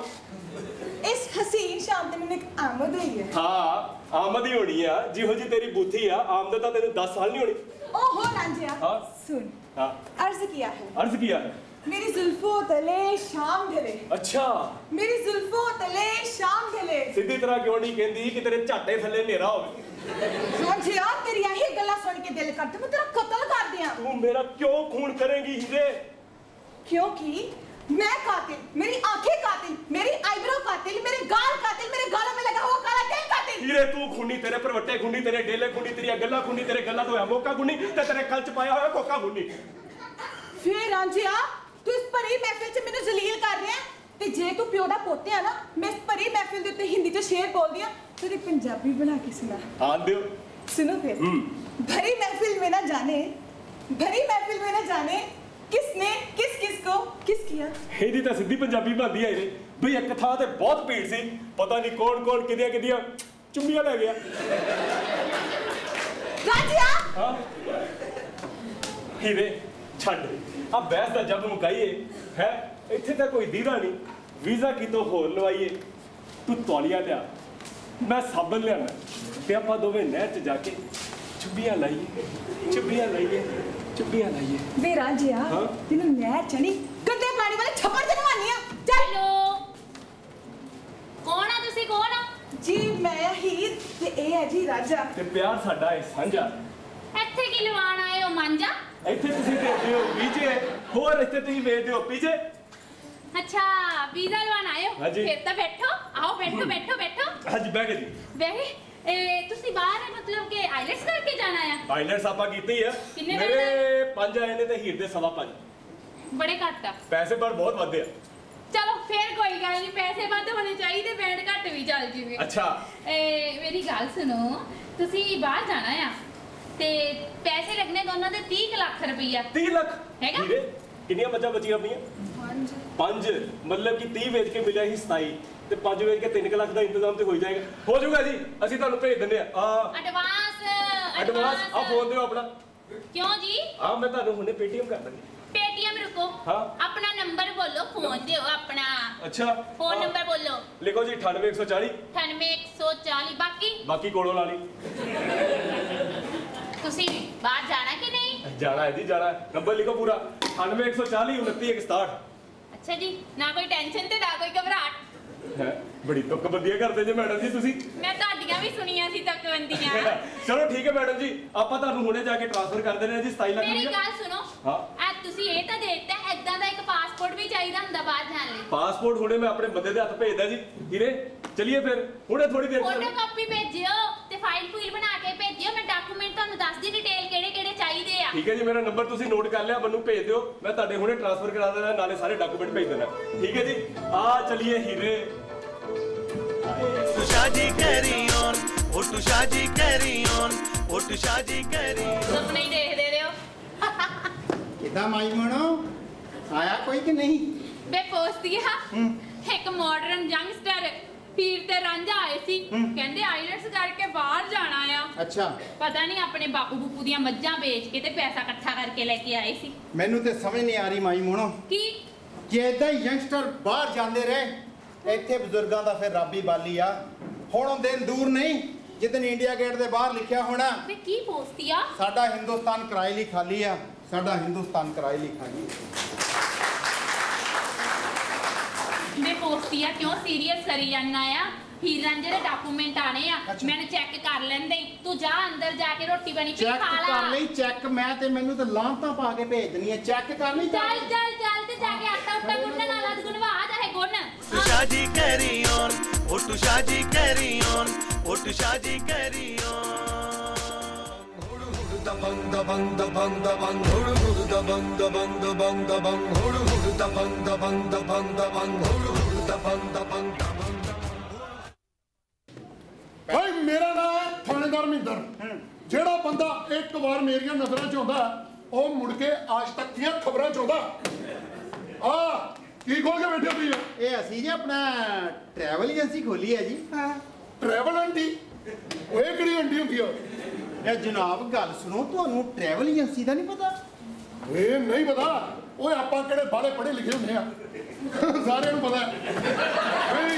इस हसीन शाम ते मैंने एक आमद हुई है। हाँ आमद ही होनी है जिहो जी तेरी बूथी आ आमद तां तेरे 10 साल नहीं होनी। ओहो रांझिया हाँ? सुन हाँ अर्ज किया है। अर्ज किया है। मेरी जुल्फों तले शाम ढले। अच्छा मेरी जुल्फों तले शाम ढले। सीधी तरह क्यों नहीं कहती कि तेरे झाटे थल्ले नेरा होवे। रांझिया तेरी यही गल्ला सुन के दिल करता मैं तेरा कत्ल कर दिया। तू मेरा क्यों खून करेगी हीरे? क्योंकि मैं कातिल, मेरी आंखें कातिल, मेरी आईब्रो कातिल, मेरे गाल कातिल, मेरे गालों में लगा हुआ काला तेल कातिल। हीरे तू खूनी, तेरे परवट्टे खूनी, तेरे डेले खूनी, तेरी गल्ला खूनी, तेरे गल्ला तो है मोका खूनी ते तेरे कल च पाया होया कोका खूनी। फिर रांझिया तू इस भरी महफिल च मैनू जलील कर रहा है ते जे तू प्यो दा पोते है ना मैं इस भरी महफिल दे उत्ते हिंदी च शेर बोल दिया तेरी पंजाबी बना के सुना। हाँ दियो सुनो फिर। भरी महफिल में ना जाने, भरी महफिल में ना जाने किसने किस किस को किस किया। ਇਹਦੀ ਤਾਂ ਸਿੱਧੀ ਪੰਜਾਬੀ ਬਣਦੀ ਹੈ ਰੇ ਬਈ ਇੱਕ ਥਾਂ ਤੇ ਬਹੁਤ ਭੀੜ ਸੀ ਪਤਾ ਨਹੀਂ ਕੌਣ ਕੌਣ ਕਿਹਦੀਆਂ ਕਿਹਦੀਆਂ ਚੁੰਮੀਆਂ ਲੈ ਗਿਆ। ਰਾਜਿਆ ਹਾਂ ਹੀਰੇ ਛੱਡ ਆ ਬਹਿਸ ਦਾ ਜਬ ਮੁਕਾਈਏ ਹੈ ਇੱਥੇ ਤਾਂ ਕੋਈ ਦੀਦਾ ਨਹੀਂ ਵੀਜ਼ਾ ਕਿਤੋਂ ਹੋਰ ਲਵਾਈਏ ਤੂੰ ਤੌਲੀਆ ਲਿਆ ਮੈਂ ਸਾਬਣ ਲਿਆਣਾ ਤੇ ਆਪਾਂ ਦੋਵੇਂ ਨਹਿਰ 'ਚ ਜਾ ਕੇ ਚੁੰਮੀਆਂ ਲਾਈਏ ਚੁੰਮੀਆਂ ਲਾਈਏ ਚੁੰਮੀਆਂ ਲਾਈਏ। ਵੇ ਰਾਜਿਆ ਤੈਨੂੰ ਨਹਿਰ ਚ ਨਹੀਂ ਗੰਦੇ ਪਾਣੀ ਵਾਲੇ ਛੱਪੜ ਚ ਨਵਾਨੀ ਆ। ਹੈਲੋ ਕੌਣ ਆ ਤੁਸੀਂ ਕੌਣ ਆ? ਜੀ ਮੈਂ ਹੀਰ ਤੇ ਇਹ ਹੈ ਜੀ ਰਾਜਾ ਤੇ ਪਿਆਰ ਸਾਡਾ ਹੈ ਸਾਂਝਾ। ਇੱਥੇ ਕੀ ਲਵਾਣ ਆਏ ਹੋ ਮਾਂਜਾ? ਇੱਥੇ ਤੁਸੀਂ ਦੇਖਦੇ ਹੋ ਵੀਜੇ ਹੋਰ ਇੱਥੇ ਤੁਸੀਂ ਵੇਚਦੇ ਹੋ ਪੀਜੇ। ਅੱਛਾ ਵੀਜ਼ਾ ਲਵਾਣ ਆਏ ਹੋ ਹਾਂਜੀ। ਫਿਰ ਤਾਂ ਬੈਠੋ ਆਓ ਬੈਠੋ ਬੈਠੋ ਬੈਠੋ। ਹਾਂਜੀ ਬਹਿ ਗਏ ਜੀ। ਬਹਿ ਤੁਸੀਂ ਬਾਹਰ ਮਤਲਬ ਕਿ ਆਈਲੈਟਸ ਕਰਕੇ ਜਾਣਾ ਆ? ਆਈਲੈਟਸ ਆਪਾਂ ਕੀਤੀ ਆ ਕਿੰਨੇ ਮੇਰੇ 5 ਆਏ ਨੇ ਤੇ ਹੀਰ ਦੇ 5.5 ਬੜੇ ਘੱਟ ਆ ਪੈਸੇ ਪਰ ਬਹੁਤ ਵੱਧੇ ਆ। ਚਲੋ ਫੇਰ ਕੋਈ ਗੱਲ ਨਹੀਂ ਪੈਸੇ ਵੱਧ ਹੋਣੇ ਚਾਹੀਦੇ ਬੈਂਡ ਘੱਟ ਵੀ ਚੱਲ ਜਿਵੇਂ। ਅੱਛਾ ਮੇਰੀ ਗੱਲ ਸੁਣੋ ਤੁਸੀਂ ਬਾਹਰ ਜਾਣਾ ਆ ਤੇ ਪੈਸੇ ਲੱਗਣੇ ਦੋਨਾਂ ਦੇ 30 ਲੱਖ ਰੁਪਈਆ। 30 ਲੱਖ ਹੈਗਾ? ਹੀਰੇ ਕਿੰਨੀਆਂ ਮੱਝਾਂ ਬਚੀਆਂ ਆਪਣੀਆਂ? 5 ਮਤਲਬ ਕਿ 30 ਵੇਚ ਕੇ ਮਿਲਿਆ ਸੀ 27 ਤੇ 5 ਵੇਚ ਕੇ 3 ਲੱਖ ਦਾ ਇੰਤਜ਼ਾਮ ਤੇ ਹੋ ਜਾਏਗਾ। ਹੋ ਜਾਊਗਾ ਜੀ ਅਸੀਂ ਤੁਹਾਨੂੰ ਭੇਜ ਦਿੰਦੇ ਆ ਐਡਵਾਂਸ ਆ ਫੋਨ ਦਿਓ ਆਪਣਾ। ਕਿਉਂ ਜੀ? ਆ ਮੈਂ ਤੁਹਾਨੂੰ ਹੁਣੇ ਪੇਟੀਐਮ ਕਰ ਦਾਂਗੀ। पेटीएम रुको हाँ? अपना नंबर बोलो फोन दो अपना अच्छा फोन नंबर बोलो लिखो जी 98 140 बाकी बाकी कोड़ो ला ली तुसी बाहर जाना कि नहीं? जाना है जी जाना है। नंबर लिखो पूरा 98 140 29 167। अच्छा जी ना कोई टेंशन ते ना कोई घबराहट है बड़ी तुकबंदियां करते जे मैडम जी तुसी। मैं ਤੁਹਾਡੀਆਂ ਵੀ ਸੁਣੀਆਂ ਸੀ ਤੁਕਬੰਦੀਆਂ। ਚਲੋ ਠੀਕ ਹੈ ਮੈਡਮ ਜੀ ਆਪਾਂ ਤੁਹਾਨੂੰ ਹੁਣੇ ਜਾ ਕੇ ਟ੍ਰਾਂਸਫਰ ਕਰ ਦੇਣੇ ਜੀ 27 ਲੱਖ। ਮੇਰੀ ਗੱਲ ਸੁਣੋ ਹਾਂ ਤੁਸੀਂ ਇਹ ਤਾਂ ਦੇ ਦਿੱਤਾ ਐਦਾਂ ਦਾ ਇੱਕ ਪਾਸਪੋਰਟ ਵੀ ਚਾਹੀਦਾ ਹੁੰਦਾ ਬਾਹਰ ਜਾਣ ਲਈ। ਪਾਸਪੋਰਟ ਹੁਣੇ ਮੈਂ ਆਪਣੇ ਬੰਦੇ ਦੇ ਹੱਥ ਭੇਜਦਾ ਜੀ। ਹੀਰੇ ਚਲਿਏ ਫਿਰ ਹੁਣੇ ਥੋੜੀ ਦੇਰ ਫੋਟੋ ਕਾਪੀ ਭੇਜਿਓ ਤੇ ਫਾਈਲ ਬਣਾ ਕੇ ਭੇਜਿਓ ਮੈਂ ਡਾਕੂਮੈਂਟ ਤੁਹਾਨੂੰ ਦੱਸਦੀ ਡਿਟੇਲ ਕਿਹੜੇ ਕਿਹੜੇ ਚਾਹੀਦੇ ਆ। ਠੀਕ ਹੈ ਜੀ ਮੇਰਾ ਨੰਬਰ ਤੁਸੀਂ ਨੋਟ ਕਰ ਲਿਆ ਮੈਨੂੰ ਭੇਜ ਦਿਓ ਮੈਂ ਤੁਹਾਡੇ ਹੁਣੇ ਟ੍ਰਾਂਸਫਰ ਕਰਾ ਦੇਣਾ ਨਾਲੇ ਸਾਰੇ ਡਾਕੂਮੈਂਟ ਭੇਜ ਦੇਣਾ। ਠੀਕ ਹੈ ਜੀ ਆ ਚਲਿਏ ਹੀਰੇ। शादी करी on ओ तू शादी करी on ओ तू शादी करी ਸੁਪਨੇ ਹੀ ਦੇਖਦੇ ਰਹੋ। ਕਿਦਾਂ ਮਾਈ ਮਣੋ ਆਇਆ ਕੋਈ ਕਿ ਨਹੀਂ? ਬੇ ਪੋਸਤੀਆ ਇੱਕ ਮਾਡਰਨ ਯੰਗਸਟਰ ਪੀਰ ਤੇ ਰਾਂਝਾ ਆਏ ਸੀ ਕਹਿੰਦੇ ਆਈਲੈਟਸ ਕਰਕੇ ਬਾਹਰ ਜਾਣਾ ਆ। ਅੱਛਾ ਪਤਾ ਨਹੀਂ ਆਪਣੇ ਬਾਪੂ ਬੂਪੂ ਦੀਆਂ ਮੱਝਾਂ ਵੇਚ ਕੇ ਤੇ ਪੈਸਾ ਇਕੱਠਾ ਕਰਕੇ ਲੈ ਕੇ ਆਏ ਸੀ। ਮੈਨੂੰ ਤੇ ਸਮਝ ਨਹੀਂ ਆ ਰਹੀ ਮਾਈ ਮਣੋ ਕੀ ਜੇ ਇਦਾਂ ਯੰਗਸਟਰ ਬਾਹਰ ਜਾਂਦੇ ਰਹੇ ਇੱਥੇ ਬਜ਼ੁਰਗਾਂ ਦਾ ਫਿਰ ਰੱਬ ਹੀ ਬਾਲੀ ਆ। ਹੁਣ ਉਹ ਦਿਨ ਦੂਰ ਨਹੀਂ ਜਿੱਦਨ ਇੰਡੀਆ ਗੇਟ ਦੇ ਬਾਹਰ ਲਿਖਿਆ ਹੋਣਾ ਬੇ ਕੀ ਪੋਸਤੀਆ ਸਾਡਾ ਹਿੰਦੁਸਤਾਨ ਕਿਰਾਏ ਲਈ ਖਾਲੀ ਆ ਸਾਡਾ ਹਿੰਦੁਸਤਾਨ ਕਿਰਾਏ ਲਈ ਖਾਲੀ। ਬੇ ਪੋਸਤੀਆ ਕਿਉਂ ਸੀਰੀਅਸ ਕਰੀ ਜਾਂਦਾ ਆ? हीर रांझे दे डॉक्यूमेंट आने आ मैंने चेक कर लेंदे तू जा अंदर जाके रोटी बनी पी खा ला कर ले चेक मैं ते मेनू ते लांता पा के भेज दनी है चेक कर ले चल चल चल ते जाके आटा उटा गुनना नाला गुनवा जाए गुन शादी कैरी ऑन ओ टू शादी कैरी ऑन ओ टू शादी carry on da bang da bang da bang da bang huru da bang da bang da bang da bang huru da bang da bang da bang da bang huru da bang da bang da bang भाई मेरा नाम है थानेदार मिंदर जेड़ा बंदा एक बार मेरिया नजरां च आंदा ओ मुड़ के आज तक दी खबरां च आंदा की खोल के बैठे हुई है ये असी जी अपना ट्रैवल एजेंसी खोली है जी ट्रैवल आंटी ओए किहड़ी आंटी हुंदी है ए जनाब गल सुनो तुहानू ट्रैवल एजेंसी दा नहीं पता ए नहीं पता ओए आपां किहड़े बाले पढ़े लिखे हुंदे आ सारिआं नूं पता है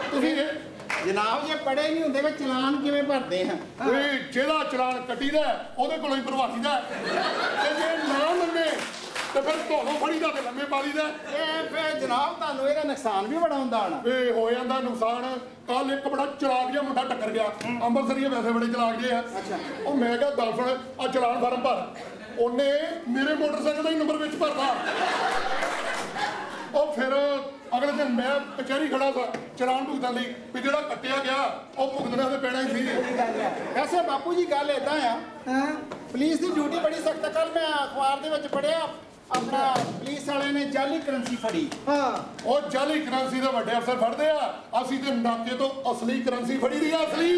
तुसीं जनाब ये पढ़े नहीं होंगे वे चलान किवें भरते हैं जेड़ा चलान कट्टी दा ओहदे कोलों ही भरवासी दा ते जे ना मन्ने ते फिर धोनो फड़ी दा ते लम्मे पाली दा फिर जनाब तुहानू ਇਹਦਾ ਨੁਕਸਾਨ ਵੀ ਬੜਾ ਹੁੰਦਾ ਹੋਣਾ ए हो ਜਾਂਦਾ ਨੁਕਸਾਨ ਕੱਲ ਇੱਕ ਬੜਾ ਚਲਾਕ ਜਿਹਾ ਮੁੰਡਾ ਟੱਕਰ ਗਿਆ ਅੰਮ੍ਰਿਤਸਰੀਏ ਵੈਸੇ ਬੜੇ ਚਲਾਕ ਜਿਹੇ ਆ ਅੱਛਾ ਉਹ ਮੈਂ ਕਿਹਾ ਗੱਲ ਸੁਣ ਆ ਚਲਾਨ ਫਾਰਮ ਭਰ ਉਹਨੇ ਮੇਰੇ ਮੋਟਰਸਾਈਕਲ ਦਾ ਹੀ ਨੰਬਰ ਵਿੱਚ ਭਰਤਾ ਉਹ ਫਿਰ ਅਗਲੇ ਦਿਨ ਮੈਂ ਕਚਹਿਰੀ ਖੜਾ ਸਾਂ ਚਲਾਨ ਭੁਗਤਣ ਲਈ ਵੀ ਜਿਹੜਾ ਕੱਟਿਆ ਗਿਆ ਉਹ ਭੁਗਤਣਾ ਤੇ ਪੈਣਾ ਹੀ ਸੀ ਵੈਸੇ ਬਾਪੂ ਜੀ ਗੱਲ ਇਦਾਂ ਆ ਪੁਲਿਸ ਦੀ ਡਿਊਟੀ ਬੜੀ ਸਖਤ ਹੈ ਕੱਲ ਮੈਂ ਅਖਬਾਰ ਦੇ ਵਿੱਚ ਪੜ੍ਹਿਆ ਆਪਣਾ ਪੁਲਿਸ ਵਾਲੇ ਨੇ ਜਾਲੀ ਕਰੰਸੀ ਫੜੀ ਉਹ ਜਾਲੀ ਕਰੰਸੀ ਦੇ ਵੱਡੇ ਅਫਸਰ ਫੜਦੇ ਆ ਅਸੀਂ ਤੇ ਨਾਕੇ ਤੋਂ ਅਸਲੀ ਕਰੰਸੀ ਫੜੀ ਦੀ ਆ ਅਸਲੀ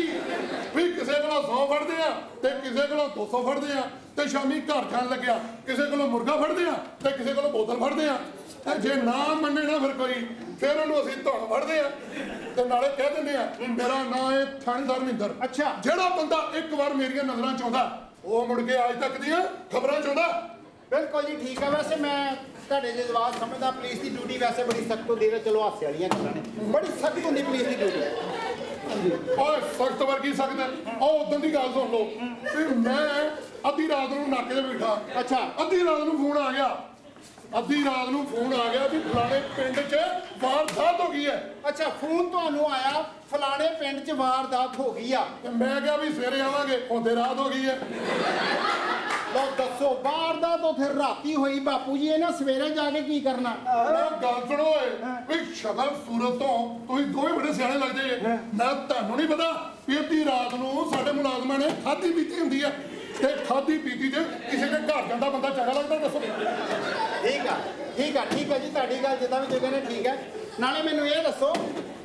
ਵੀ ਕਿਸੇ ਕੋਲੋਂ 100 ਫੜਦੇ ਆ ਤੇ ਕਿਸੇ ਕੋਲੋਂ 200 ਫੜਦੇ ਆ ਤੇ ਸ਼ਾਮੀ ਘਰ ਖਾਣ ਲੱਗਿਆ ਕਿਸੇ ਕੋਲੋਂ ਮੁਰਗਾ ਫੜਦੇ ਆ ਤੇ ਕਿਸੇ ਕੋਲੋਂ ਬੋਤਲ ਫੜਦੇ ਆ ਜੇ ਨਾ ਮੰਨੇ ਨਾ ਫਿਰ ਕੋਈ ਫਿਰ ਉਹਨੂੰ ਅਸੀਂ ਧੌਣ ਫੜਦੇ ਆ ਤੇ ਨਾਲੇ ਕਹਿ ਦਿੰਦੇ ਆ ਮੇਰਾ ਨਾਂ ਹੈ ਥਾਣੇਦਾਰ ਮਿੰਦਰ ਅੱਛਾ ਜਿਹੜਾ ਬੰਦਾ ਇੱਕ ਵਾਰ ਮੇਰੀਆਂ ਨਜ਼ਰਾਂ ਚ ਆਉਂਦਾ ਉਹ ਮੁੜ ਕੇ ਅੱਜ ਤੱਕ ਦੀਆਂ ਖਬਰਾਂ ਚ ਆਉਂਦਾ ਬਿਲਕੁਲ ਜੀ ਠੀਕ ਹੈ ਵੈਸੇ ਮੈਂ ਤੁਹਾਡੇ ਜੇ ਜਵਾਬ ਸਮਝਦਾ ਪੁਲਿਸ ਦੀ ਡਿਊਟੀ ਵੈਸੇ ਬੜੀ ਸਖਤ ਹੁੰਦੀ ਹੈ ਚਲੋ ਹਾਸੇ ਵਾਲੀਆਂ ਗੱਲਾਂ ਨੇ ਬੜੀ ਸਖਤ ਹੁੰਦੀ ਪੁਲਿਸ ਦੀ ਡਿਊਟੀ ਓਏ ਸਖਤ ਵਰਗੀ ਸਖਤ ਉਹ ਉਦੋਂ ਦੀ ਗੱਲ ਸੁਣ ਲਓ ਵੀ ਮੈਂ ਅੱਧੀ ਰਾਤ ਨੂੰ ਨਾਕੇ ਤੇ ਬੈਠਾ ਅੱਛਾ ਅੱਧੀ ਰਾਤ ਨੂੰ ਫੋਨ ਆ ਗਿਆ ਅੱਧੀ ਰਾਤ ਨੂੰ ਫੋਨ ਆ ਗਿਆ ਵੀ ਫਲਾਣੇ ਪਿੰਡ 'ਚ ਵਾਰਦਾਤ ਹੋ ਗਈ ਹੈ ਅੱਛਾ ਫੋਨ ਤੁਹਾਨੂੰ ਆਇਆ ਫਲਾਣੇ ਪਿੰਡ 'ਚ ਵਾਰਦਾਤ ਹੋ ਗਈ ਆ ਤੇ ਮੈਂ ਕਿਹਾ ਵੀ ਸਵੇਰੇ ਆਵਾਂਗੇ ਉਹਦੇ ਰਾਤ ਹੋ ਗਈ ਹੈ ਲੋ ਦੱਸੋ ਵਾਰਦਾਤ ਉੱਥੇ ਰਾਤੀ ਹੋਈ ਬਾਪੂ ਜੀ ਇਹਨਾਂ ਸਵੇਰੇ ਜਾ ਕੇ ਕੀ ਕਰਨਾ ਗੱਲ ਸੁਣੋ ਓਏ ਵੀ ਸ਼ਕਲ ਸੂਰਤ ਤੋਂ ਤੁਸੀਂ ਦੋਵੇਂ ਬੜੇ ਸਿਆਣੇ ਲੱਗਦੇ ਨਾ ਤੁਹਾਨੂੰ ਨਹੀਂ ਪਤਾ ਵੀ ਅੱਧੀ ਰਾਤ ਨੂੰ ਸਾਡੇ ਮੁਲਾਜ਼ਮਾਂ ਨੇ ਖਾਧੀ ਪੀਤੀ ਹੁੰਦੀ ਆ ਤੇ ਖਾਧੀ ਪੀਤੀ 'ਚ ਕਿਸੇ ਦੇ ਘਰ ਜਾਂਦਾ ਬੰਦਾ ਚੰਗਾ ਲੱਗਦਾ ਦੱਸੋ ਠੀਕ ਆ ਜੀ ਤੁਹਾਡੀ ਗੱਲ ਜਿੱਦਾਂ ਵੀ ਤੁਸੀਂ ਕਹਿੰਦੇ ਠੀਕ ਹੈ ਨਾਲੇ ਮੈਨੂੰ ਇਹ ਦੱਸੋ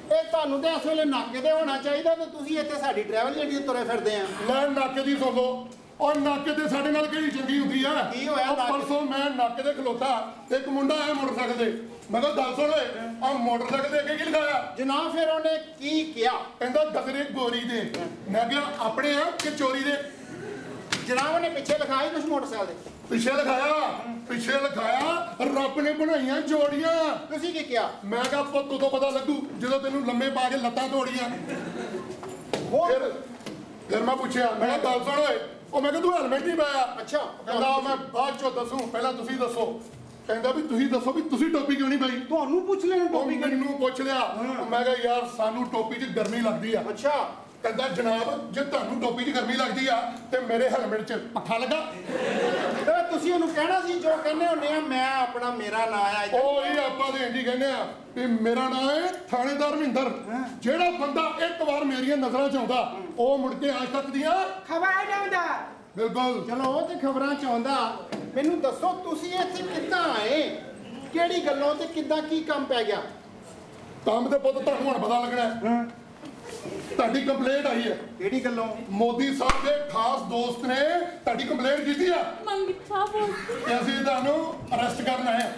ਇਹ ਤੁਹਾਨੂੰ ਤੇ ਇਸ ਵੇਲੇ ਨਾਕੇ ਤੇ ਹੋਣਾ ਚਾਹੀਦਾ ਤੇ ਤੁਸੀਂ ਇੱਥੇ ਸਾਡੀ ਟਰੈਵਲ ਏਜੰਸੀ ਤੁਰੇ ਫਿਰਦੇ ਆ ਲੈ ਨਾਕੇ ਦੀ ਸੁਣ ਲਓ ਔਰ ਨਾਕੇ ਤੇ ਸਾਡੇ ਨਾਲ ਕਿਹੜੀ ਚੰਗੀ ਹੁੰਦੀ ਆ ਕੀ ਹੋਇਆ ਪਰਸੋਂ ਮੈਂ ਨਾਕੇ ਤੇ ਖਲੋਤਾ ਇੱਕ ਮੁੰਡਾ ਆਇਆ ਮੋਟਰਸਾਈਕਲ ਤੇ ਮੈਂ ਕਿਹਾ ਗੱਲ ਸੁਣ ਓਏ ਆ ਮੋਟਰਸਾਈਕਲ ਤੇ ਅੱਗੇ ਕੀ ਲਿਖਾਇਆ ਜਨਾਬ ਫਿਰ ਉਹਨੇ ਕੀ ਕਿਹਾ ਕਹਿੰਦਾ ਗਗਰੇ ਗੋਰੀ ਦੇ ਮੈਂ ਕਿਹਾ ਆਪਣੇ ਆ ਕਿ ਚੋਰੀ ਦੇ ਜਨਾਬ ਨੇ ਪਿੱਛੇ ਲਿਖਾਇਆ ਕੁਝ ਮੋਟਰਸਾਈਕਲ ਦੇ ਪਿੱਛੇ ਲਿਖਾਇਆ ਰੱਬ ਨੇ ਬਣਾਈਆਂ ਜੋੜੀਆਂ ਤੁਸੀਂ ਕੀ ਕਿਹਾ ਮੈਂ ਕਿਹਾ ਪੁੱਤ ਉਦੋਂ ਪਤਾ ਲੱਗੂ ਜਦੋਂ ਤੈਨੂੰ ਲੰਮੇ ਪਾ ਕੇ ਲੱਤਾਂ ਤੋੜੀਆਂ ਫਿਰ ਮੈਂ ਪੁੱਛਿਆ ਮੈਂ ਕਿਹਾ ਗੱਲ ਸੁਣ ਓਏ ਉਹ ਮੈਂ ਕਿਹਾ ਤੂੰ ਹੈਲਮਟ ਨਹੀਂ ਪਾਇਆ ਅੱਛਾ ਕਹਿੰਦਾ ਮੈਂ ਬਾਅਦ ਚੋਂ ਦੱਸੂ ਪਹਿਲਾਂ ਤੁਸੀਂ ਦੱਸੋ ਕਹਿੰਦਾ ਵੀ ਤੁਸੀਂ ਦੱਸੋ ਵੀ ਤੁਸੀਂ ਟੋਪੀ ਕਿਉਂ ਨਹੀਂ ਪਾਈ ਤੁਹਾਨੂੰ ਪੁੱਛ ਲੈਣ ਟੋਪੀ ਮੈਨੂੰ ਪੁੱਛ ਲਿਆ ਮੈਂ ਕਿਹਾ ਯਾਰ ਸਾਨੂੰ ਟੋਪੀ 'ਚ ਗਰਮੀ ਲੱਗਦੀ ਆ ਅੱਛਾ ਕਹਿੰਦਾ ਜਨਾਬ ਜੇ ਤੁਹਾਨੂੰ ਟੋਪੀ 'ਚ ਗਰਮੀ ਲੱਗਦੀ ਆ ਤੇ ਮੇਰੇ ਹੈਲਮਟ 'ਚ ਪੱਖਾ ਲੱਗਾ ਤੇ ਤੁਸੀਂ ਉਹਨੂੰ ਕਹਿਣਾ ਸੀ ਜੋ ਕਹਿੰਦੇ ਹੁੰਦੇ ਆ ਮੈਂ ਆਪਣਾ ਮੇਰਾ ਨਾਂ ਆ ਉਹ ਇਹ ਆਪਾਂ ਦੇ ਇੰਜੀ ਕਹਿੰਦੇ ਆ ਵੀ ਮੇਰਾ ਨਾਂ ਹੈ ਥਾਣੇਦਾਰ ਮਹਿੰਦਰ ਜਿਹੜਾ ਬੰਦਾ ਇੱਕ ਵਾਰ ਮੇਰੀਆਂ ਨਜ਼ਰਾਂ 'ਚ ਆਉਂਦਾ ਉਹ ਮੁੜ ਕੇ ਅੱਜ ਤੱਕ ਦੀਆਂ ਖਬਰਾਂ ਜਾਂਦਾ ਬਿਲਕੁਲ ਚਲੋ ਉਹ ਤੇ ਖਬਰਾਂ 'ਚ ਆਉਂਦਾ ਮੈਨੂੰ ਦੱਸੋ ਤੁਸੀਂ ਇੱਥੇ ਕਿੱਦਾਂ ਆਏ ਕਿਹੜੀ ਗੱਲੋਂ ਤੇ ਕਿੱਦਾਂ ਕੀ ਕੰਮ ਪੈ ਗਿਆ ਕੰਮ ਦੇ ਪੁੱਤ ਤੁਹਾਨੂੰ ਹੁਣ ਪਤਾ ਲੱਗਣਾ ਤੁਹਾਡੀ ਕੰਪਲੇਂਟ ਆਈ ਹੈ ਕਿਹੜੀ ਗੱਲੋਂ ਮੋਦੀ ਸਾਹਿਬ ਦੇ ਖਾਸ ਦੋਸਤ ਨੇ ਤੁਹਾਡੀ ਕੰਪਲੇਂਟ ਕੀਤੀ ਆ ਮੰਗਤ ਸਾਹਿਬ ਕਿ ਅਸੀਂ ਤੁਹਾਨੂੰ ਅਰੈਸਟ ਕਰਨਾ ਹੈ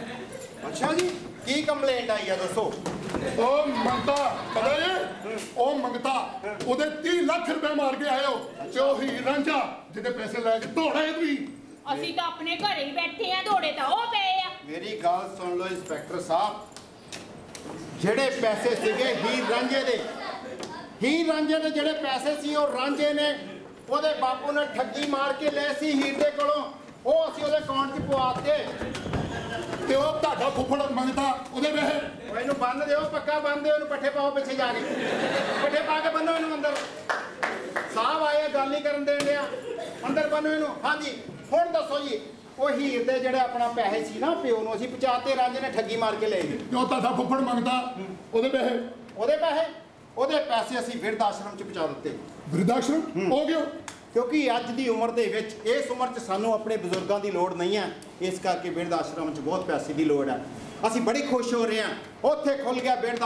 ਅੱਛਾ ਜੀ ਕੀ ਕੰਪਲੇਂਟ ਆਈ ਆ ਦੱਸੋ ਉਹ ਮੰਗਤਾ ਪਤਾ ਜੀ ਉਹ ਮੰਗਤਾ ਉਹਦੇ 30 ਲੱਖ ਰੁਪਏ ਮਾਰ ਕੇ ਆਏ ਹੋ ਤੇ ਉਹ ਹੀਰ ਰਾਂਝਾ ਜਿਹਦੇ ਪੈਸੇ ਲੈ ਕੇ ਦੌੜੇ ਤੁਸੀਂ ਅਸੀਂ ਤਾਂ ਆਪਣੇ ਘਰੇ ਹੀ ਬੈਠੇ ਆ ਦੌੜੇ ਤਾਂ ਉਹ ਪਏ ਆ ਮੇਰੀ ਗੱਲ ਸੁਣ ਲਓ ਇੰਸਪੈਕਟਰ ਸਾਹਿਬ ਜਿਹੜੇ ਪੈਸੇ ਸੀਗੇ ਹੀਰ ਰਾਂਝੇ ਦੇ ਜਿਹੜੇ ਪੈਸੇ ਸੀ ਉਹ ਰਾਂਝੇ ਨੇ ਉਹਦੇ ਬਾਪੂ ਨੇ ਠੱਗੀ ਮਾਰ ਕੇ ਲਏ ਸੀ ਹੀਰ ਦੇ ਕੋਲੋਂ ਉਹ ਅਸੀਂ ਉਹਦੇ ਅਕਾਊਂਟ 'ਚ ਪਵਾਤੇ ਤੇ ਉਹ ਤੁਹਾਡਾ ਫੁੱਫੜ ਮੰਗਦਾ ਉਹਦੇ ਵੇਹੇ ਉਹ ਇਹਨੂੰ ਬੰਨ ਦਿਓ ਪੱਕਾ ਬੰਨ ਦਿਓ ਇਹਨੂੰ ਪੱਠੇ ਪਾਓ ਪਿੱਛੇ ਜਾ ਕੇ ਪੱਠੇ ਪਾ ਕੇ ਬੰਨੋ ਇਹਨੂੰ ਅੰਦਰ ਸਾਹਿਬ ਆਏ ਗੱਲ ਨਹੀਂ ਕਰਨ ਦੇਣ ਡਿਆ ਅੰਦਰ ਬੰਨੋ ਇਹਨੂੰ ਹਾਂਜੀ ਹੁਣ ਦੱਸੋ ਜੀ ਉਹ ਹੀਰ ਦੇ ਜਿਹੜੇ ਆਪਣਾ ਪੈਸੇ ਸੀ ਨਾ ਪਿਓ ਨੂੰ ਅਸੀਂ ਪਹੁੰਚਾਤੇ ਰਾਂਝੇ ਨੇ ਠੱਗੀ ਮਾਰ ਕੇ ਲੈ ਗਏ ਜੋ ਤੁਹਾਡਾ ਫੁੱਫੜ ਮੰਗਦਾ ਉਹਦੇ ਵੇਹੇ ਉਹਦੇ ਪੈਸੇ ਅਸੀਂ ਬਿਰਧ ਆਸ਼ਰਮ ਚ ਪਹੁੰਚਾ ਦਿੱਤੇ ਬਿਰਧ ਆਸ਼ਰਮ ਹੋ ਗਿਆ ਕਿਉਂਕਿ ਅੱਜ ਦੀ ਉਮਰ ਦੇ ਵਿੱਚ ਇਸ ਉਮਰ 'ਚ ਸਾਨੂੰ ਆਪਣੇ ਬਜ਼ੁਰਗਾਂ ਦੀ ਲੋੜ ਨਹੀਂ ਹੈ ਇਸ ਕਰਕੇ ਬਿਰਧ ਆਸ਼ਰਮ 'ਚ ਬਹੁਤ ਪੈਸੇ ਦੀ ਲੋੜ ਹੈ ਅਸੀਂ ਬੜੀ ਖੁਸ਼ ਹੋ ਰਹੇ ਹਾਂ ਉੱਥੇ ਖੁੱਲ ਗਿਆ ਬਿਰਧ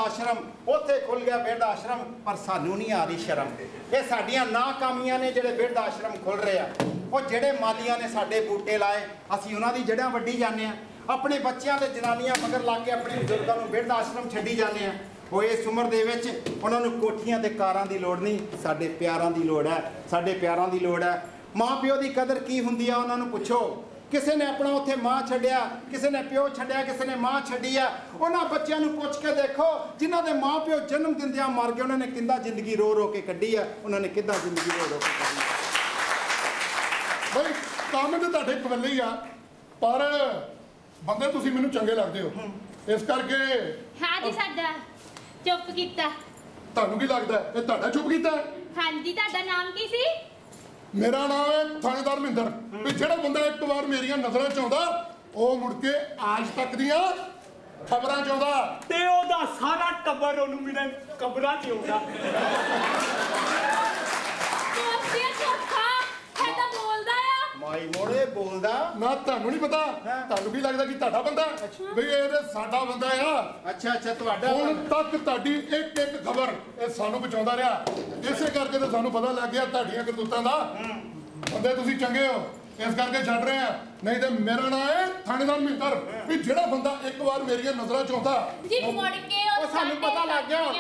ਆਸ਼ਰਮ ਪਰ ਸਾਨੂੰ ਨਹੀਂ ਆ ਰਹੀ ਸ਼ਰਮ ਇਹ ਸਾਡੀਆਂ ਨਾਕਾਮੀਆਂ ਨੇ ਜਿਹੜੇ ਬਿਰਧ ਆਸ਼ਰਮ ਖੁੱਲ ਰਹੇ ਆ ਉਹ ਜਿਹੜੇ ਮਾਲੀਆਂ ਨੇ ਸਾਡੇ ਬੂਟੇ ਲਾਏ ਅਸੀਂ ਉਹਨਾਂ ਦੀ ਜੜ੍ਹਾਂ ਵੱਢੀ ਜਾਂਦੇ ਆ ਆਪਣੇ ਬੱਚਿਆਂ ਤੇ ਜਨਾਨੀਆਂ ਮਗਰ ਲਾ ਕੇ ਆਪਣੇ ਬਜ਼ੁਰਗਾਂ ਨੂੰ ਬਿਰਧ ਆਸ਼ਰਮ ਛੱਡੀ ਜਾਂਦੇ ਆ ਉਹ ਇਸ ਉਮਰ ਦੇ ਵਿੱਚ ਉਹਨਾਂ ਨੂੰ ਕੋਠੀਆਂ ਤੇ ਕਾਰਾਂ ਦੀ ਲੋੜ ਨਹੀਂ ਸਾਡੇ ਪਿਆਰਾਂ ਦੀ ਲੋੜ ਹੈ ਮਾਂ ਪਿਓ ਦੀ ਕਦਰ ਕੀ ਹੁੰਦੀ ਆ ਉਹਨਾਂ ਨੂੰ ਪੁੱਛੋ ਕਿਸੇ ਨੇ ਆਪਣਾ ਉੱਥੇ ਮਾਂ ਛੱਡਿਆ ਕਿਸੇ ਨੇ ਪਿਓ ਛੱਡਿਆ ਕਿਸੇ ਨੇ ਮਾਂ ਛੱਡੀ ਆ ਉਹਨਾਂ ਬੱਚਿਆਂ ਨੂੰ ਪੁੱਛ ਕੇ ਦੇਖੋ ਜਿਨ੍ਹਾਂ ਦੇ ਮਾਂ ਪਿਓ ਜਨਮ ਦਿੰਦਿਆਂ ਮਰ ਗਏ ਉਹਨਾਂ ਨੇ ਕਿੰਦਾ ਜ਼ਿੰਦਗੀ ਰੋ ਕੇ ਕੱਢੀ ਆ ਉਹਨਾਂ ਨੇ ਕਿੱਦਾਂ ਜ਼ਿੰਦਗੀ ਰੋ ਕੇ ਕੱਢੀ ਬਈ ਕੰਮ ਤੇ ਤੁਹਾਡੇ ਕਵੱਲੇ ਹੀ ਆ ਪਰ ਬੰਦੇ ਤੁਸੀਂ ਮੈਨੂੰ ਚੰਗੇ ਲੱਗਦੇ ਹੋ ਇਸ ਕਰਕੇ ਹਾਂ ਜੀ ਸਾਡਾ ਚੁੱਪ ਕੀਤਾ ਤੁਹਾਨੂੰ ਕੀ ਲੱਗਦਾ ਇਹ ਤੁਹਾਡਾ ਚੁੱਪ ਕੀਤਾ ਹਾਂਜੀ ਤੁਹਾਡਾ ਨਾਮ ਕੀ ਸੀ ਮੇਰਾ ਨਾਮ ਹੈ ਥਾਣੇਦਾਰ ਮਹਿੰਦਰ ਵੀ ਜਿਹੜਾ ਬੰਦਾ ਇੱਕ ਵਾਰ ਮੇਰੀਆਂ ਨਜ਼ਰਾਂ 'ਚ ਆਉਂਦਾ ਉਹ ਮੁੜ ਕੇ ਆਜ ਤੱਕ ਦੀਆਂ ਖਬਰਾਂ 'ਚ ਆਉਂਦਾ ਤੇ ਉਹਦਾ ਸਾਰਾ ਟੱਬਰ ਉਹਨੂੰ ਮੇਰੇ ਕਬਰਾਂ 'ਚ ਆਉਂਦਾ ਮਾਈ ਮੋੜੇ ਬੋਲਦਾ ਨਾ ਤੁਹਾਨੂੰ ਨਹੀਂ ਪਤਾ ਤੁਹਾਨੂੰ ਕੀ ਲੱਗਦਾ ਕਿ ਤੁਹਾਡਾ ਬੰਦਾ ਵੀ ਇਹ ਸਾਡਾ ਬੰਦਾ ਆ ਅੱਛਾ ਤੁਹਾਡਾ ਹੁਣ ਤੱਕ ਤੁਹਾਡੀ ਇੱਕ ਖਬਰ ਇਹ ਸਾਨੂੰ ਪਹੁੰਚਾਉਂਦਾ ਰਿਹਾ ਇਸੇ ਕਰਕੇ ਤਾਂ ਸਾਨੂੰ ਪਤਾ ਲੱਗ ਗਿਆ ਤੁਹਾਡੀਆਂ ਕਰਤੂਤਾਂ ਦਾ ਬੰਦੇ ਤੁਸੀਂ ਚੰਗੇ ਹੋ ਇਸ ਕਰਕੇ ਛੱਡ ਰਹੇ ਆ ਨਹੀਂ ਤੇ ਮੇਰਾ ਨਾਮ ਹੈ ਥਾਣੇਦਾਰ ਮਹਿੰਦਰ ਵੀ ਜਿਹੜਾ ਬੰਦਾ ਇੱਕ ਵਾਰ ਮੇਰੀਆਂ ਨਜ਼ਰਾਂ 'ਚ ਆਉਂਦਾ ਜੀ ਮੁੜ ਕੇ ਉਹ ਸਾਨੂੰ ਪਤਾ ਲੱਗ ਗਿਆ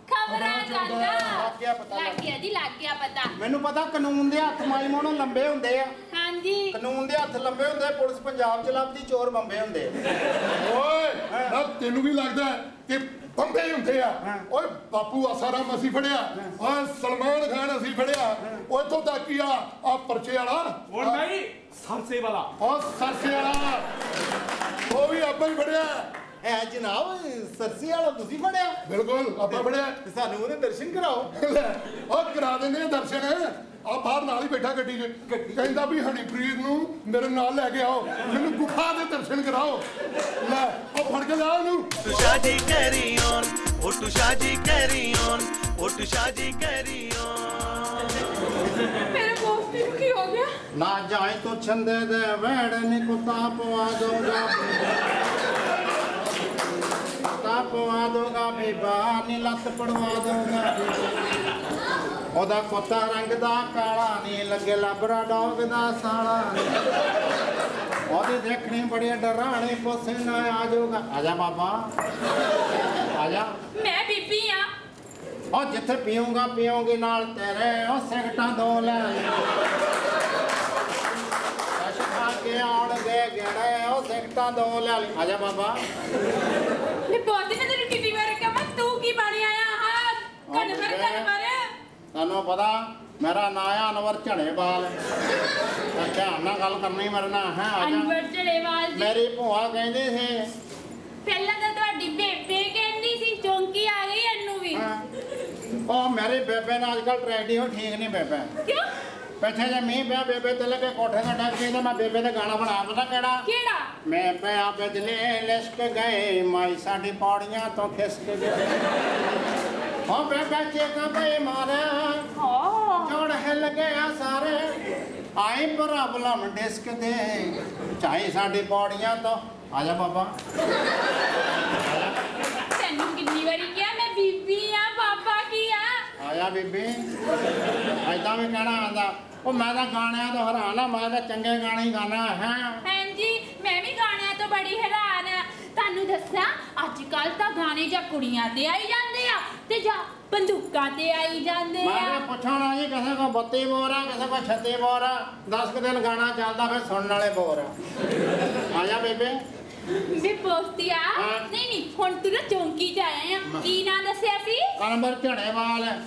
ਖਬਰਾਂ ਜਾਂਦਾ ਲੱਗ ਗਿਆ ਜੀ ਲੱਗ ਗਿਆ ਪਤਾ ਮੈਨੂੰ ਪਤਾ ਕਾਨੂੰਨ ਦੇ ਹੱਥ ਮਾਈ ਮੋਣੋਂ ਲੰਬੇ ਹੁੰਦੇ ਆ ਹਾਂਜੀ ਕਾਨੂੰਨ ਦੇ ਹੱਥ ਲੰਬੇ ਹੁੰਦੇ ਪੁਲਿਸ ਪੰਜਾਬ 'ਚ ਲੱਭਦੀ ਚੋਰ ਬੰਬੇ ਹੁੰਦੇ ਓਏ ਨਾ ਤੈਨੂੰ ਵੀ ਲੱਗਦਾ ਕਿ ਬੰਬੇ ਹੀ ਹੁੰਦੇ ਆ ਓਏ ਬਾਪੂ ਆਸਾਰਾਮ ਅਸੀਂ ਫੜਿਆ ਓਏ ਸਲਮਾਨ ਖਾਨ ਅਸੀਂ ਫੜਿਆ ਉਹ ਇੱਥੋਂ ਤੱਕ ਹੀ ਆ ਪਰਚੇ ਵਾਲਾ ਹੋਰ ਨਹੀਂ ਸਰਸੇ ਵਾਲਾ ਉਹ ਸਰਸੇ ਵਾਲਾ ਉਹ ਵੀ ਆਪਾਂ ਹੀ ਫੜਿਆ ਐ ਜਨਾਬ ਸਰਸੀ ਵਾਲਾ ਤੁਸੀਂ ਫੜਿਆ ਬਿਲਕੁਲ ਆਪਾਂ ਫੜਿਆ ਸਾਨੂੰ ਉਹਦੇ ਦਰਸ਼ਨ ਕਰਾਓ ਉਹ ਕਰਾ ਦਿੰਦੇ ਆ ਦਰਸ਼ਨ ਆ ਬਾਹਰ ਨਾਲ ਹੀ ਬੈਠਾ ਗੱਡੀ 'ਚ ਕਹਿੰਦਾ ਵੀ ਹਨੀਪ੍ਰੀਤ ਨੂੰ ਮੇਰੇ ਨਾਲ ਲੈ ਕੇ ਆਓ ਮੈਨੂੰ ਗੁਫਾ ਦੇ ਦਰਸ਼ਨ ਕਰਾਓ ਲੈ ਉਹ ਫੜ ਕੇ ਲਿਆ ਉਹਨੂੰ ਸ਼ਾਦੀ ਕਰੀ ਔਨ ਉਹ ਸ਼ਾਦੀ ਕਰੀ ਔਨ ਉਹ ਸ਼ਾਦੀ ਕਰੀ ਔਨ ਮੇਰੇ ਦੋਸਤੀ ਨੂੰ ਕੀ ਹੋ ਗਿਆ ਨਾ ਜਾਏ ਤੋ ਛੰਦੇ ਦੇ ਵੜ ਨੀ ਕੁੱਤਾ ਪਵਾ ਦੂੰਗਾ ਪਵਾ ਦੂੰਗਾ ਬੀਬਾ ਨੀ ਲੱਤ ਪੜਵਾ ਦੂੰਗਾ ਉਹਦਾ ਕੁੱਤਾ ਰੰਗ ਦਾ ਕਾਲਾ ਨੀ ਲੱਗੇ ਲੱਭਰਾ ਡੌਗ ਦਾ ਸਾਲਾ ਉਹਦੀ ਦੇਖਣੀ ਬੜੀ ਡਰਾਣੀ ਪੁੱਛ ਨਾ ਆ ਜਾਊਗਾ ਆਜਾ ਬਾਬਾ ਆਜਾ ਮੈਂ ਬੀਬੀ ਆ ਉਹ ਜਿੱਥੇ ਪੀਉਂਗੇ ਨਾਲ ਤੇਰੇ ਉਹ ਸਿਗਟਾਂ ਦੋ ਲੈ ਖਾ ਕੇ ਆਉਣਗੇ ਗੜੇ ਉਹ ਸਿਗਟਾਂ ਦੋ ਲੈ ਆਜਾ ਬਾਬਾ ਨੇ ਬੋਦੀ ਨੇ ਤੇਰੀ ਟੀਵੀ ਵਾਰ ਕਮਾ ਤੂੰ ਕੀ ਬਣ ਆਇਆ ਹਾਂ ਕਨਵਰ ਤੁਹਾਨੂੰ ਪਤਾ ਮੇਰਾ ਨਾਂ ਆ ਅਨਵਰ ਝੜੇਵਾਲ ਧਿਆਨ ਨਾਲ ਗੱਲ ਕਰਨੀ ਮੇਰੇ ਨਾਲ ਹੈ ਅਨਵਰ ਝੜੇਵਾਲ ਜੀ ਮੇਰੀ ਭੂਆ ਕਹਿੰਦੀ ਸੀ ਪਹਿਲਾਂ ਤਾਂ ਤੁਹਾਡੀ ਬੇਬੇ ਕਹਿੰਦੀ ਸੀ ਚੌਂਕੀ ਆ ਗਈ ਇਹਨੂੰ ਵੀ ਉਹ ਮੇਰੇ ਬੇਬੇ ਨਾਲ ਅੱਜਕੱਲ ਟ੍ਰੈਜਡੀ ਹੋ ਠੀਕ ਨਹੀਂ ਬੇਬੇ ਕਿਉਂ ਪਿੱਛੇ ਜੇ ਮੀਂਹ ਪਿਆ ਬੇਬੇ ਤੇ ਲੱਗੇ ਕੋਠੇ ਤੇ ਡੱਕ ਗਈ ਤੇ ਮੈਂ ਬੇਬੇ ਦਾ ਗਾਣਾ ਬਣਾ ਪਤਾ ਕਿਹੜਾ ਮੈਂ ਪਿਆ ਬਦਲੇ ਲਿਸ਼ਕ ਗਏ ਮਾਈ ਸਾਡੀ ਪੌੜੀਆਂ ਤੋਂ ਖਿਸਕ ਗਏ ਹੋ ਬੇਬੇ ਚੇਕਾ ਪਏ ਮਾਰਿਆ ਜੋੜ ਹਿੱਲ ਗਿਆ ਸਾਰੇ ਆਈ ਪ੍ਰੋਬਲਮ ਡਿਸਕ ਦੇ ਚਾਹੇ ਸਾਡੀ ਪੌੜੀਆਂ ਤੋਂ ਆਜਾ ਬਾਬਾ ਤੈਨੂੰ ਕਿੰਨੀ ਵਾਰੀ ਕਿਹਾ ਮੈਂ ਬੀਬੀ ਆ ਬਾਬਾ ਕੀ ਆ ਆਇਆ ਬੀਬੀ ਐਦਾਂ ਵੀ ਕਹਿਣਾ ਆਂਦਾ ਉਹ ਮੈਂ ਤਾਂ ਗਾਣਿਆਂ ਤੋਂ ਹੈਰਾਨ ਆ ਮੈਂ ਤਾਂ ਚੰਗੇ ਗਾਣੇ ਹੀ ਗਾਣਾ ਹੈ ਹਾਂਜੀ ਮੈਂ ਵੀ ਗਾਣਿਆਂ ਤੋਂ ਬੜੀ ਹੈਰਾਨ ਆ ਤੁਹਾਨੂੰ ਦੱਸਾਂ ਅੱਜ ਕੱਲ ਤਾਂ ਗਾਣੇ ਜਾਂ ਕੁੜੀਆਂ ਤੇ ਆਈ ਜਾਂਦੇ ਆ ਤੇ ਜਾਂ ਬੰਦੂਕਾਂ ਤੇ ਆਈ ਜਾਂਦੇ ਆ ਮੈਂ ਪੁੱਛਣਾ ਜੀ ਕਿਸੇ ਕੋ 32 ਬੋਰ ਆ ਕਿਸੇ ਕੋ 36 ਬੋਰ ਆ 10 ਦਿਨ ਗਾਣਾ ਚੱਲਦਾ ਫਿਰ ਸੁਣਨ ਵਾਲੇ ਬੋਰ ਆ ਆਜਾ ਬੇਬੇ ਵੀ ਪੋਸਤੀਆ ਨਹੀਂ ਹੁਣ ਤੂੰ ਨਾ ਚੌਂਕੀ ਚ ਆਇਆ ਆ ਕੀ ਨਾਂ ਦੱਸਿਆ ਸੀ ਅਨਵਰ ਝੜੇਵਾਲ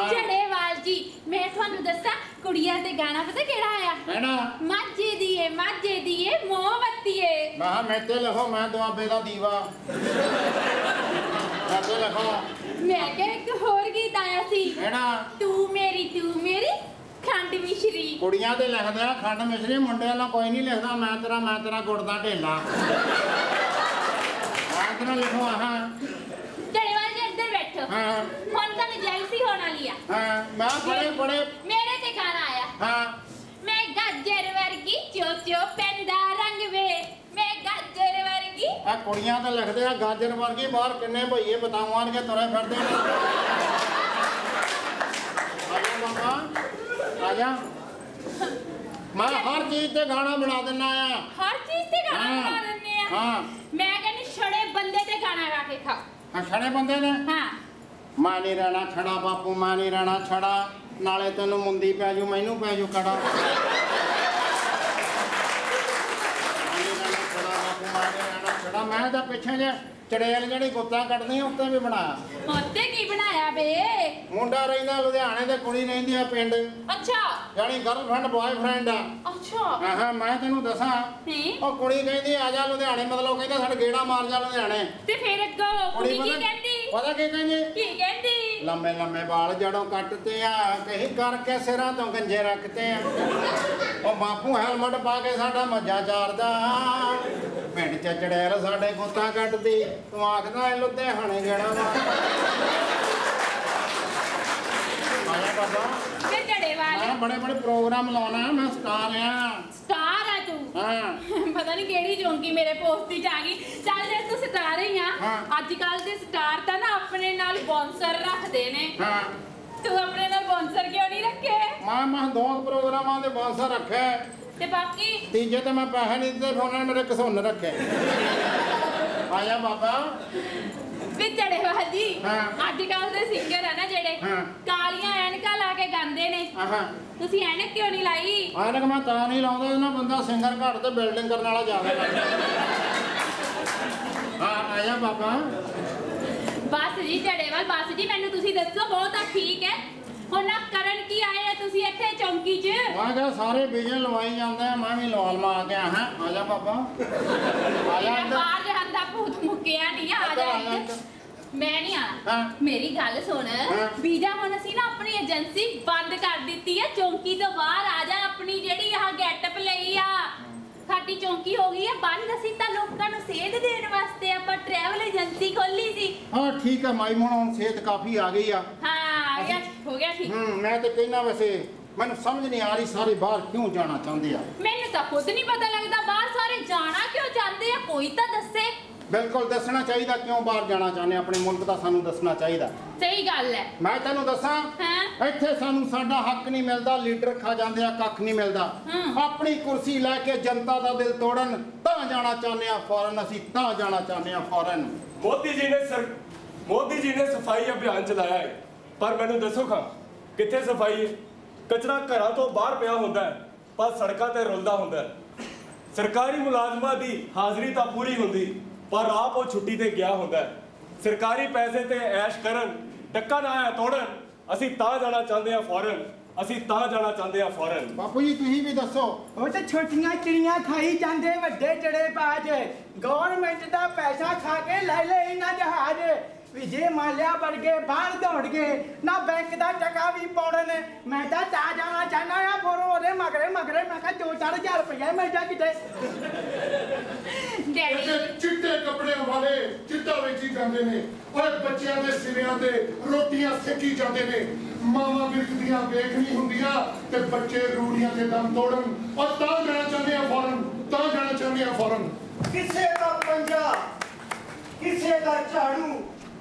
ਝੜੇਵਾਲ ਜੀ ਮੈਂ ਤੁਹਾਨੂੰ ਦੱਸਾਂ ਕੁੜੀਆਂ ਤੇ ਗਾਣਾ ਪਤਾ ਕਿਹੜਾ ਆਇਆ ਕਿਹੜਾ ਮਾਝੇ ਦੀਏ ਮੋਹਬੱਤੀਏ मैं मेते लिखो मैं दुआबे दा दीवा मेते लिखो मैं क्या एक होर गीत आया सी केड़ा तू मेरी खंड मिश्री कुड़ियां ते लिखदे आ खंड मिश्री मुंडे वाला कोई नहीं लिखदा मैं तेरा गुड़दा ढेला मैं तेरा लिखो हां डड़ेवाल जी इधर बैठो हां हुन तन जेलसी होना लिया हां मैं बड़े मेरे ते गाना आया हां मैं गाजर वर्गी चो पेंदा रंग वे मैं गाजर वर्गी आ कुड़ियां ते लिखदे आ गाजर वर्गी बाहर किन्ने भईए बताऊं के तुरे फिरदे ने आजा बाबा आजा मैं हर चीज ते गाना बना देना है हर चीज ते गाना बना देने हैं हां मैं कहनी छड़े बंदे ते गाना गा के खा हां छड़े बंदे ने हां मैं नहीं रहना छड़ा बापू मैं नहीं रहना छड़ा नाले तेनू मुंदी पै जू मैनू पै जू कड़ा मैं तो पिछे जे चड़ेल जी गुत्ता कटदी उत्ते भी बनाया उत्ते की बनाया बे मुंडा रहिंदा लुधियाने ते कुड़ी रहिंदी है पिंड अच्छा यानी गर्लफ्रेंड बॉयफ्रेंड आ अच्छा हां मैं तेनू दसा ओ कुड़ी कहंदी आ जा लुधियाने मतलब कहंदा साडे गेड़ा मार जा लुधियाने ते फिर अग्गो कुड़ी की कहंदी पता की कहंदी लंबे लंबे बाल जड़ों कटते आ कहीं करके सिरा तो गंजे रखते आ ओ बापू हेलमेट पा के साडा मज्जा चारदा पिंड च चड़ैल साडे गुत्ता कटदी तू आखदा लुधियाने गेड़ा मार आया बाबा ते चड़ेवाल मैं बड़े प्रोग्राम लाना मैं स्टार है तू हां पता नहीं केड़ी जोंकी मेरे पोस्टी च आ गई चल जे तू स्टार ही आ आजकल दे स्टार ता ना अपने नाल स्पॉन्सर रखदे ने हां तू अपने नाल स्पॉन्सर क्यों नहीं रखे मैं दो प्रोग्रामां दे स्पॉन्सर रखे ते बाकी तीजे ते मैं पैसे नहीं दिते फिर उन्होंने मेरे घसुन रखे आया बाबा वे चड़ेवाल जी आजकल दे सिंगर है ना जेड़े कालियां ऐनकां ला के गांदे ने तुसी ऐनक क्यों नहीं लाई ऐनक मैं तां नहीं लाउंदा ना बंदा सिंगर घट ते बिल्डिंग करने वाला ज्यादा हां आया बाबा बस जी चड़ेवाल बस जी मैनू तुसी दसो बहुत ठीक है हुण ना करन की आए हैं तुसी इत्थे चौंकी च मैं कहा सारे बिजन लवाई जांदे मैं भी लवाल मा आ गया हां आजा बाबा आया बाहर जहंदा भूत मुक्किया नहीं आ जा मैं नहीं आना मेरी गल सुन बीजा हुण असीं ना अपनी एजेंसी बंद कर दित्ती है चौंकी तो बाहर आ जा अपनी जेड़ी यहां गेटअप लई आ साडी चौंकी हो गई है बंद असीं तां लोकां नूं सेध देण वास्ते आपां ट्रैवल एजेंसी खोली सी हां ठीक है माई हुण सेहत काफी आ गई आ हां हो गया ठीक मैं तो कहना वैसे मैंने समझ नहीं आ रही सारे बाहर क्यों जाना चाहते हैं मैंने तो खुद नहीं पता लगता बाहर सारे जाना क्यों चाहते हैं कोई तो दसे बिल्कुल दसना चाहिए क्यों बाहर जाना चाहते अपने मुल्क का सानू दसना चाहिए सही गल है मैं तेनू दसा इत्थे सानू साडा हक नहीं मिलता लीडर खा जांदे आ कख नहीं मिलता अपनी कुर्सी लैके जनता दा दिल तोड़न तां जाना चाहते हैं फॉरन असीं तां जाना चाहते हैं फॉरन मोदी जी ने सफाई अभियान चलाया है पर मैनू दसो खां कित्थे सफाई है कचरा घरां तो बाहर पिया हुंदा है पर सड़कां ते रुलदा हुंदा है सरकारी मुलाजमां दी हाज़री तां पूरी हुंदी पर आप वो छुट्टी ते गया हुंदा है सरकारी पैसे ते ऐश करन टक्का ना आया तोड़न असीं तां जाना चाहते हैं फॉरन असीं तां जाना चाहते हैं फॉरन बापू जी तुसीं भी दसो ਉਹ ਤੇ ਛੋਟੀਆਂ ਚਿੜੀਆਂ ਖਾਈ ਜਾਂਦੇ ਵੱਡੇ ਚੜੇ ਬਾਜ ਗਵਰਨਮੈਂਟ ਦਾ ਪੈਸਾ ਖਾ ਕੇ ਲੈ ਲੈ ਇਹਨਾਂ ਜਹਾਜ਼ विजय माल्या वर्गे बाहर दौड़ गए ना बैंक का टका भी पौड़न मैं तो चा जाना चाहना है फोरो ओदे मगरे मैं कहा 2-4 रुपया मिल जा किते चिट्टे कपड़े वाले चिट्टा वेची जाते ने और बच्चों के सिरियां ते रोटियां सेकी जाते ने मावां बिरकदियां वेख नहीं हुंदियां ते बच्चे रूड़ियां के दम तोड़न और तां जाना चाहते हैं फौरन तां जाना चाहते हैं फौरन किसे का पंजा किसे का झाड़ू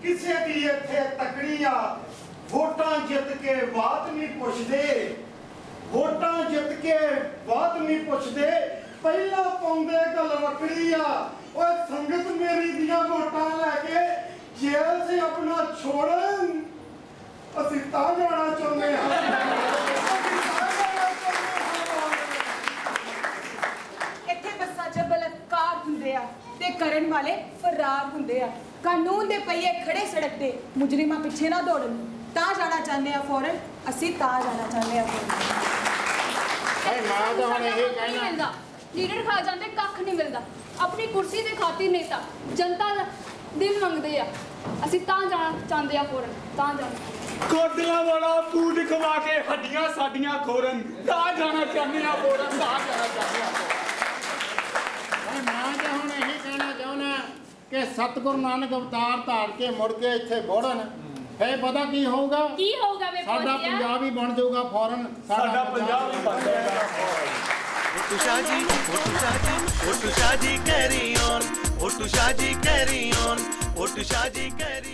किसे की इत्थे तकड़ी आ वोटां जित के बात नहीं पुछदे वोटां जित के बात नहीं पुछदे पहला पाउंदे गल वकड़ी आ ओए संगत मेरी दियां वोटां लैके जेल से अपना छोड़न असीं तां जाना चाहुंदे इत्थे बस्सां च बलात्कार हुंदे आ ते करन वाले फरार हुंदे आ कानून दे पहिए खड़े सड़क ते मुजरिमां पिछे ना दौड़न तां जाना चाहते हैं फौरन असीं तां जाना चाहते हैं मैं तो हुण यही कहना लीडर खा जाते कख नहीं मिलता अपनी कुर्सी की खातिर नहीं था जनता दा दिल मंगते आ असी तां जाना चाहते आ फौरन तां जाना कोडला वाला फूड खवा के हड्डियां साडियां खोरन तां जाना चाहते आ फौरन तां जाना चाहते आ मैं तो हुण यही कहना चाहुंदा कि सतगुरु नानक अवतार धार के मुड़ के इत्थे बोड़न फिर पता की होगा वे साडा पंजाब ही बन जाऊगा फौरन साडा पंजाब ही बन जाएगा Ottu Shaji carry on, Ottu Shaji carry on, Ottu Shaji carry on.